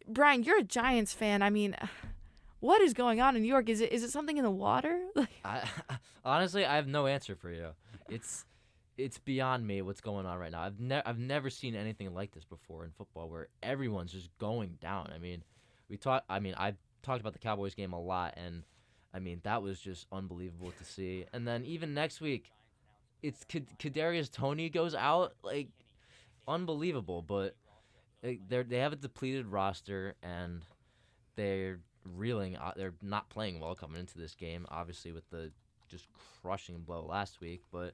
Brian, you're a Giants fan. I mean, what is going on in New York? Is it something in the water? Honestly, I have no answer for you. It's beyond me what's going on right now. I've never seen anything like this before in football, where everyone's just going down. I mean, I talked about the Cowboys game a lot, and I mean that was just unbelievable to see. And then even next week, it's Kadarius Toney goes out, like unbelievable. But they have a depleted roster, and they're reeling. They're not playing well coming into this game, obviously with the just crushing blow last week. But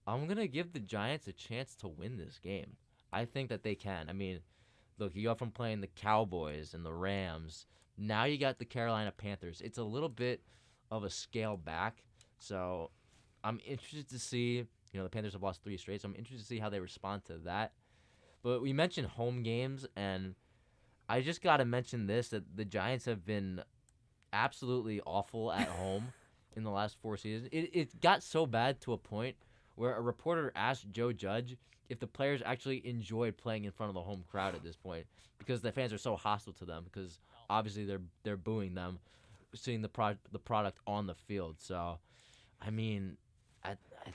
I'm gonna give the Giants a chance to win this game. I think that they can. I mean, look, you go from playing the Cowboys and the Rams. Now you got the Carolina Panthers. It's a little bit of a scale back. So I'm interested to see, the Panthers have lost 3 straight, so I'm interested to see how they respond to that. But we mentioned home games, and I just got to mention this, that the Giants have been absolutely awful at home in the last 4 seasons. It got so bad to a point where a reporter asked Joe Judge if the players actually enjoyed playing in front of the home crowd at this point, because the fans are so hostile to them, because obviously they're booing them, seeing the product on the field. So, I mean,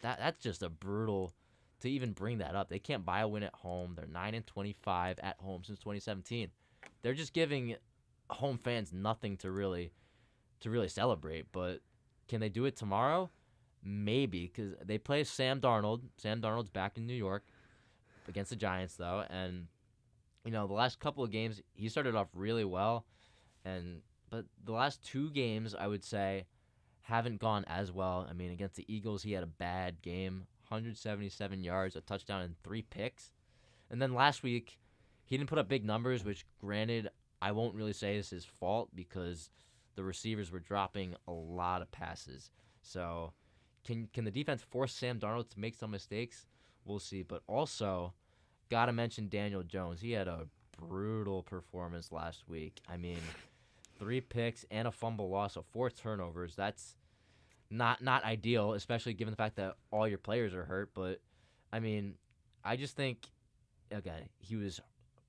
that's just a brutal to even bring that up. They can't buy a win at home. They're 9-25 at home since 2017. They're just giving home fans nothing to really celebrate. But can they do it tomorrow? Maybe, because they play Sam Darnold. Sam Darnold's back in New York against the Giants, though, and the last couple of games he started off really well. But the last 2 games, I would say, haven't gone as well. I mean, against the Eagles, he had a bad game, 177 yards, a touchdown, and 3 picks. And then last week, he didn't put up big numbers, which, granted, I won't really say is his fault, because the receivers were dropping a lot of passes. So can the defense force Sam Darnold to make some mistakes? We'll see. But also, got to mention Daniel Jones. He had a brutal performance last week. I mean, 3 picks and a fumble loss, so 4 turnovers. That's not ideal, especially given the fact that all your players are hurt. But, I mean, I just think, again, he was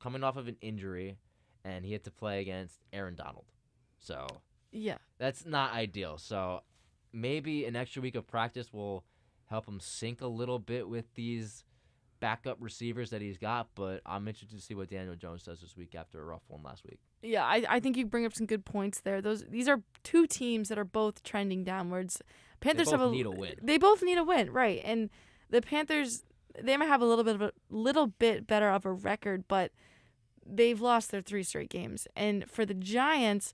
coming off of an injury, and he had to play against Aaron Donald. So, yeah, that's not ideal. So, maybe an extra week of practice will help him sink a little bit with these backup receivers that he's got, but I'm interested to see what Daniel Jones does this week after a rough one last week. Yeah, I think you bring up some good points there. These are 2 teams that are both trending downwards. Panthers need a win. They both need a win, right? And the Panthers, they might have a little bit better of a record, but they've lost their 3 straight games. And for the Giants,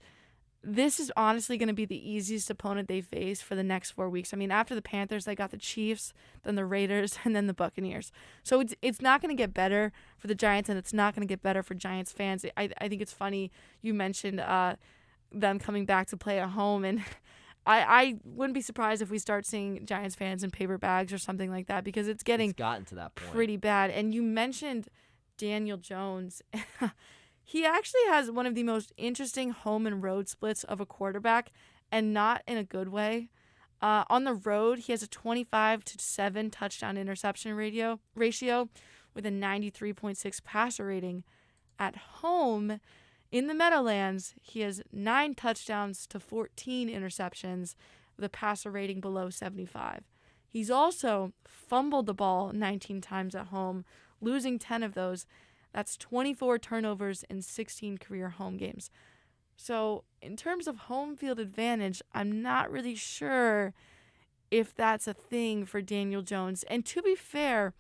this is honestly going to be the easiest opponent they face for the next 4 weeks. I mean, after the Panthers, they got the Chiefs, then the Raiders, and then the Buccaneers. So it's not going to get better for the Giants, and it's not going to get better for Giants fans. I think it's funny you mentioned them coming back to play at home, and I wouldn't be surprised if we start seeing Giants fans in paper bags or something like that, because it's gotten to that point. Pretty bad. And you mentioned Daniel Jones. He actually has one of the most interesting home and road splits of a quarterback, and not in a good way. On the road, he has a 25-7 touchdown interception ratio with a 93.6 passer rating. At home, in the Meadowlands, he has 9 touchdowns to 14 interceptions with a passer rating below 75. He's also fumbled the ball 19 times at home, losing 10 of those. That's 24 turnovers in 16 career home games. So in terms of home field advantage, I'm not really sure if that's a thing for Daniel Jones. And to be fair,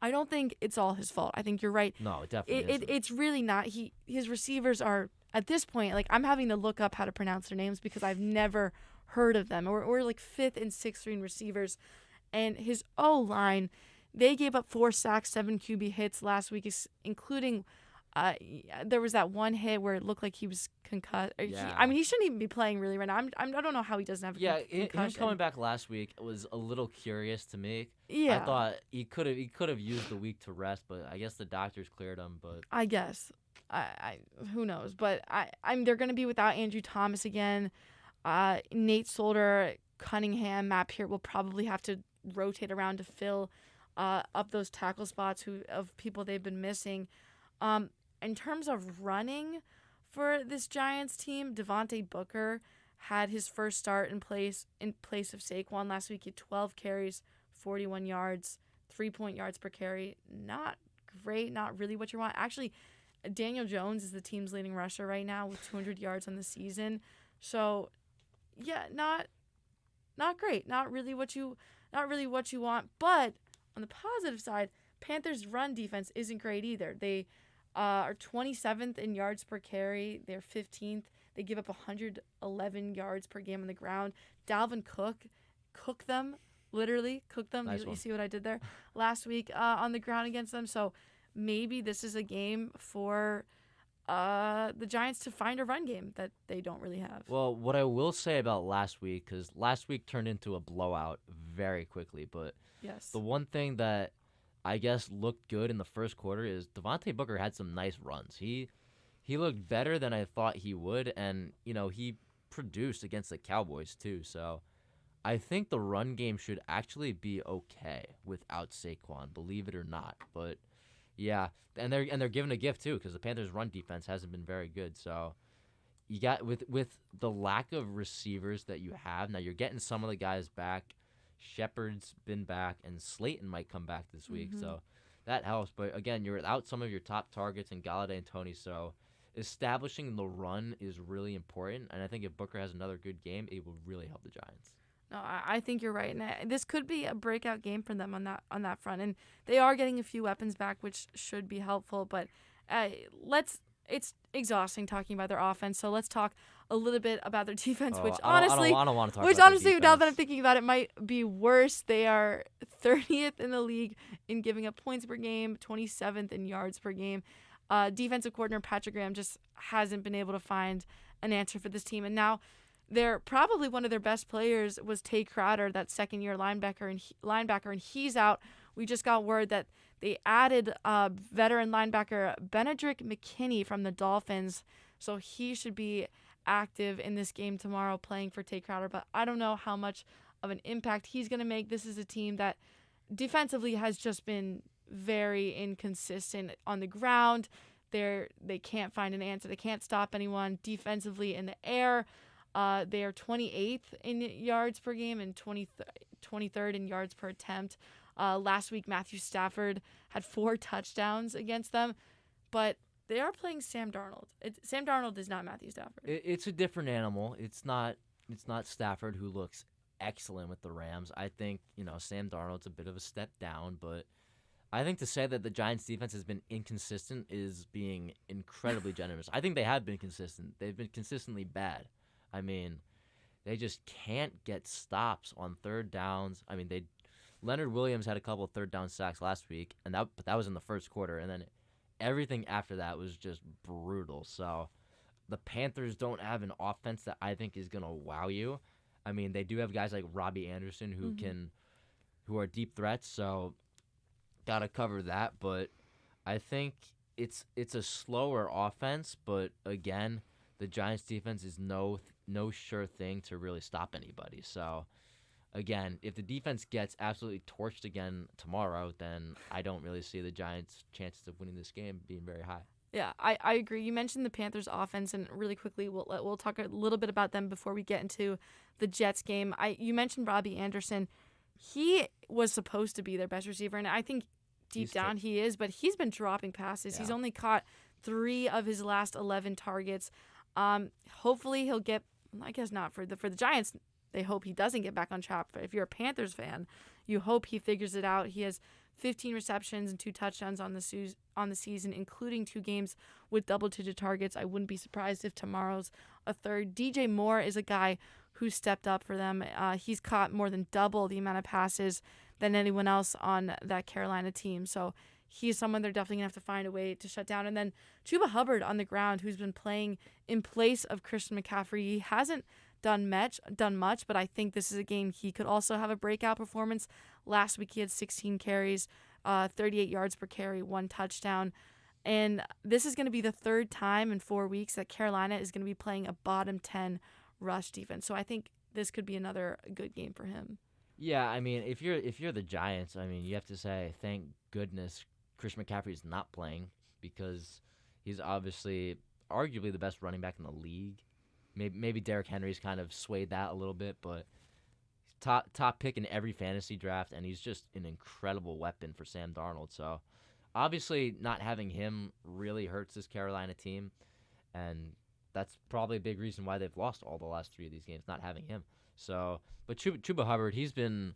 I don't think it's all his fault. I think you're right. No, it definitely isn't. It's really not. His receivers are, at this point, like, I'm having to look up how to pronounce their names because I've never heard of them. We're like 5th and 6th string receivers. And his O-line, they gave up 4 sacks, 7 QB hits last week, including there was that one hit where it looked like he was concussed. Yeah. He shouldn't even be playing really right now. I don't know how he doesn't have a concussion. Him coming back last week was a little curious to me. Yeah. I thought he could have used the week to rest, but I guess the doctors cleared him. But I guess. I who knows? But they're going to be without Andrew Thomas again. Nate Solder, Cunningham, Matt Peart will probably have to rotate around to fill up those tackle spots of people they've been missing. In terms of running for this Giants team, Devontae Booker had his first start in place of Saquon last week. He had 12 carries, 41 yards, 3 yards per carry. Not great, not really what you want. Actually, Daniel Jones is the team's leading rusher right now with 200 yards on the season. So, yeah, not great. Not really what you want. But on the positive side, Panthers' run defense isn't great either. They are 27th in yards per carry. They're 15th. They give up 111 yards per game on the ground. Dalvin Cook cooked them, literally cooked them. Nice You see what I did there last week on the ground against them. So maybe this is a game for the Giants to find a run game that they don't really have. Well, what I will say about last week, because last week turned into a blowout very quickly, but yes, the one thing that I guess looked good in the first quarter is Devontae Booker had some nice runs. He looked better than I thought he would, and he produced against the Cowboys too. So I think the run game should actually be okay without Saquon, believe it or not. But yeah, and they're given a gift too because the Panthers' run defense hasn't been very good. So you got with the lack of receivers that you have now, you're getting some of the guys back. Shepard's been back, and Slayton might come back this week, so that helps. But again, you're without some of your top targets in Galladay and Tony, so establishing the run is really important. And I think if Booker has another good game, it will really help the Giants. No, I think you're right, and this could be a breakout game for them on that front. And they are getting a few weapons back, which should be helpful. But it's exhausting talking about their offense, so let's talk a little bit about their defense, which honestly, I don't want to talk about their now that I'm defense. thinking about it, might be worse. They are 30th in the league in giving up points per game, 27th in yards per game. Defensive coordinator Patrick Graham just hasn't been able to find an answer for this team, and now they're probably one of their best players was Tay Crowder, that second-year linebacker, and he's out. We just got word that they added veteran linebacker Benedrick McKinney from the Dolphins, so he should be active in this game tomorrow playing for Tay Crowder, but I don't know how much of an impact he's going to make. This is a team that defensively has just been very inconsistent on the ground. They can't find an answer. They can't stop anyone defensively in the air. They are 28th in yards per game and 23rd in yards per attempt. Last week, Matthew Stafford had 4 touchdowns against them, but they are playing Sam Darnold. Sam Darnold is not Matthew Stafford. It's a different animal. It's not Stafford, who looks excellent with the Rams. I think Sam Darnold's a bit of a step down, but I think to say that the Giants' defense has been inconsistent is being incredibly generous. I think they have been consistent. They've been consistently bad. I mean, they just can't get stops on third downs. I mean, Leonard Williams had a couple of third down sacks last week, but that was in the first quarter, and then everything after that was just brutal. So the Panthers don't have an offense that I think is going to wow you. I mean, they do have guys like Robbie Anderson who are deep threats, so got to cover that. But I think it's a slower offense, but again, the Giants defense is no sure thing to really stop anybody. So again, if the defense gets absolutely torched again tomorrow, then I don't really see the Giants' chances of winning this game being very high. Yeah, I agree. You mentioned the Panthers' offense, and really quickly, we'll talk a little bit about them before we get into the Jets game. You mentioned Robbie Anderson. He was supposed to be their best receiver, and I think deep down he is, but he's been dropping passes. Yeah. He's only caught 3 of his last 11 targets. Hopefully he'll get, I guess not for the Giants, they hope he doesn't get back on track. But if you're a Panthers fan, you hope he figures it out. He has 15 receptions and 2 touchdowns on the season, including 2 games with double-digit targets. I wouldn't be surprised if tomorrow's a third. DJ Moore is a guy who stepped up for them. He's caught more than double the amount of passes than anyone else on that Carolina team. So he's someone they're definitely going to have to find a way to shut down. And then Chuba Hubbard on the ground, who's been playing in place of Christian McCaffrey. He hasn't done much, but I think this is a game he could also have a breakout performance. Last week he had 16 carries, 38 yards per carry, 1 touchdown. And this is going to be the third time in 4 weeks that Carolina is going to be playing a bottom 10 rush defense. So I think this could be another good game for him. Yeah, I mean, if you're the Giants, I mean, you have to say thank goodness Christian McCaffrey is not playing, because he's obviously arguably the best running back in the league. Maybe Derrick Henry's kind of swayed that a little bit, but he's top pick in every fantasy draft, and he's just an incredible weapon for Sam Darnold. So obviously not having him really hurts this Carolina team, and that's probably a big reason why they've lost all the last 3 of these games, not having him. So, but Chuba Hubbard, he's been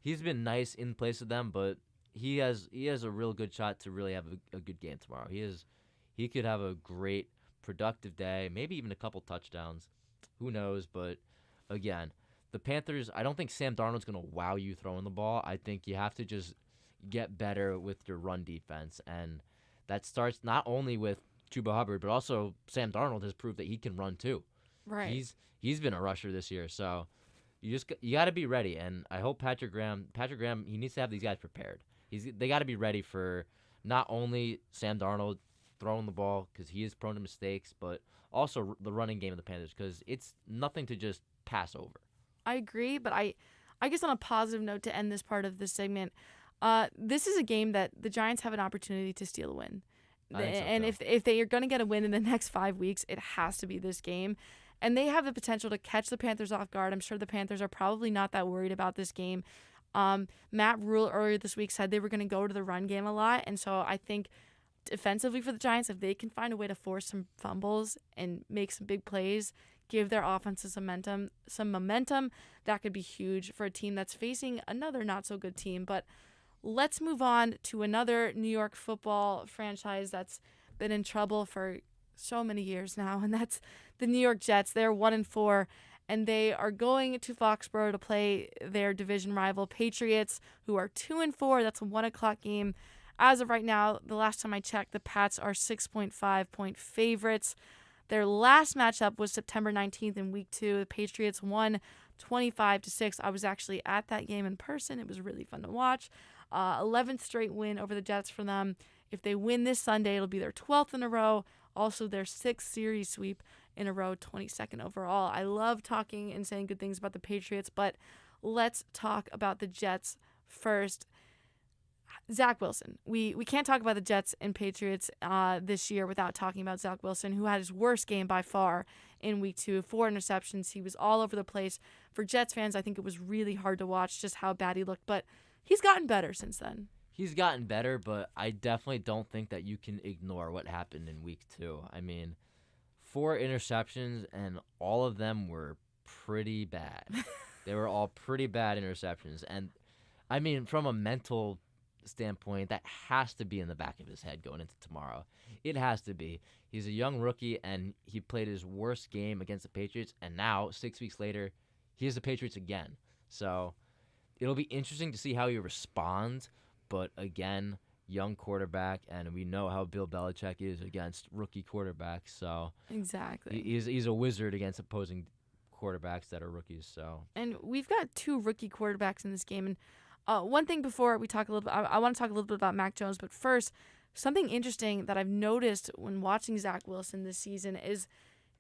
nice in place of them, but he has a real good shot to really have a good game tomorrow. He could have a great productive day, maybe even a couple touchdowns. Who knows? But again, the Panthers, I don't think Sam Darnold's going to wow you throwing the ball. I think you have to just get better with your run defense, and that starts not only with Chuba Hubbard, but also Sam Darnold has proved that he can run too. Right. He's been a rusher this year, so you got to be ready. And I hope Patrick Graham, he needs to have these guys prepared. They got to be ready for not only Sam Darnold throwing the ball, because he is prone to mistakes, but also the running game of the Panthers, because it's nothing to just pass over. I agree, but I guess on a positive note to end this part of this segment, this is a game that the Giants have an opportunity to steal a win. And if they are going to get a win in the next 5 weeks, it has to be this game. And they have the potential to catch the Panthers off guard. I'm sure the Panthers are probably not that worried about this game. Matt Rule earlier this week said they were going to go to the run game a lot. And so I think defensively for the Giants, if they can find a way to force some fumbles and make some big plays, give their offenses some momentum, that could be huge for a team that's facing another not-so-good team. But let's move on to another New York football franchise that's been in trouble for so many years now, and that's the New York Jets. They're 1-4, and they are going to Foxborough to play their division rival Patriots, who are 2-4. That's a 1:00 game. As of right now, the last time I checked, the Pats are 6.5-point favorites. Their last matchup was September 19th in Week 2. The Patriots won 25-6. I was actually at that game in person. It was really fun to watch. 11th straight win over the Jets for them. If they win this Sunday, it'll be their 12th in a row. Also, their 6th series sweep in a row, 22nd overall. I love talking and saying good things about the Patriots, but let's talk about the Jets first. Zach Wilson. We can't talk about the Jets and Patriots this year without talking about Zach Wilson, who had his worst game by far in Week 2. 4 interceptions. He was all over the place. For Jets fans, I think it was really hard to watch just how bad he looked, but he's gotten better since then. He's gotten better, but I definitely don't think that you can ignore what happened in Week 2. I mean, 4 interceptions, and all of them were pretty bad. They were all pretty bad interceptions. And, I mean, from a mental standpoint, that has to be in the back of his head going into tomorrow. It has to be. He's a young rookie, and he played his worst game against the Patriots, and now, 6 weeks later, he has the Patriots again. So it'll be interesting to see how he responds, but again, young quarterback, and we know how Bill Belichick is against rookie quarterbacks. So exactly, he's a wizard against opposing quarterbacks that are rookies. So, and we've got 2 rookie quarterbacks in this game. And one thing before we talk a little bit, I want to talk a little bit about Mac Jones. But first, something interesting that I've noticed when watching Zach Wilson this season is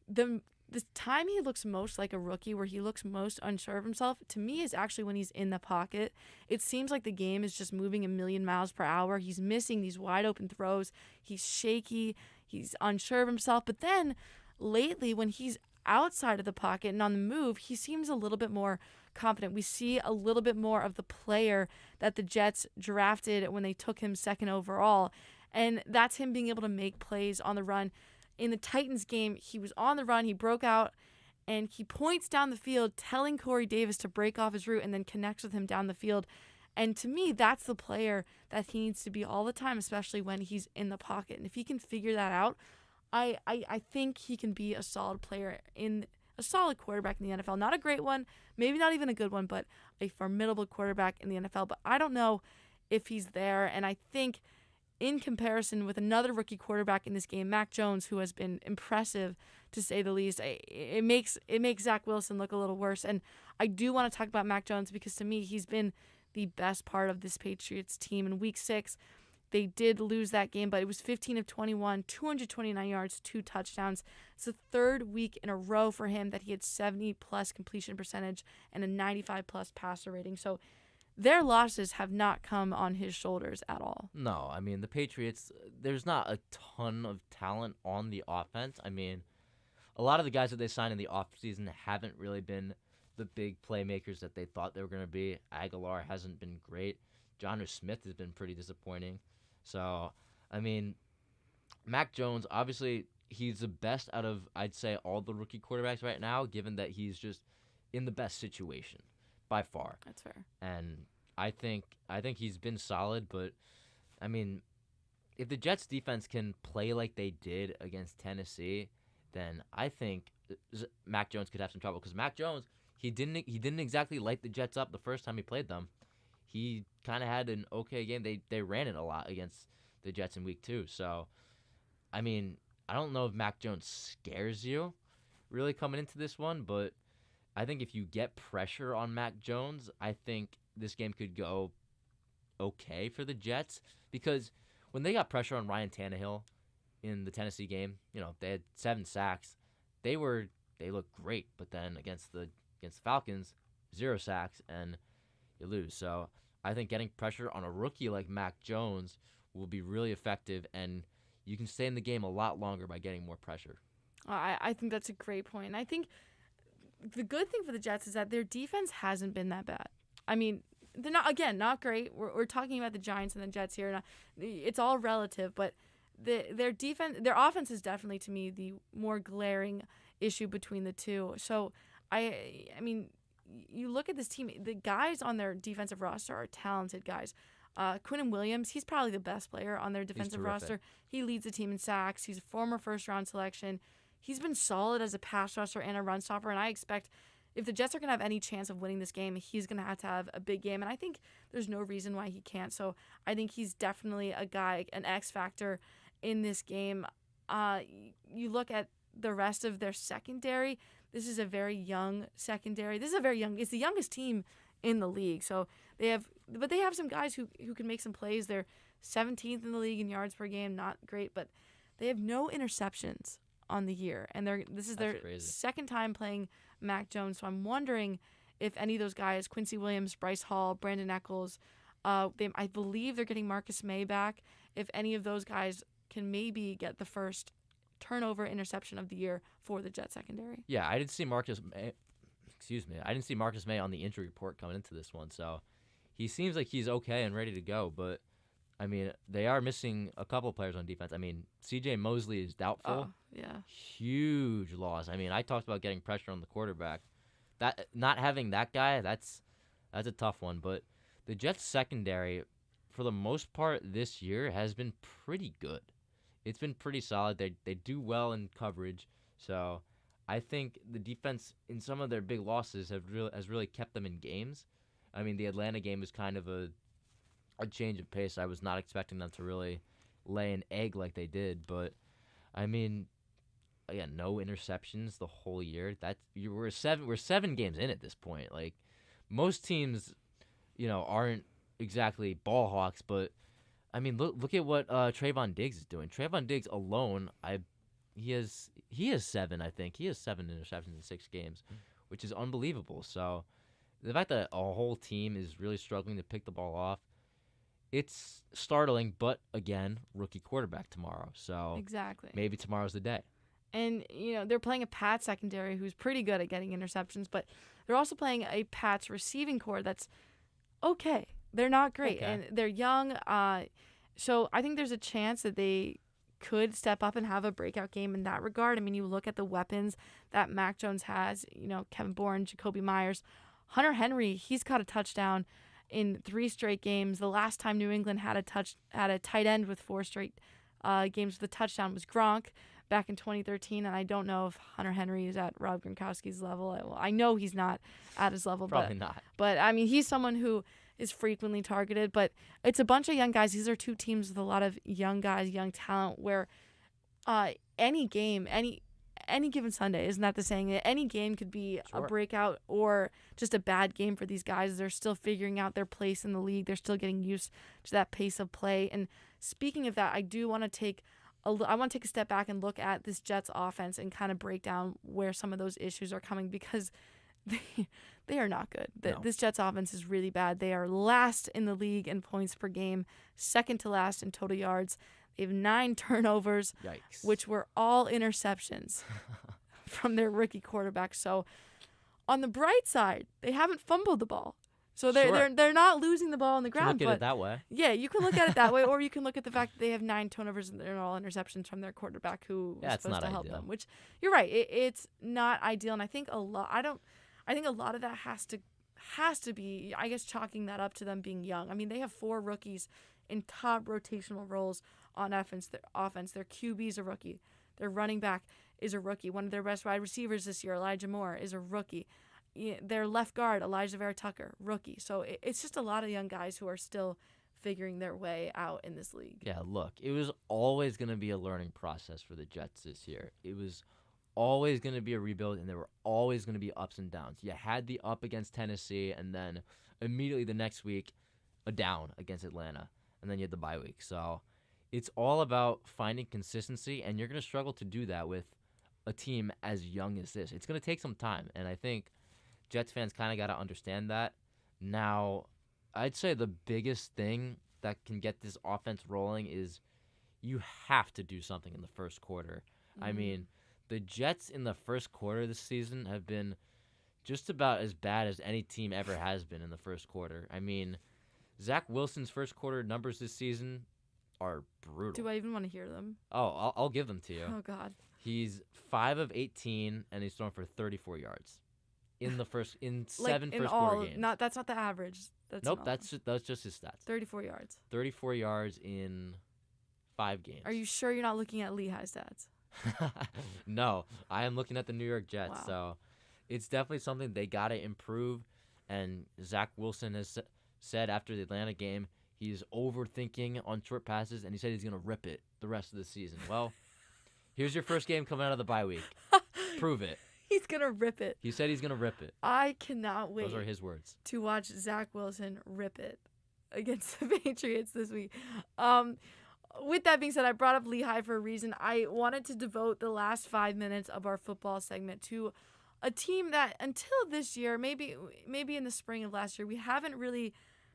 the time he looks most like a rookie, where he looks most unsure of himself, to me is actually when he's in the pocket. It seems like the game is just moving a million miles per hour. He's missing these wide open throws. He's shaky. He's unsure of himself. But then lately, when he's outside of the pocket and on the move, he seems a little bit more confident. We see a little bit more of the player that the Jets drafted when they took him 2nd overall. And that's him being able to make plays on the run. In the Titans game, he was on the run, he broke out, and he points down the field, telling Corey Davis to break off his route and then connects with him down the field. And to me, that's the player that he needs to be all the time, especially when he's in the pocket. And if he can figure that out, I think he can be a solid player a solid quarterback in the NFL. Not a great one, maybe not even a good one, but a formidable quarterback in the NFL. But I don't know if he's there. And I think in comparison with another rookie quarterback in this game, Mac Jones, who has been impressive to say the least, it makes Zach Wilson look a little worse. And I do want to talk about Mac Jones because to me, he's been the best part of this Patriots team. In Week 6, they did lose that game, but it was 15 of 21, 229 yards, 2 touchdowns. It's the third week in a row for him that he had 70-plus completion percentage and a 95-plus passer rating. So their losses have not come on his shoulders at all. No, I mean, the Patriots, there's not a ton of talent on the offense. I mean, a lot of the guys that they signed in the offseason haven't really been the big playmakers that they thought they were going to be. Aguilar hasn't been great. Jonnu Smith has been pretty disappointing. So, I mean, Mac Jones, obviously, he's the best out of, I'd say, all the rookie quarterbacks right now, given that he's just in the best situation by far. That's fair. And I think he's been solid, but, I mean, if the Jets defense can play like they did against Tennessee, then I think Mac Jones could have some trouble. Because Mac Jones, he didn't exactly light the Jets up the first time he played them. He kind of had an okay game. They ran it a lot against the Jets in Week 2. So, I mean, I don't know if Mac Jones scares you really coming into this one, but I think if you get pressure on Mac Jones, I think this game could go okay for the Jets. Because when they got pressure on Ryan Tannehill in the Tennessee game, they had 7 sacks. They looked great, but then against the Falcons, 0 sacks, and you lose. So I think getting pressure on a rookie like Mac Jones will be really effective, and you can stay in the game a lot longer by getting more pressure. I think that's a great point. And I think the good thing for the Jets is that their defense hasn't been that bad. I mean, they're not great. We're talking about the Giants and the Jets here. It's all relative, but their offense is definitely, to me, the more glaring issue between the two. So I mean, you look at this team, the guys on their defensive roster are talented guys. Quinnen Williams, he's probably the best player on their defensive roster. He leads the team in sacks. He's a former first-round selection. He's been solid as a pass rusher and a run stopper, and I expect if the Jets are going to have any chance of winning this game, he's going to have a big game, and I think there's no reason why he can't. So I think he's definitely a guy, an X factor in this game. You look at the rest of their secondary. This is a very young secondary. It's the youngest team in the league. So they have some guys who can make some plays. They're 17th in the league in yards per game, not great, but they have no interceptions on the year, and this is their second time playing Mac Jones. So I'm wondering if any of those guys, Quincy Williams, Bryce Hall, Brandon Eccles, I believe they're getting Marcus May back. If any of those guys can maybe get the first turnover interception of the year for the Jet secondary. Yeah, I didn't see Marcus May on the injury report coming into this one, so he seems like he's okay and ready to go, but I mean, they are missing a couple players on defense. I mean, CJ Mosley is doubtful. Yeah. Huge loss. I mean, I talked about getting pressure on the quarterback. That not having that guy, that's a tough one, but the Jets secondary for the most part this year has been pretty good. It's been pretty solid. They do well in coverage. So I think the defense in some of their big losses has really kept them in games. I mean, the Atlanta game was kind of a change of pace. I was not expecting them to really lay an egg like they did. But, I mean, again, no interceptions the whole year. We're 7 games in at this point. Like, most teams, aren't exactly ball hawks, but I mean, look at what Trayvon Diggs is doing. Trayvon Diggs alone, he has 7, I think. He has 7 interceptions in 6 games, which is unbelievable. So the fact that a whole team is really struggling to pick the ball off, it's startling. But again, rookie quarterback tomorrow, so exactly, maybe tomorrow's the day. And they're playing a Pats secondary who's pretty good at getting interceptions, but they're also playing a Pats receiving core that's okay. They're not great, and they're young. So I think there's a chance that they could step up and have a breakout game in that regard. I mean, you look at the weapons that Mac Jones has, Kevin Bourne, Jacoby Myers, Hunter Henry, he's caught a touchdown, in 3 straight games. The last time New England had a tight end with 4 straight games with a touchdown was Gronk back in 2013, and I don't know if Hunter Henry is at Rob Gronkowski's level. I know he's not at his level. Probably not. But, I mean, he's someone who is frequently targeted. But it's a bunch of young guys. These are 2 teams with a lot of young guys, young talent, where any game, any given Sunday, isn't that the saying? Any game could be a breakout or just a bad game for these guys. They're still figuring out their place in the league. They're still getting used to that pace of play. And speaking of that, I want to take a step back and look at this Jets offense and kind of break down where some of those issues are coming, because they are not good. No. This Jets offense is really bad. They are last in the league in points per game, second to last in total yards. They have 9 turnovers, Yikes. which were all interceptions from their rookie quarterback. So on the bright side, they haven't fumbled the ball. So they're not losing the ball on the ground. Look at it that way. Yeah, you can look at it that way, or you can look at the fact that they have 9 turnovers and they're all interceptions from their quarterback who was supposed to help them. Which you're right, it's not ideal, and I think a lot of that has to be, I guess, chalking that up to them being young. I mean, they have 4 rookies in top rotational roles on offense. Their QB is a rookie. Their running back is a rookie. One of their best wide receivers this year, Elijah Moore, is a rookie. Their left guard, Elijah Vera Tucker, rookie. So it's just a lot of young guys who are still figuring their way out in this league. Yeah, look, it was always going to be a learning process for the Jets this year. It was always going to be a rebuild, and there were always going to be ups and downs. You had the up against Tennessee, and then immediately the next week, a down against Atlanta, and then you had the bye week. So it's all about finding consistency, and you're going to struggle to do that with a team as young as this. It's going to take some time, and I think Jets fans kind of got to understand that. Now, I'd say the biggest thing that can get this offense rolling is you have to do something in the first quarter. I mean, the Jets in the first quarter this season have been just about as bad as any team ever has been in the first quarter. I mean, Zach Wilson's first quarter numbers this season are brutal. Do I even want to hear them? Oh, I'll give them to you. Oh, God. He's 5 of 18, and he's thrown for 34 yards in seven first quarter games. That's not the average. Nope, that's just his stats. 34 yards. 34 yards in 5 games. Are you sure you're not looking at Lehigh stats? No, I am looking at the New York Jets. Wow. So it's definitely something they got to improve. And Zach Wilson has said after the Atlanta game he's overthinking on short passes, and he said he's going to rip it the rest of the season. Well, here's your first game coming out of the bye week. Prove it. He's going to rip it. He said he's going to rip it. I cannot wait. Those are his words. To watch Zach Wilson rip it against the Patriots this week. With that being said, I brought up Lehigh for a reason. I wanted to devote the last 5 minutes of our football segment to a team that until this year, maybe in the spring of last year, we haven't really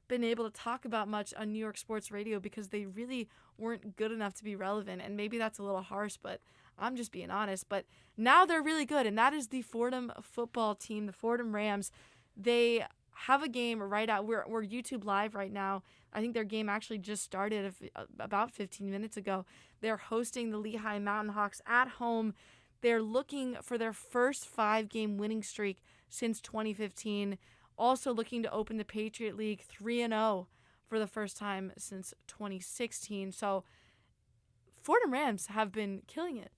been able to talk about much on New York sports radio because they really weren't good enough to be relevant. And maybe that's a little harsh, but I'm just being honest. But now they're really good, and that is the Fordham football team, the Fordham Rams. They have a game right out. We're YouTube live right now. I think their game actually just started about 15 minutes ago. They're hosting the Lehigh Mountain Hawks at home. They're looking for their first 5-game winning streak since 2015. Also looking to open the Patriot League 3-0 for the first time since 2016. So Fordham Rams have been killing it.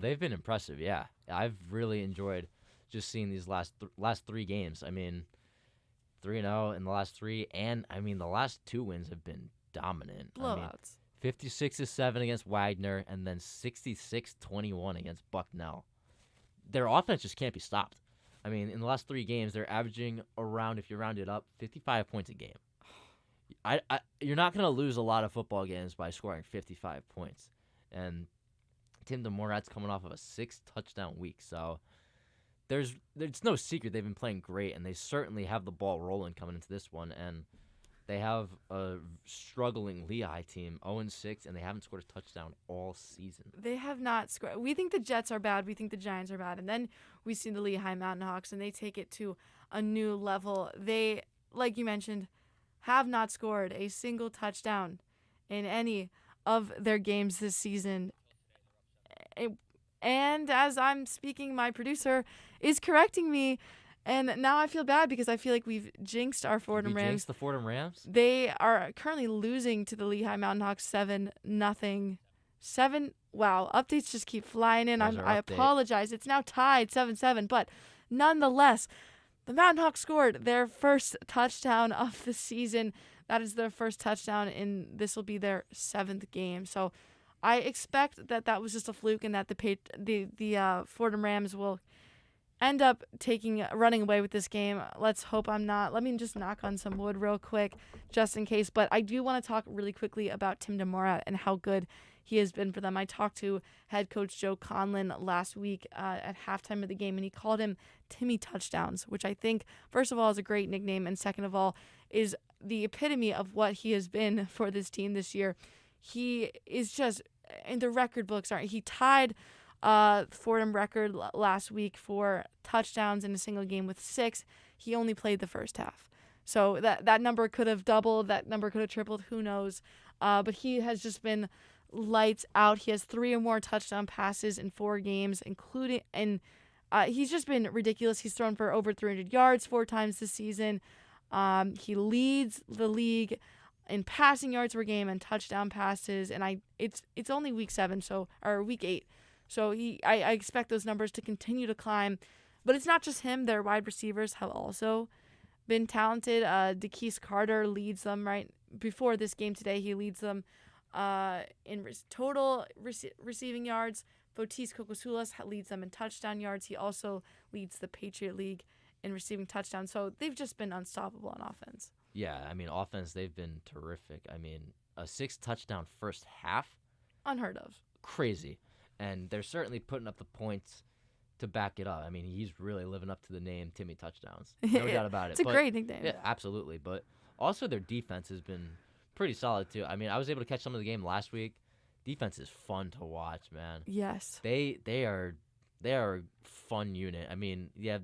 They've been impressive. Yeah, I've really enjoyed just seeing these last 3 games. I mean, 3-0 in the last 3, and I mean the last 2 wins have been dominant. Blowouts. 56-7 against Wagner, and then 66-21 against Bucknell. Their offense just can't be stopped. I mean, in the last 3 games, they're averaging around, if you round it up, 55 points a game. You're not going to lose a lot of football games by scoring 55 points. And Tim DeMorat's coming off of a 6-touchdown week, so there's no secret they've been playing great, and they certainly have the ball rolling coming into this one. And they have a struggling Lehigh team, 0-6, and they haven't scored a touchdown all season. They have not scored. We think the Jets are bad. We think the Giants are bad. And then we see the Lehigh Mountain Hawks, and they take it to a new level. They, like you mentioned, have not scored a single touchdown in any of their games this season. And as I'm speaking, my producer is correcting me. And now I feel bad because I feel like we've jinxed our Fordham We Rams. jinxed the Fordham Rams? They are currently losing to the Lehigh Mountain Hawks 7-0. Wow, updates just keep flying in. There's our I update. apologize. It's now tied 7-7, but nonetheless, the Mountain Hawks scored their first touchdown of the season. That is their first touchdown, and this will be their 7th game. So I expect that was just a fluke, and that the Fordham Rams will end up running away with this game. Let's hope I'm not. Let me just knock on some wood real quick, just in case. But I do want to talk really quickly about Tim DeMora and how good he has been for them. I talked to head coach Joe Conlon last week at halftime of the game, and he called him Timmy Touchdowns, which I think, first of all, is a great nickname, and second of all, is the epitome of what he has been for this team this year. He is just, in the record books, he tied Fordham record last week for touchdowns in a single game with 6. He only played the first half. So that number could have doubled, that number could have tripled, who knows. But he has just been lights out. He has 3 or more touchdown passes in 4 games, including, and he's just been ridiculous. He's thrown for over 300 yards 4 times this season. He leads the league in passing yards per game and touchdown passes, and it's only week 8. So I expect those numbers to continue to climb. But it's not just him. Their wide receivers have also been talented. DeKeese Carter leads them right before this game today. He leads them in total receiving yards. Fotis Kokosoulas leads them in touchdown yards. He also leads the Patriot League in receiving touchdowns. So they've just been unstoppable on offense. Yeah, I mean, offense, they've been terrific. I mean, a 6-touchdown first half? Unheard of. Crazy. And they're certainly putting up the points to back it up. I mean, he's really living up to the name Timmy Touchdowns. No doubt about it. It's a great nickname. Yeah, absolutely. But also their defense has been pretty solid, too. I mean, I was able to catch some of the game last week. Defense is fun to watch, man. Yes. They are a fun unit. I mean, you have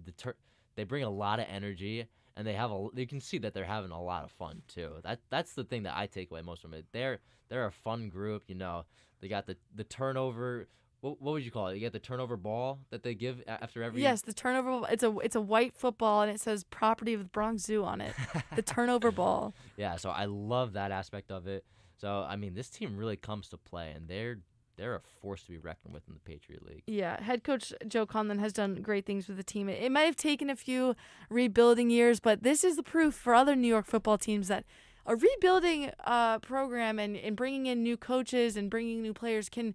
they bring a lot of energy, and you can see that they're having a lot of fun too. That's the thing that I take away most from it. They're a fun group, you know. They got the turnover. What would you call it? You get the turnover ball that they give after every. Yes, the turnover. It's a white football, and it says "Property of the Bronx Zoo" on it. The turnover ball. Yeah, so I love that aspect of it. So I mean, this team really comes to play, and they're a force to be reckoned with in the Patriot League. Yeah, head coach Joe Conlon has done great things with the team. It might have taken a few rebuilding years, but this is the proof for other New York football teams that a rebuilding program and bringing in new coaches and bringing new players can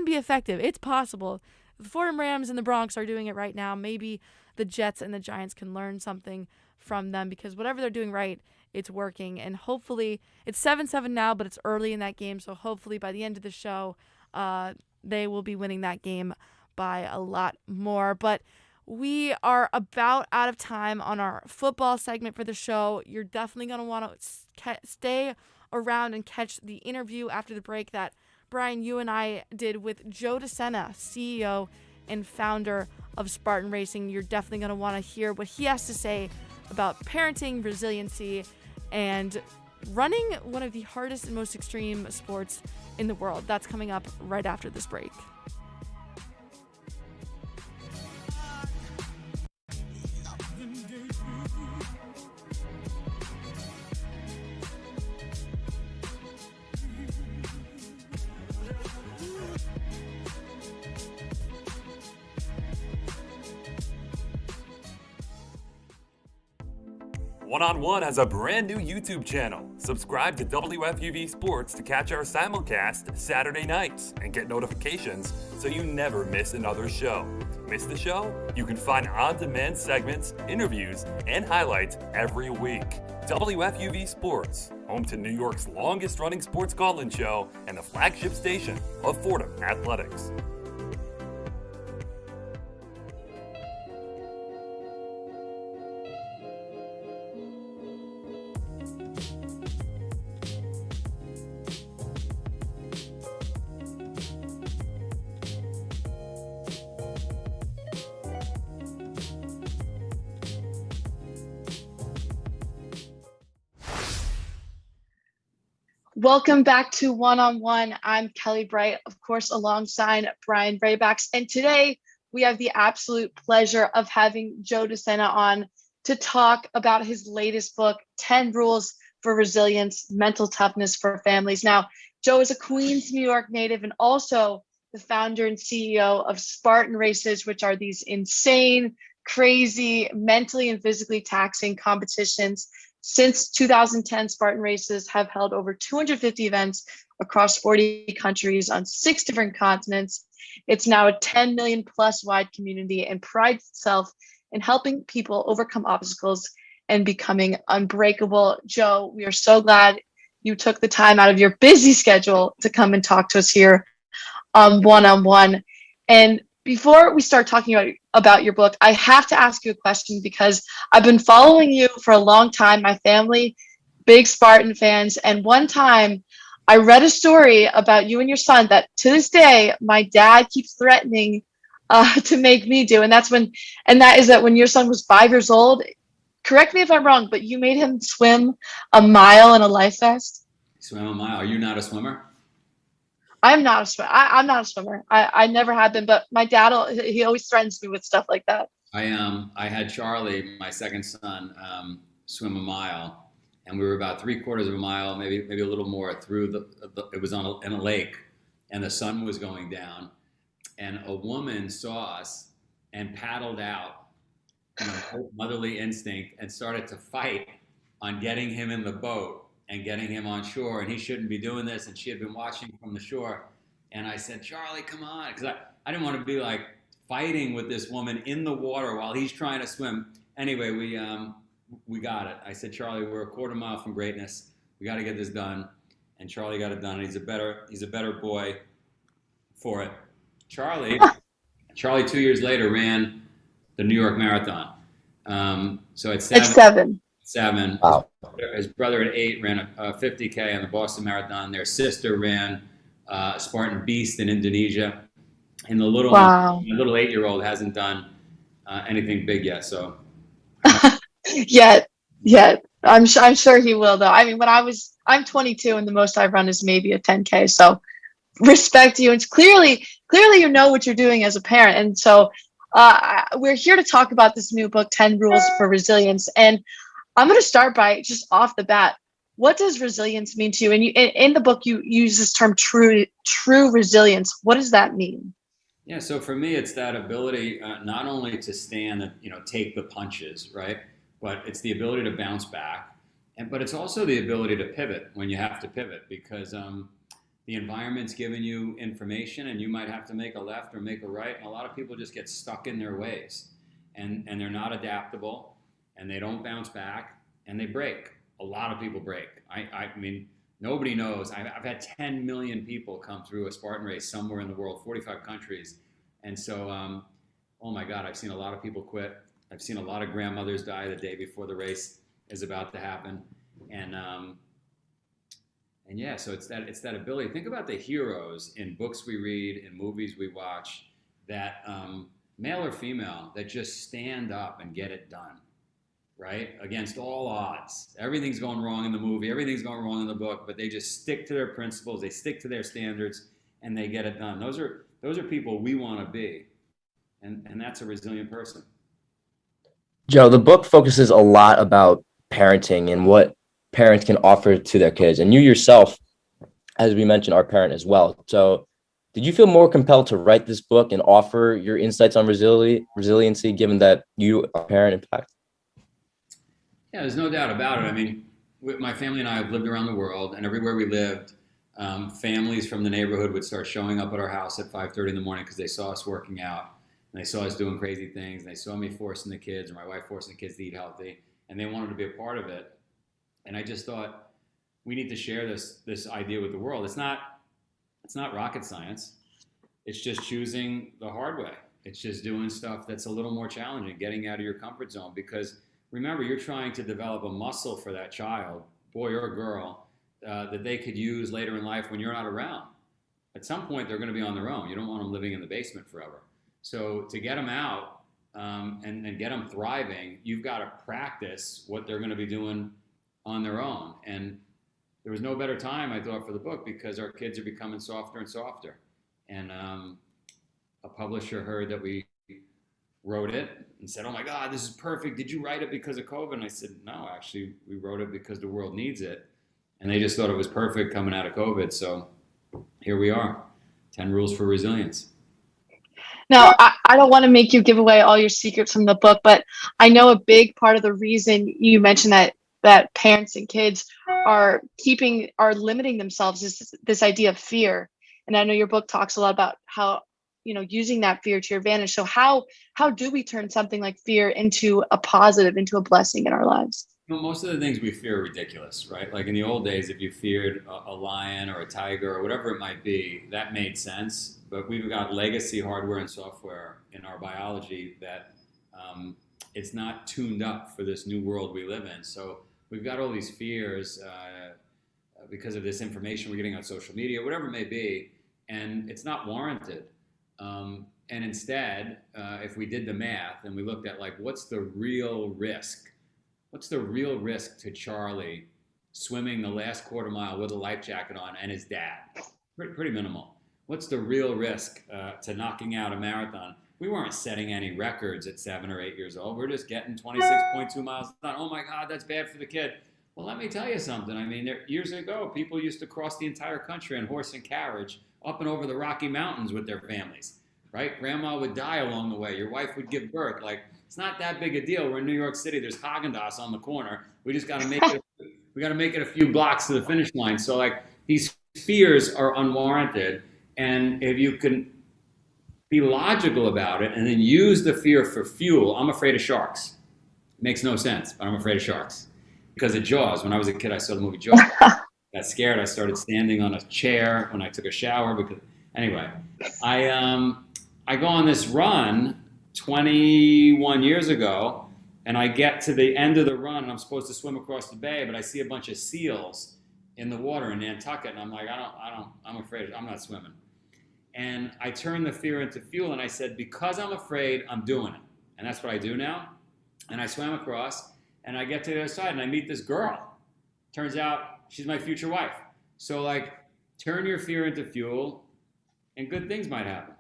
be effective. It's possible. The Fordham Rams and the Bronx are doing it right now. Maybe the Jets and the Giants can learn something from them, because whatever they're doing right, it's working. And hopefully, it's 7-7 now, but it's early in that game. So hopefully by the end of the show, they will be winning that game by a lot more. But we are about out of time on our football segment for the show. You're definitely going to want to stay around and catch the interview after the break that Brian, you and I did with Joe Sena, CEO and founder of Spartan Racing. You're definitely going to want to hear what he has to say about parenting, resiliency, and running one of the hardest and most extreme sports in the world. That's coming up right after this break. One on One has a brand new YouTube channel. Subscribe to WFUV Sports to catch our simulcast Saturday nights and get notifications so you never miss another show. Miss the show? You can find on-demand segments, interviews, and highlights every week. WFUV Sports, home to New York's longest-running sports call-in show and the flagship station of Fordham Athletics. Welcome back to One on One. I'm Kelly Bright, of course, alongside Brian Rabacs. And today we have the absolute pleasure of having Joe DeSena on to talk about his latest book, 10 Rules for Resilience, Mental Toughness for Families. Now, Joe is a Queens, New York native and also the founder and CEO of Spartan Races, which are these insane, crazy, mentally and physically taxing competitions. Since 2010, Spartan Races have held over 250 events across 40 countries on 6 different continents. It's now a 10 million plus wide community and prides itself in helping people overcome obstacles and becoming unbreakable. Joe, we are so glad you took the time out of your busy schedule to come and talk to us here one-on-one. And before we start talking about your book, I have to ask you a question because I've been following you for a long time. My family, big Spartan fans. And one time I read a story about you and your son that to this day, my dad keeps threatening to make me do. And that is that when your son was 5 years old, correct me if I'm wrong, but you made him swim a mile in a life vest. Swim a mile. Are you not a swimmer? I'm not a swimmer. I'm not a swimmer. I never have been, but my dad, he always threatens me with stuff like that. I had Charlie, my second son, swim a mile, and we were about 3/4 of a mile, maybe a little more through it was in a lake, and the sun was going down, and a woman saw us and paddled out, motherly instinct, and started to fight on getting him in the boat and getting him on shore, and he shouldn't be doing this, and she had been watching from the shore. And I said, Charlie, come on, because I didn't want to be like fighting with this woman in the water while he's trying to swim. Anyway, we got it. I said, Charlie, we're a 1/4 mile from greatness. We got to get this done. And Charlie got it done, and he's a better boy for it. Charlie 2 years later ran the New York Marathon. So at 7. It's 7. 7. Wow. His brother at 8 ran a 50K on the Boston Marathon. Their sister ran Spartan Beast in Indonesia. And the little 8-year-old hasn't done anything big yet. So yet I'm sure he will though. I mean, I'm 22 and the most I've run is maybe a 10K. So respect you. It's clearly you know what you're doing as a parent. And so we're here to talk about this new book, 10 Rules for Resilience. And I'm going to start by just off the bat. What does resilience mean to you? And in the book, you use this term true resilience. What does that mean? Yeah, so for me, it's that ability not only to stand and take the punches, right? But it's the ability to bounce back, but it's also the ability to pivot when you have to pivot because the environment's giving you information, and you might have to make a left or make a right. And a lot of people just get stuck in their ways, and they're not adaptable. And they don't bounce back, and they break. A lot of people break. I mean, nobody knows. I've had 10 million people come through a Spartan race somewhere in the world, 45 countries. And so, oh my God, I've seen a lot of people quit. I've seen a lot of grandmothers die the day before the race is about to happen. And yeah, so it's that ability. Think about the heroes in books we read, in movies we watch, that male or female, that just stand up and get it done. Right? Against all odds. Everything's going wrong in the movie, everything's going wrong in the book, but they just stick to their principles, they stick to their standards, and they get it done. Those are people we want to be. And that's a resilient person. Joe, the book focuses a lot about parenting and what parents can offer to their kids. And you yourself, as we mentioned, are a parent as well. So did you feel more compelled to write this book and offer your insights on resiliency, given that you are a parent, in fact? Yeah, there's no doubt about it. I mean, my family and I have lived around the world, and everywhere we lived, families from the neighborhood would start showing up at our house at 5:30 in the morning because they saw us working out, and they saw us doing crazy things, and they saw me forcing the kids, or my wife forcing the kids to eat healthy, and they wanted to be a part of it. And I just thought, we need to share this idea with the world. It's not rocket science. It's just choosing the hard way. It's just doing stuff that's a little more challenging, getting out of your comfort zone, because remember, you're trying to develop a muscle for that child, boy or girl, that they could use later in life when you're not around. At some point, they're going to be on their own. You don't want them living in the basement forever. So to get them out and get them thriving, you've got to practice what they're going to be doing on their own. And there was no better time, I thought, for the book, because our kids are becoming softer and softer. And a publisher heard that we wrote it and said, "Oh my God, this is perfect. Did you write it because of COVID?" And I said, "No, actually, we wrote it because the world needs it." And they just thought it was perfect coming out of COVID. So here we are, 10 rules for resilience. Now, I don't want to make you give away all your secrets from the book, but I know a big part of the reason you mentioned that parents and kids are limiting themselves is this idea of fear. And I know your book talks a lot about how, using that fear to your advantage. So how do we turn something like fear into a positive, into a blessing in our lives? Most of the things we fear are ridiculous, right? Like in the old days, if you feared a lion or a tiger or whatever it might be, that made sense. But we've got legacy hardware and software in our biology that it's not tuned up for this new world we live in. So we've got all these fears because of this information we're getting on social media, whatever it may be, and it's not warranted. And instead, if we did the math and we looked at what's the real risk? What's the real risk to Charlie swimming the last quarter mile with a life jacket on and his dad? Pretty minimal. What's the real risk to knocking out a marathon? We weren't setting any records at 7 or 8 years old. We're just getting 26.2 miles. Oh my God, that's bad for the kid. Well, let me tell you something. I mean, years ago, people used to cross the entire country on horse and carriage up and over the Rocky Mountains with their families, right? Grandma would die along the way. Your wife would give birth. It's not that big a deal. We're in New York City. There's Haagen-Dazs on the corner. We just got to make it. We got to make it a few blocks to the finish line. So these fears are unwarranted. And if you can be logical about it and then use the fear for fuel, I'm afraid of sharks. It makes no sense, but I'm afraid of sharks because of Jaws. When I was a kid, I saw the movie Jaws. Got scared. I started standing on a chair when I took a shower anyway, I go on this run 21 years ago, and I get to the end of the run, and I'm supposed to swim across the bay, but I see a bunch of seals in the water in Nantucket, and I'm like, I'm afraid. I'm not swimming. And I turned the fear into fuel, and I said, because I'm afraid, I'm doing it. And that's what I do now. And I swam across, and I get to the other side, and I meet this girl. Turns out she's my future wife. So turn your fear into fuel, and good things might happen.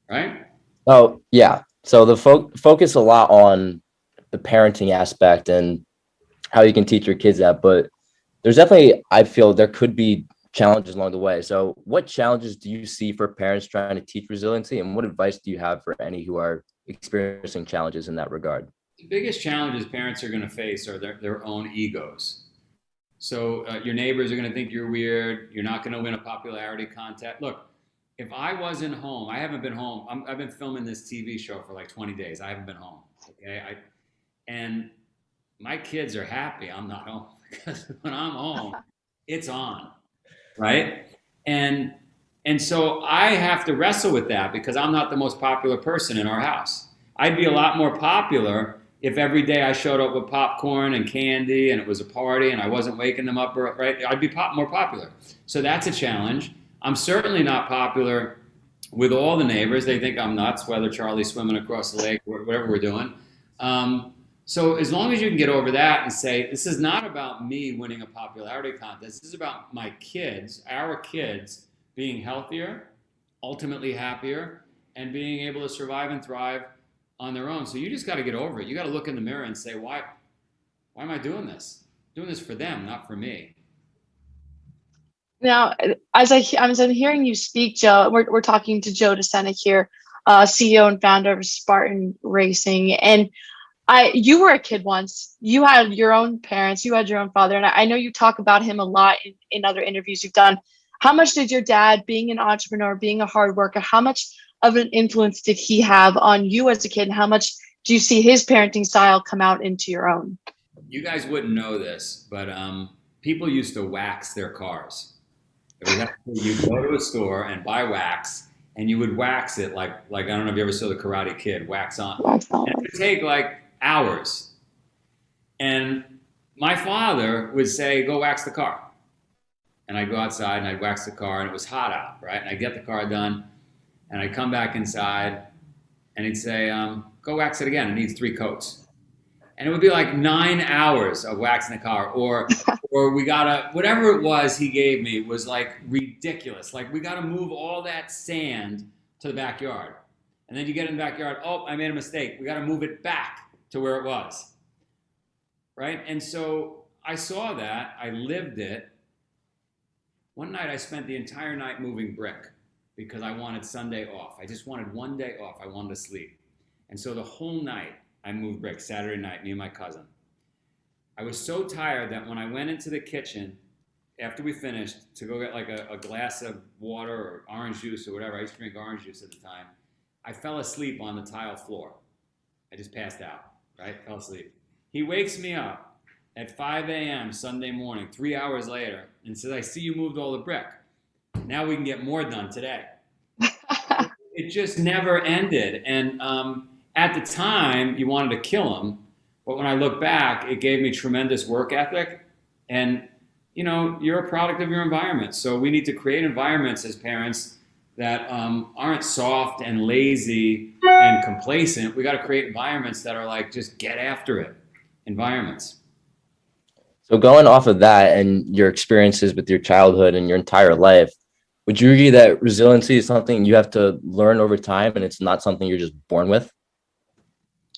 Right? Oh, yeah. So the focus a lot on the parenting aspect and how you can teach your kids that. But there's definitely, I feel there could be challenges along the way. So what challenges do you see for parents trying to teach resiliency? And what advice do you have for any who are experiencing challenges in that regard? The biggest challenges parents are going to face are their own egos. So your neighbors are going to think you're weird. You're not going to win a popularity contest. Look, if I wasn't home, I haven't been home. I've been filming this TV show for 20 days. I haven't been home. Okay. And my kids are happy I'm not home because when I'm home, it's on. Right. And so I have to wrestle with that because I'm not the most popular person in our house. I'd be a lot more popular if every day I showed up with popcorn and candy and it was a party and I wasn't waking them up, right? I'd be more popular. So that's a challenge. I'm certainly not popular with all the neighbors. They think I'm nuts, whether Charlie's swimming across the lake or whatever we're doing. So as long as you can get over that and say, this is not about me winning a popularity contest. This is about my kids, our kids, being healthier, ultimately happier, and being able to survive and thrive on their own. So you just got to get over it. You got to look in the mirror and say, why am I doing this? I'm doing this for them, not for me. Now, as I'm hearing you speak, Joe, we're talking to Joe Sena here, CEO and founder of Spartan Racing. And you were a kid once. You had your own parents. You had your own father. And I know you talk about him a lot in other interviews you've done. How much did your dad, being an entrepreneur, being a hard worker, how much of an influence did he have on you as a kid? And how much do you see his parenting style come out into your own? You guys wouldn't know this, but people used to wax their cars. You go to a store and buy wax, and you would wax it like I don't know if you ever saw The Karate Kid, wax on. And it would take hours. And my father would say, go wax the car. And I'd go outside and I'd wax the car, and it was hot out, right? And I'd get the car done, and I'd come back inside, and he'd say, go wax it again. It needs 3 coats. And it would be 9 hours of waxing the car, or we gotta, whatever it was he gave me was ridiculous. We gotta move all that sand to the backyard. And then you get in the backyard, oh, I made a mistake. We got to move it back to where it was, right? And so I saw that. I lived it. One night I spent the entire night moving brick because I wanted Sunday off. I just wanted one day off. I wanted to sleep. And so the whole night I moved brick, Saturday night, me and my cousin. I was so tired that when I went into the kitchen after we finished to go get like a glass of water or orange juice or whatever, I used to drink orange juice at the time, I fell asleep on the tile floor. I just passed out, right? Fell asleep. He wakes me up at 5 a.m. Sunday morning, 3 hours later, and says, I see you moved all the brick. Now we can get more done today. It just never ended. And at the time, you wanted to kill him. But when I look back, it gave me tremendous work ethic. And, you know, you're a product of your environment. So we need to create environments as parents that aren't soft and lazy and complacent. We got to create environments that are like, just get after it environments. So going off of that and your experiences with your childhood and your entire life, would you agree that resiliency is something you have to learn over time and it's not something you're just born with?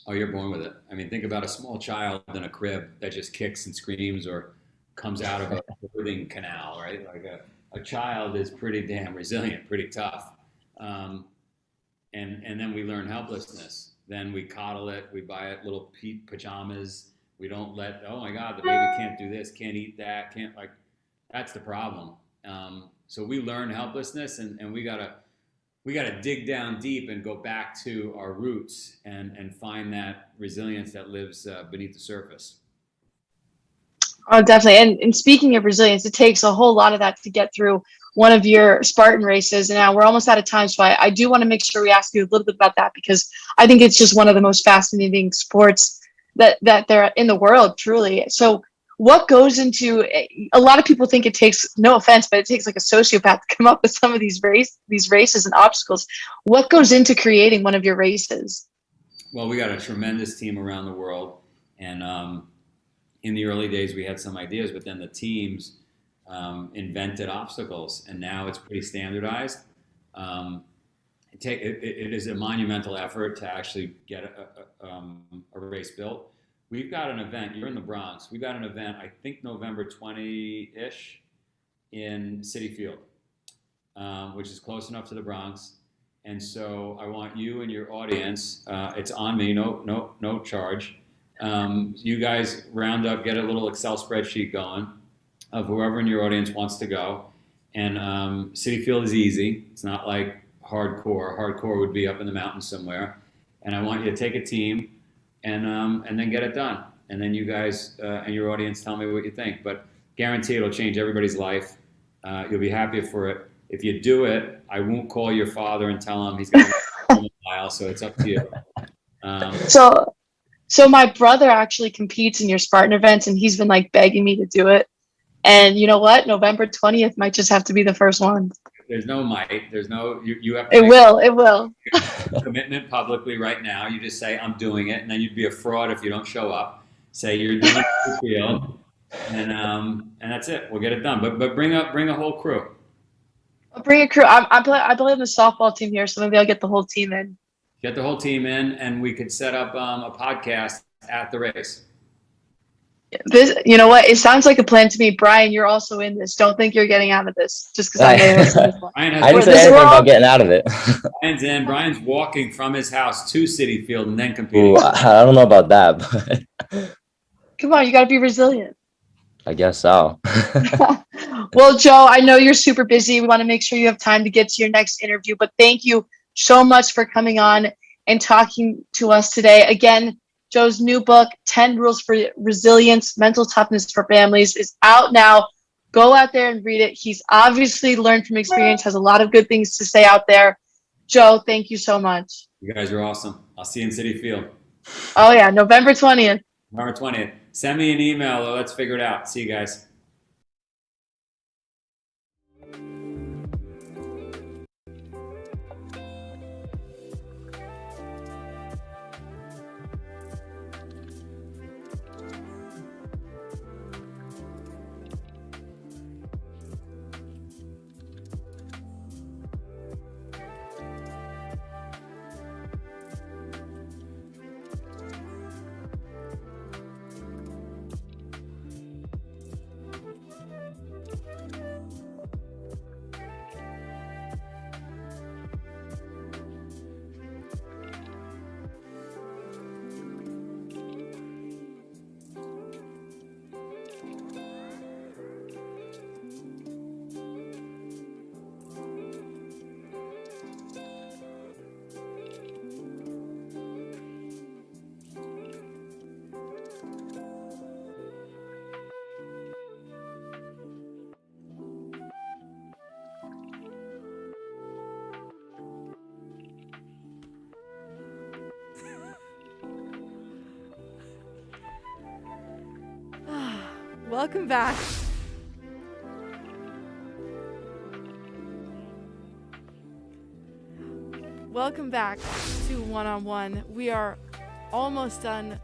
Oh, you're born with it. I mean, think about a small child in a crib that just kicks and screams or comes out of a birthing canal, right? Like a child is pretty damn resilient, pretty tough. And then we learn helplessness. Then we coddle it. We buy it little pajamas. We don't let, oh my God, the baby can't do this, can't eat that, can't like, that's the problem. So we learn helplessness and we gotta dig down deep and go back to our roots and find that resilience that lives beneath the surface. Oh, definitely. And speaking of resilience, it takes a whole lot of that to get through one of your Spartan races. And now we're almost out of time. So I do want to make sure we ask you a little bit about that because I think it's just one of the most fascinating sports that they're in the world, truly. So what goes into, a lot of people think it takes, no offense, but it takes like a sociopath to come up with some of these races and obstacles. What goes into creating one of your races? Well, we got a tremendous team around the world. And in the early days, we had some ideas, but then the teams invented obstacles, and now it's pretty standardized. It is a monumental effort to actually get a race built. We've got an event, you're in the Bronx, we've got an event, I think November 20-ish in Citi Field, which is close enough to the Bronx. And so I want you and your audience, it's on me, no charge. You guys round up, get a little Excel spreadsheet going of whoever in your audience wants to go. And Citi Field is easy. It's not like hardcore. Hardcore would be up in the mountains somewhere. And I want you to take a team and then get it done. And then you guys and your audience tell me what you think. But guarantee it'll change everybody's life. You'll be happier for it. If you do it, I won't call your father and tell him he's going to file. So it's up to you. So my brother actually competes in your Spartan events, and he's been like begging me to do it. And you know what? November 20th might just have to be the first one. There's no might. The's no, you have to. It will. Commitment publicly right now. You just say, I'm doing it. And then you'd be a fraud if you don't show up. Say you're doing it for real. And that's it. We'll get it done. But bring a whole crew. I'll bring a crew. I play on the softball team here, so maybe I'll get the whole team in. Get the whole team in, and we could set up a podcast at the race. This, you know what? It sounds like a plan to me. Brian, you're also in this. Don't think you're getting out of this just because I'm there. I didn't say anything about getting out of it. Brian's in. Brian's walking from his house to Citi Field and then competing. Ooh, I don't know about that, but come on, you got to be resilient. I guess so. Well, Joe, I know you're super busy. We want to make sure you have time to get to your next interview, but thank you so much for coming on and talking to us today. Again, Joe's new book, 10 Rules for Resilience, Mental Toughness for Families, is out now. Go out there and read it. He's obviously learned from experience, has a lot of good things to say out there. Joe, thank you so much. You guys are awesome. I'll see you in Citi Field. Oh, yeah, November 20th. November 20th. Send me an email. Let's figure it out. See you guys. Welcome back. Welcome back to One on One. We are almost done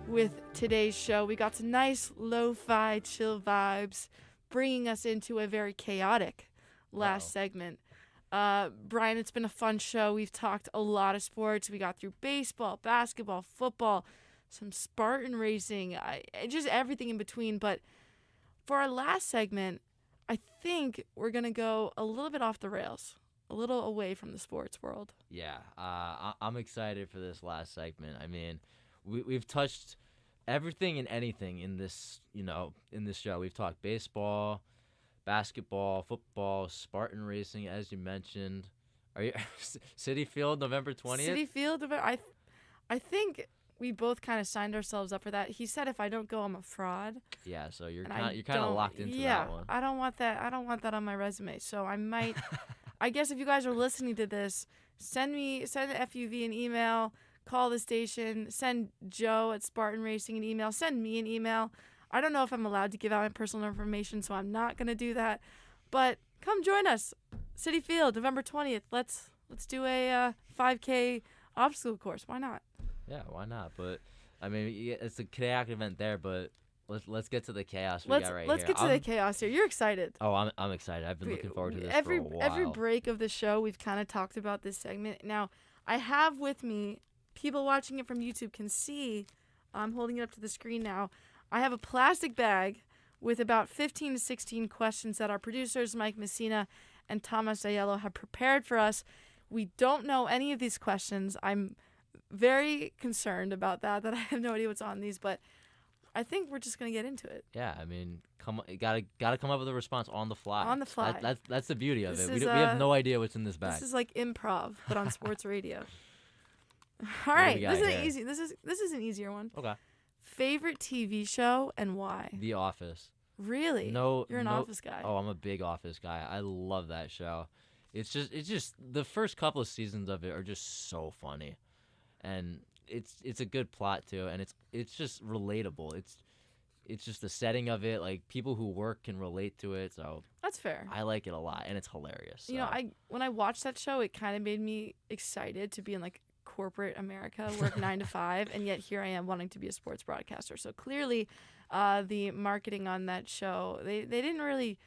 with today's show. We got some nice lo-fi chill vibes, bringing us into a very chaotic last segment. Brian, it's been a fun show. We've talked a lot of sports. We got through baseball, basketball, football, some Spartan racing, just everything in between. But for our last segment, I think we're going to go a little bit off the rails, a little away from the sports world. Yeah, I'm excited for this last segment. I mean, we've touched everything and anything in this, in this show. We've talked baseball, basketball, football, Spartan racing, as you mentioned. Are you City Field, November 20th? City Field, I think we both kind of signed ourselves up for that. He said if I don't go, I'm a fraud. Yeah, so you're kind of locked into that one. I don't want that. I don't want that on my resume. So I might. I guess if you guys are listening to this, send FUV an email, call the station, send Joe at Spartan Racing an email, send me an email. I don't know if I'm allowed to give out my personal information, so I'm not gonna do that. But come join us, City Field, November 20th. Let's do a 5K obstacle course. Why not? Yeah, why not? But I mean, it's a chaotic event there, but. Let's get to the chaos we got right here. Let's get to the chaos here. You're excited. Oh, I'm excited. I've been looking forward to this for a while. Every break of the show, we've kind of talked about this segment. Now, I have with me, people watching it from YouTube can see, I'm holding it up to the screen now, I have a plastic bag with about 15 to 16 questions that our producers, Mike Messina and Thomas Aiello, have prepared for us. We don't know any of these questions. I'm very concerned about that I have no idea what's on these, but I think we're just gonna get into it. Yeah, I mean, gotta come up with a response on the fly. On the fly. That's the beauty of it. We have no idea what's in this bag. This is like improv, but on sports radio. All right, this is easy. This is an easier one. Okay. Favorite TV show and why? The Office. Really? You're an Office guy. Oh, I'm a big Office guy. I love that show. It's just the first couple of seasons of it are just so funny, and it's a good plot too, and it's just relatable. It's just the setting of it, like people who work can relate to it. So that's fair. I like it a lot, and it's hilarious. So. When I watched that show, it kind of made me excited to be in like corporate America, work 9 to 5, and yet here I am wanting to be a sports broadcaster. So clearly, the marketing on that show, they didn't really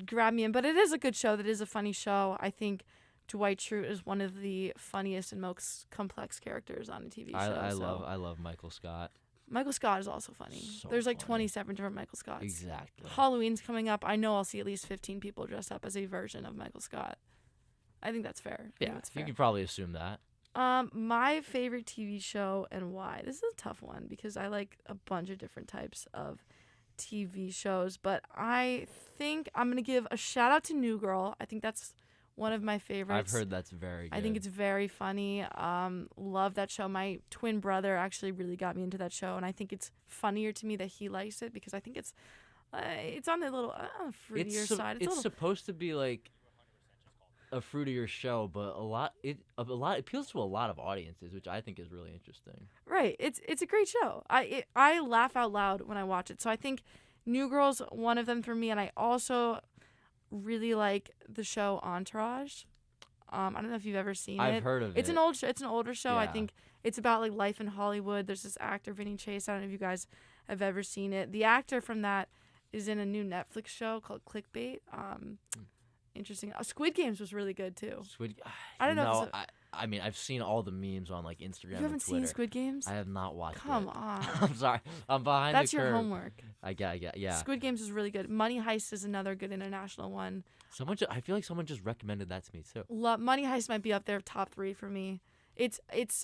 grab me in, but it is a good show. That is a funny show. I think Dwight Schrute is one of the funniest and most complex characters on a TV show. I love Michael Scott. Michael Scott is also funny. So There's like funny. 27 different Michael Scotts. Exactly. Halloween's coming up. I know I'll see at least 15 people dressed up as a version of Michael Scott. I think that's fair. Yeah, you can probably assume that. My favorite TV show and why. This is a tough one because I like a bunch of different types of TV shows, but I think I'm going to give a shout out to New Girl. I think that's one of my favorites. I've heard that's very good. I think it's very funny. Love that show. My twin brother actually really got me into that show, and I think it's funnier to me that he likes it because I think it's on the little fruitier side. It's supposed to be like a fruitier show, but it appeals to a lot of audiences, which I think is really interesting. Right. It's a great show. I laugh out loud when I watch it. So I think New Girl's one of them for me, and I also really like the show Entourage. I don't know if you've ever seen it. I've heard of it. It's an older show. I think it's about like life in Hollywood. There's this actor, Vinny Chase. I don't know if you guys have ever seen it. The actor from that is in a new Netflix show called Clickbait. Interesting. Squid Games was really good too. I don't know. I mean, I've seen all the memes on like Instagram. You haven't seen Squid Games? I have not watched it. Come on. I'm sorry. I'm behind That's the curve. your homework. I get. Yeah. Squid Games is really good. Money Heist is another good international one. I feel like someone just recommended that to me too. Money Heist might be up there top 3 for me. It's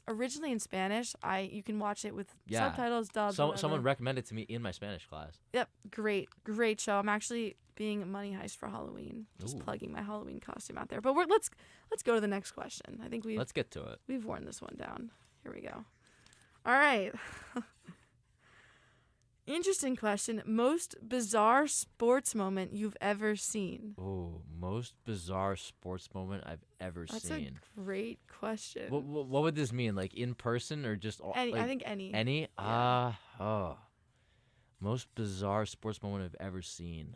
originally in Spanish. You can watch it with subtitles, dubbed. Someone recommended it to me in my Spanish class. Yep, great show. I'm actually being Money Heist for Halloween. Just plugging my Halloween costume out there. But let's go to the next question. I think let's get to it. We've worn this one down. Here we go. All right. Interesting question. Most bizarre sports moment you've ever seen? Oh, most bizarre sports moment I've ever seen. That's a great question. What would this mean? Like in person or just all? Any? I think any. Any? Yeah. Most bizarre sports moment I've ever seen.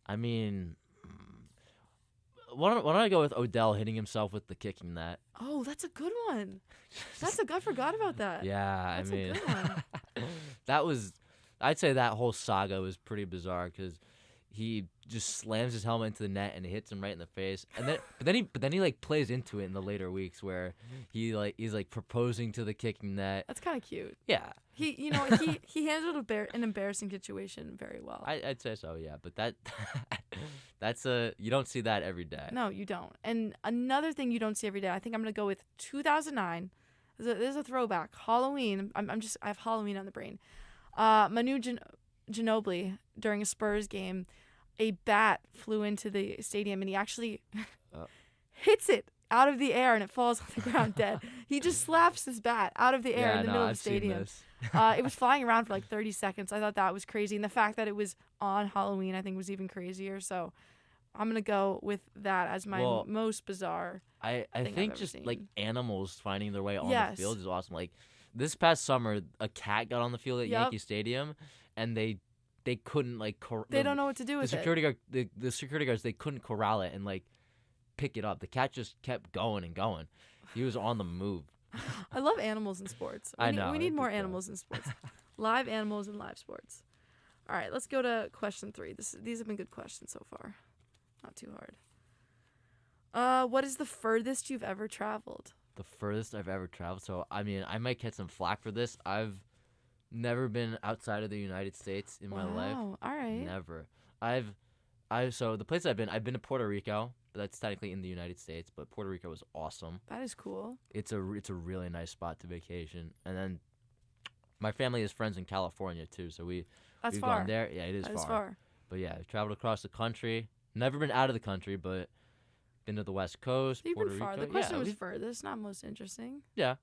I mean, why don't I go with Odell hitting himself with the kicking net? Oh, that's a good one. I forgot about that. Yeah, That's I mean, a good one. that was, I'd say that whole saga was pretty bizarre because he just slams his helmet into the net and it hits him right in the face, and then but then he like plays into it in the later weeks where he's like proposing to the kicking net. That's kind of cute. Yeah, He handled an embarrassing situation very well. I'd say so. Yeah, but that's you don't see that every day. No, you don't. And another thing you don't see every day, I think I'm gonna go with 2009. This is a throwback. Halloween. I have Halloween on the brain. Manu Ginobili during a Spurs game, a bat flew into the stadium and he actually hits it out of the air and it falls on the ground dead. He just slaps this bat out of the air in the middle of the stadium. It was flying around for like 30 seconds. I thought that was crazy. And the fact that it was on Halloween, I think, was even crazier. So I'm going to go with that as my most bizarre I thing think I've just ever like seen. animals finding their way on Yes. the field is awesome. Like this past summer, a cat got on the field at Yep. Yankee Stadium and they couldn't like They don't know what to do with the security guard the security guards, they couldn't corral it and like pick it up. The cat just kept going and going. He was on the move. I love animals in sports. I know, We they're need more good though. animals in sports. Live animals in live sports. All right, let's go to question 3. These have been good questions so far. Not too hard. What is the furthest you've ever traveled? The furthest I've ever traveled. So I mean, I might get some flack for this. I've never been outside of the United States in my life. Wow, all right. Never. So the place I've been to Puerto Rico, but that's technically in the United States. But Puerto Rico was awesome. That is cool. It's a really nice spot to vacation. And then my family has friends in California too, so we've That's far. gone there. Yeah, it is That far. is far. But yeah, I've traveled across the country. Never been out of the country, but been to the West Coast, You've Puerto been far. Rico. The question yeah, was we've- furthest, not most interesting. Yeah.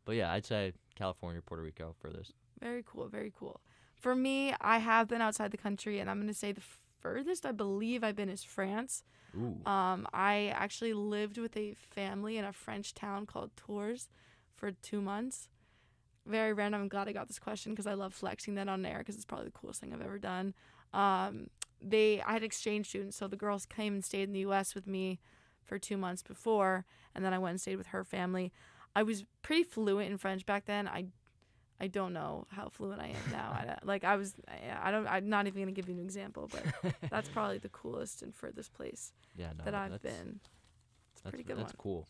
But yeah, I'd say California, Puerto Rico furthest. Very cool, very cool. For me, I have been outside the country, and I'm going to say the furthest I believe I've been is France. Ooh. I actually lived with a family in a French town called Tours for 2 months. Very random. I'm glad I got this question because I love flexing that on air because it's probably the coolest thing I've ever done. I had exchange students, so the girls came and stayed in the U.S. with me for 2 months before, and then I went and stayed with her family. I was pretty fluent in French back then. I don't know how fluent I am now. I'm not even gonna give you an example, but that's probably the coolest and furthest place that I've been. It's a pretty good That's one. cool.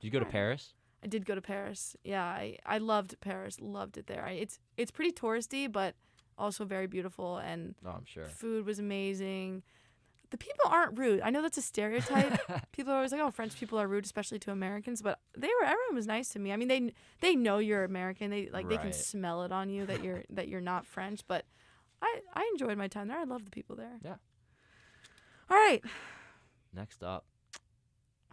Did you go to Alright. Paris? I did go to Paris. Yeah, I loved Paris. Loved it there. It's pretty touristy, but also very beautiful, and Oh, I'm sure. food was amazing. The people aren't rude. I know that's a stereotype. People are always like, "Oh, French people are rude, especially to Americans." But everyone was nice to me. I mean, they know you're American. They can Right. smell it on you that you're not French. But I enjoyed my time there. I loved the people there. Yeah. All right. Next up.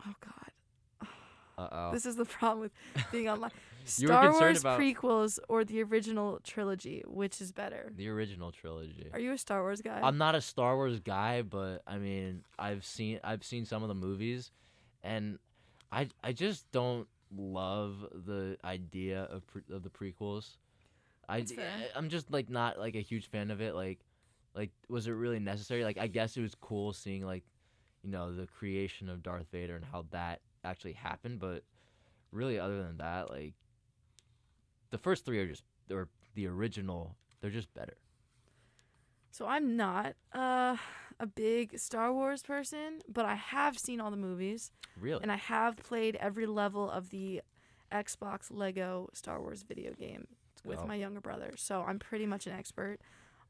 Oh God. Uh-oh. This is the problem with being online. You were Star concerned Wars about- prequels or the original trilogy, which is better? The original trilogy. Are you a Star Wars guy? I'm not a Star Wars guy, but I mean, I've seen some of the movies, and I just don't love the idea of the prequels. That's fair. I'm just like not like a huge fan of it. Like was it really necessary? Like I guess it was cool seeing like, the creation of Darth Vader and how that actually happened, but really other than that, like the first 3 or the original, they're just better. So I'm not a big Star Wars person, but I have seen all the movies. Really? And I have played every level of the Xbox Lego Star Wars video game with go. my younger brother. So I'm pretty much an expert.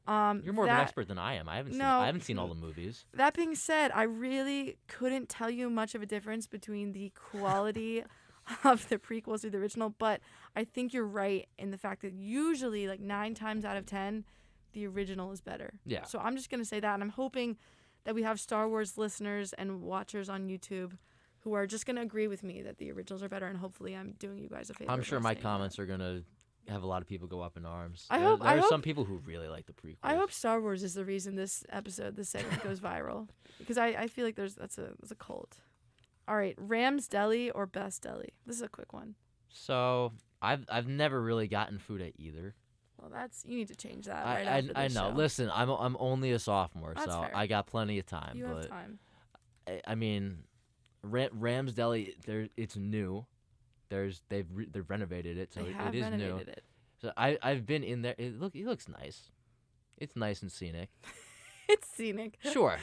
You're more of an expert than I am. I haven't seen all the movies. That being said, I really couldn't tell you much of a difference between the quality of the prequels to the original, but I think you're right in the fact that usually, like 9 times out of 10, the original is better. Yeah. So I'm just going to say that, and I'm hoping that we have Star Wars listeners and watchers on YouTube who are just going to agree with me that the originals are better, and hopefully I'm doing you guys a favor. I'm sure by my saying that. comments are gonna have a lot of people go up in arms. I There hope- I are hope- some people who really like the prequels. I hope Star Wars is the reason this segment goes viral, because I feel like that's a cult. All right, Ram's Deli or Best Deli? This is a quick one. So I've never really gotten food at either. Well, you need to change that I right after I this know. show. Listen, I'm only a sophomore, That's so fair. I got plenty of time. You but have time. I mean, Rams Deli, it's new. They've renovated it, so They it have is new. renovated it. So I've been in there. It looks nice. It's nice and scenic. It's scenic. Sure.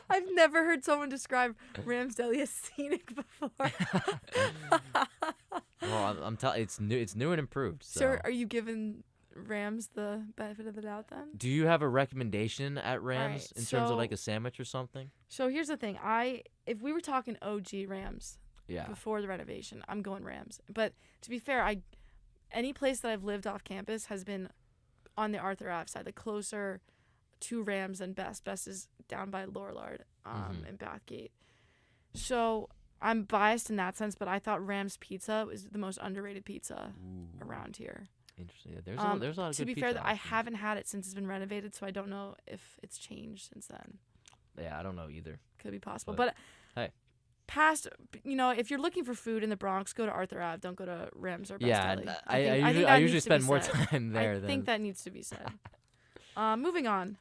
I've never heard someone describe Rams Deli as scenic before. Well, I'm telling it's new and improved. So. Sir, are you giving Rams the benefit of the doubt then? Do you have a recommendation at Rams in terms of like so- a sandwich or something? So here's the thing. If we were talking OG Rams Yeah. before the renovation, I'm going Rams. But to be fair, any place that I've lived off campus has been on the Arthur Ave side, the closer to Rams than Best. Best is down by Lorillard in Bathgate. So I'm biased in that sense, but I thought Rams Pizza was the most underrated pizza around here. Interesting. There's a lot of good To be pizza fair, I options. haven't had it since it's been renovated, so I don't know if it's changed since then. Yeah, I don't know either. Could be possible. But, But hey. past, if you're looking for food in the Bronx, go to Arthur Ave. Don't go to Rams or Best Yeah, Deli. I think that usually needs to be spend more said. time there I than. think that needs to be said. Moving on.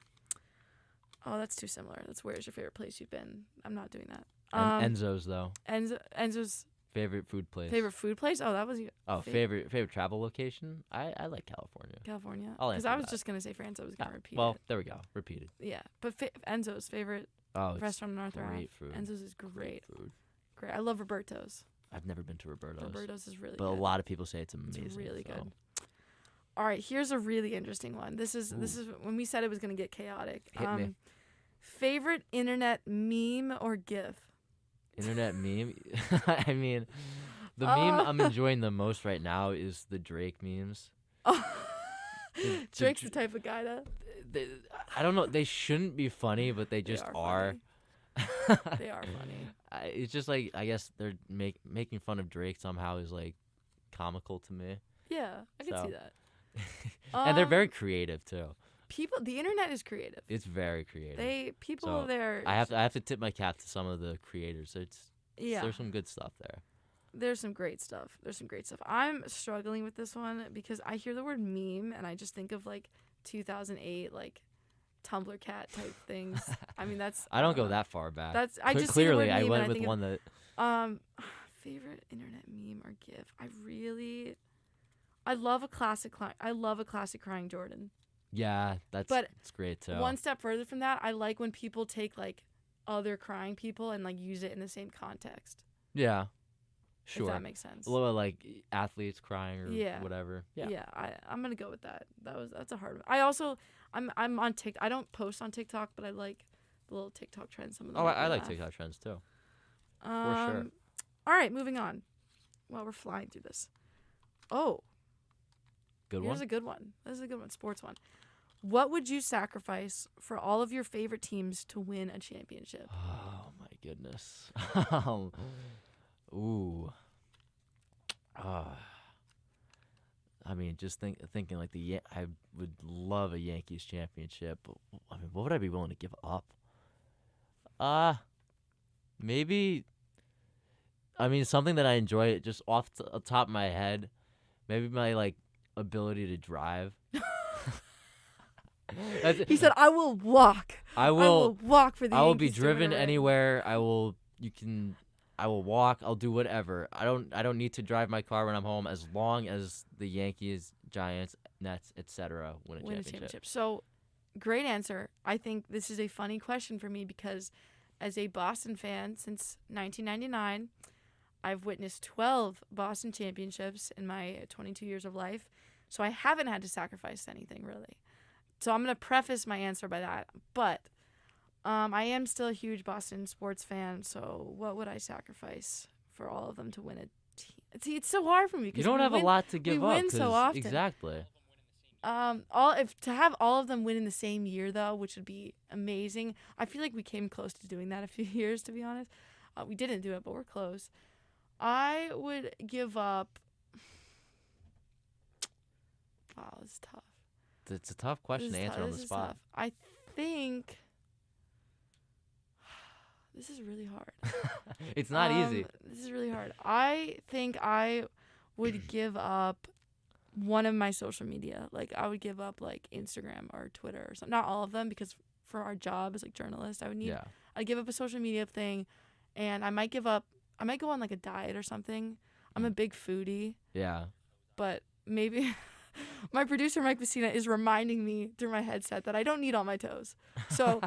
Oh, that's too similar. That's where's your favorite place you've been? I'm not doing that. Enzo's though. Enzo's Favorite food place. favorite food place? Oh, that was favorite travel location? I like California. California. I'll Because answer I was that. just gonna say France. I was gonna Ah, repeat well, it. there we go. Repeated. Yeah, but Enzo's favorite Oh, it's restaurant in Arthur Ave. great food. Enzo's is great. food. Great. I love Roberto's. I've never been to Roberto's, Roberto's is really but good. a lot of people say it's amazing. It's really so. good. All right, here's a really interesting one. This is when we said it was going to get chaotic. Hit me. Favorite internet meme or GIF? Internet meme. I mean, the meme I'm enjoying the most right now is the Drake memes. Drake's the type of guy to. I don't know. They shouldn't be funny, but they just are. They are funny. It's just like I guess they're making fun of Drake somehow is like comical to me. Yeah, I can So. see that. And they're very creative too. The internet is creative. It's very creative. People So, there. I have to tip my cap to some of the creators. Yeah. There's some good stuff there. There's some great stuff. I'm struggling with this one because I hear the word meme and I just think of like 2008 like Tumblr cat type things. I mean that's. I don't go that far back. I just see the word clearly I meme went and with think one that. Favorite internet meme or GIF? I love a classic. I love a classic crying Jordan. Yeah, it's great too. One step further from that, I like when people take like other crying people and like use it in the same context. Yeah, sure. If that makes sense. A little like athletes crying or Yeah. whatever. Yeah. Yeah, I'm gonna go with that. That's a hard one. I also I'm on TikTok. I don't post on TikTok, but I like the little TikTok trends. Some of them. Oh, make me I like laugh. TikTok trends too. For sure. All right, moving on. Well, we're flying through this. Oh, Good here's one. a good one. This is a good one. Sports one. What would you sacrifice for all of your favorite teams to win a championship? Oh my goodness. Ooh. I mean, just thinking like I would love a Yankees championship. But, I mean, what would I be willing to give up? Maybe. I mean, something that I enjoy just off the top of my head. Maybe my like ability to drive. He said, "I will walk. I will walk for the. I will be Yankees to win a driven ring." anywhere. I will walk. I'll do whatever. I don't need to drive my car when I'm home as long as the Yankees, Giants, Nets, etc. win a championship. So, great answer. I think this is a funny question for me because as a Boston fan since 1999, I've witnessed 12 Boston championships in my 22 years of life. So I haven't had to sacrifice anything really. So I'm going to preface my answer by that. But I am still a huge Boston sports fan. So what would I sacrifice for all of them to win a team? See, it's so hard for me because You don't have a lot to give we up. win so 'cause- often. Exactly. To have all of them win in the same year though, which would be amazing. I feel like we came close to doing that a few years, to be honest. We didn't do it, but we're close. I would give up. Wow, this is tough. It's a tough question to answer on the This is spot. tough. I think this is really hard. It's not easy. This is really hard. I think I would give up. one of my social media. Like I would give up like Instagram or Twitter or something. Not all of them, because for our job as like journalists, I'd give up a social media thing, and I might go on like a diet or something. I'm a big foodie. Yeah. But maybe my producer Mike Sena is reminding me through my headset that I don't need all my toes. So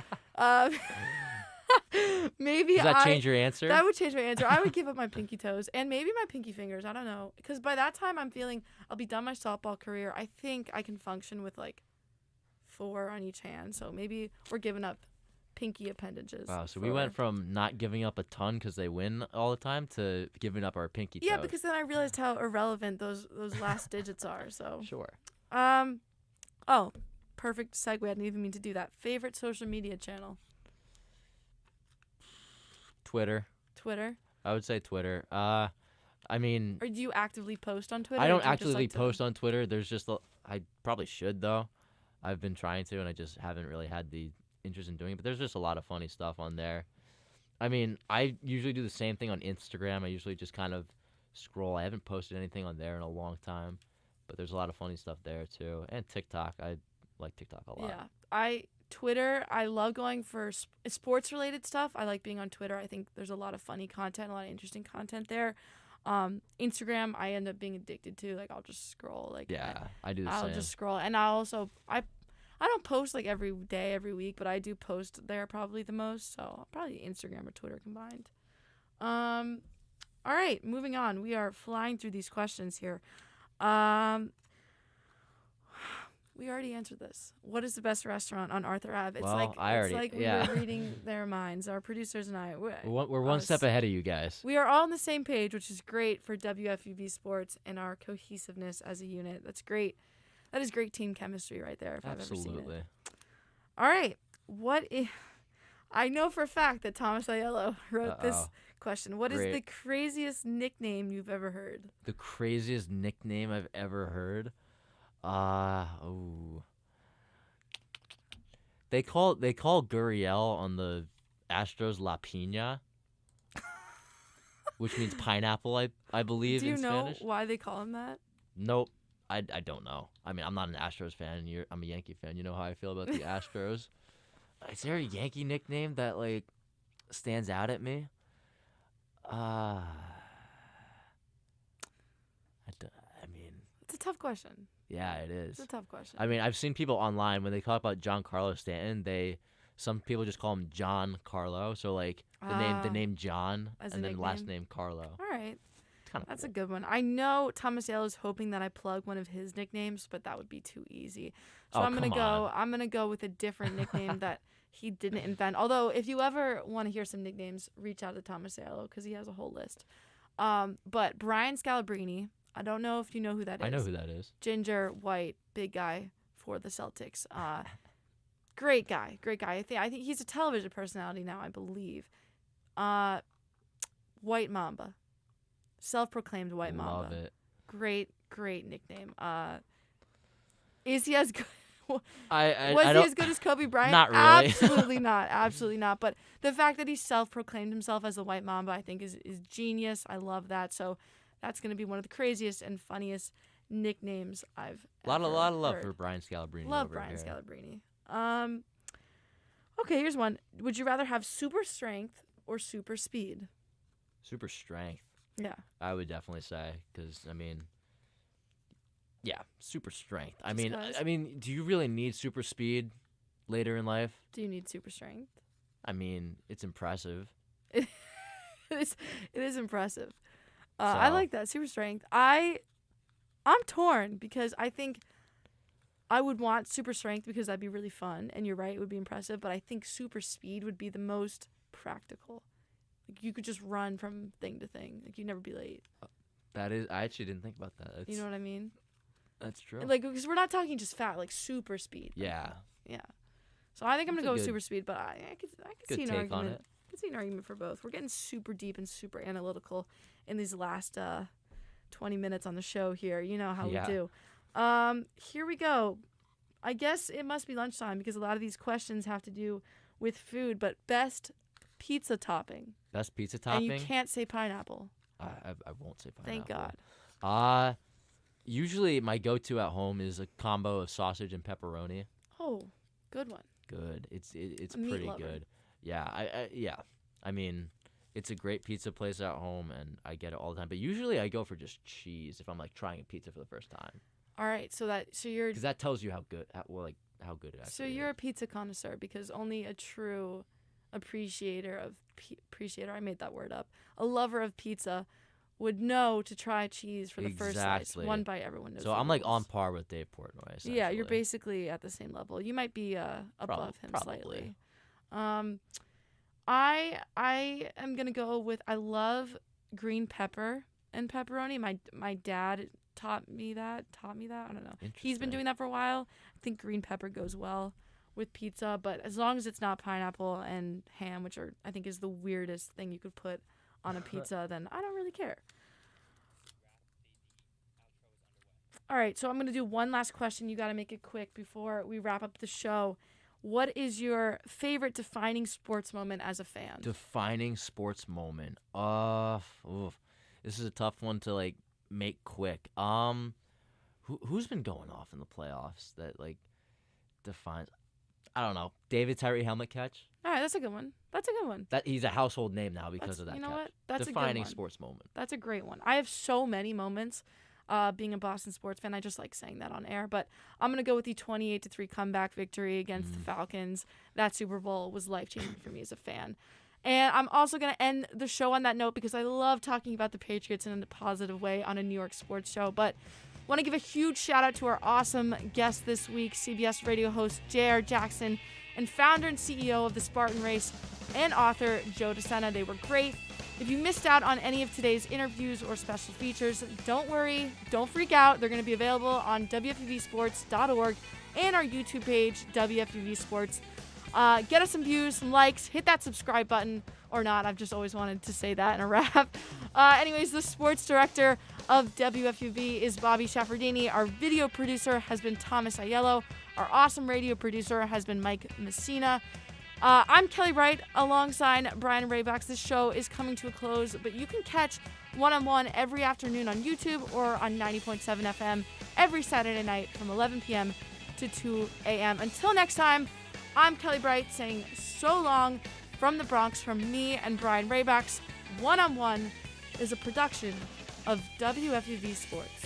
maybe Does that change your answer? That would change my answer. I would give up my pinky toes and maybe my pinky fingers. I don't know, because by that time I'll be done my softball career. I think I can function with like 4 on each hand. So maybe we're giving up pinky appendages. Wow, so we went from not giving up a ton because they win all the time to giving up our pinky toes. Yeah, because then I realized how irrelevant those last digits are. So Sure. Oh, perfect segue. I didn't even mean to do that. Favorite social media channel? Twitter. Twitter? I would say Twitter. I mean, Or do you actively post on Twitter? I or don't do you just actively like to- post on Twitter. There's just I probably should though. I've been trying to, and I just haven't really had the interest in doing it. But there's just a lot of funny stuff on there. I mean, I usually do the same thing on Instagram. I usually just kind of scroll. I haven't posted anything on there in a long time, but there's a lot of funny stuff there too. And TikTok, I like TikTok a lot. Yeah, Twitter, I love going for sports related stuff. I like being on Twitter. I think there's a lot of funny content, a lot of interesting content there. Instagram, I end up being addicted to. Like I'll just scroll. Like I do the same. I'll just scroll, and I don't post like every day, every week, but I do post there probably the most. So probably Instagram or Twitter combined. All right, moving on. We are flying through these questions here. We already answered this. What is the best restaurant on Arthur Ave? It's we were reading their minds. Our producers and I. We're one step ahead of you guys. We are all on the same page, which is great for WFUV Sports and our cohesiveness as a unit. That's great. That is great team chemistry right there, if I've ever seen it. All right. I know for a fact that Thomas Aiello wrote this question. What is the craziest nickname you've ever heard? The craziest nickname I've ever heard? They call Gurriel on the Astros La Piña, which means pineapple, I believe. Do you in know Spanish. Why they call him that? Nope, I don't know. I mean, I'm not an Astros fan. I'm a Yankee fan. You know how I feel about the Astros. Is there a Yankee nickname that like stands out at me? I mean, it's a tough question. Yeah, it is. It's a tough question. I mean, I've seen people online when they talk about Giancarlo Stanton, some people just call him John Carlo. So like the name John and then last name Carlo. All right. That's cool. a good one. I know Thomas Aiello is hoping that I plug one of his nicknames, but that would be too easy. So I'm gonna go with a different nickname that he didn't invent. Although if you ever want to hear some nicknames, reach out to Thomas Aiello because he has a whole list. But Brian Scalabrine, I don't know if you know who that is. I know who that is. Ginger, white, big guy for the Celtics. Great guy. I think he's a television personality now, I believe. White Mamba. Self-proclaimed White Mamba. Love it. Great nickname. Is he as good? Was he as good as Kobe Bryant? Not really. Absolutely not. But the fact that he self-proclaimed himself as the White Mamba, I think is genius. I love that. So that's going to be one of the craziest and funniest nicknames I've ever heard. lot of love for Brian Scalabrine. Love Brian Scalabrine. Okay, here's one. Would you rather have super strength or super speed? Super strength. Yeah. I would definitely say because super strength. I mean, do you really need super speed later in life? Do you need super strength? I mean, it's impressive. It is impressive. I like that super strength. I'm torn because I think I would want super strength because that'd be really fun, and you're right, it would be impressive. But I think super speed would be the most practical. Like you could just run from thing to thing. Like you'd never be late. I actually didn't think about that. You know what I mean? That's true. Like because we're not talking just fat, like super speed. Yeah. Yeah. So I think I'm gonna go with super speed, but I could see an argument. On it. I could see an argument for both. We're getting super deep and super analytical in these last 20 minutes on the show here. You know how we do. Here we go. I guess it must be lunchtime because a lot of these questions have to do with food, but best pizza topping. Best pizza topping? And you can't say pineapple. I won't say pineapple. Thank God. Usually, my go-to at home is a combo of sausage and pepperoni. Oh, good one. Good. It's A meat pretty lover. good. Yeah. I mean, it's a great pizza place at home, and I get it all the time. But usually, I go for just cheese if I'm like trying a pizza for the first time, All right, so you're because that tells you how good how good it actually so you're is. a pizza connoisseur because only a true appreciator, I made that word up, a lover of pizza would know to try cheese for the first slice. Exactly. One bite, everyone knows. So the I'm like on rules. par with Dave Portnoy. Yeah, you're essentially. basically at the same level. You might be above him probably. slightly. I am gonna go with I love green pepper and pepperoni. My dad taught me that. I don't know. He's been Interesting. doing that for a while. I think green pepper goes well with pizza, but as long as it's not pineapple and ham, which I think is the weirdest thing you could put on a pizza, then I don't really care. All right, so I'm going to do one last question. You got to make it quick before we wrap up the show. What is your favorite defining sports moment as a fan? Defining sports moment. This is a tough one to like make quick. Who's been going off in the playoffs that like defines? I don't know. David Tyree helmet catch. All right, that's a good one. That he's a household name now because of that. You know catch. what? That's a good defining one. sports moment. That's a great one. I have so many moments being a Boston sports fan. I just like saying that on air. But I'm going to go with the 28-3 comeback victory against the Falcons. That Super Bowl was life-changing for me as a fan. And I'm also going to end the show on that note because I love talking about the Patriots in a positive way on a New York sports show. But want to give a huge shout-out to our awesome guest this week, CBS radio host J.R. Jackson, and founder and CEO of the Spartan Race and author Joe Sena. They were great. If you missed out on any of today's interviews or special features, don't worry, don't freak out. They're going to be available on WFUVsports.org and our YouTube page, WFUV Sports. Get us some views, some likes, hit that subscribe button or not. I've just always wanted to say that in a wrap. Anyways, the sports director of WFUV is Bobby Shaffordini. Our video producer has been Thomas Aiello. Our awesome radio producer has been Mike Messina. I'm Kelly Bright alongside Brian Rabacs. This show is coming to a close, but you can catch One-on-One every afternoon on YouTube or on 90.7 FM every Saturday night from 11 p.m. to 2 a.m. Until next time, I'm Kelly Bright saying so long from the Bronx from me and Brian Rabacs. One-on-One is a production of WFUV Sports.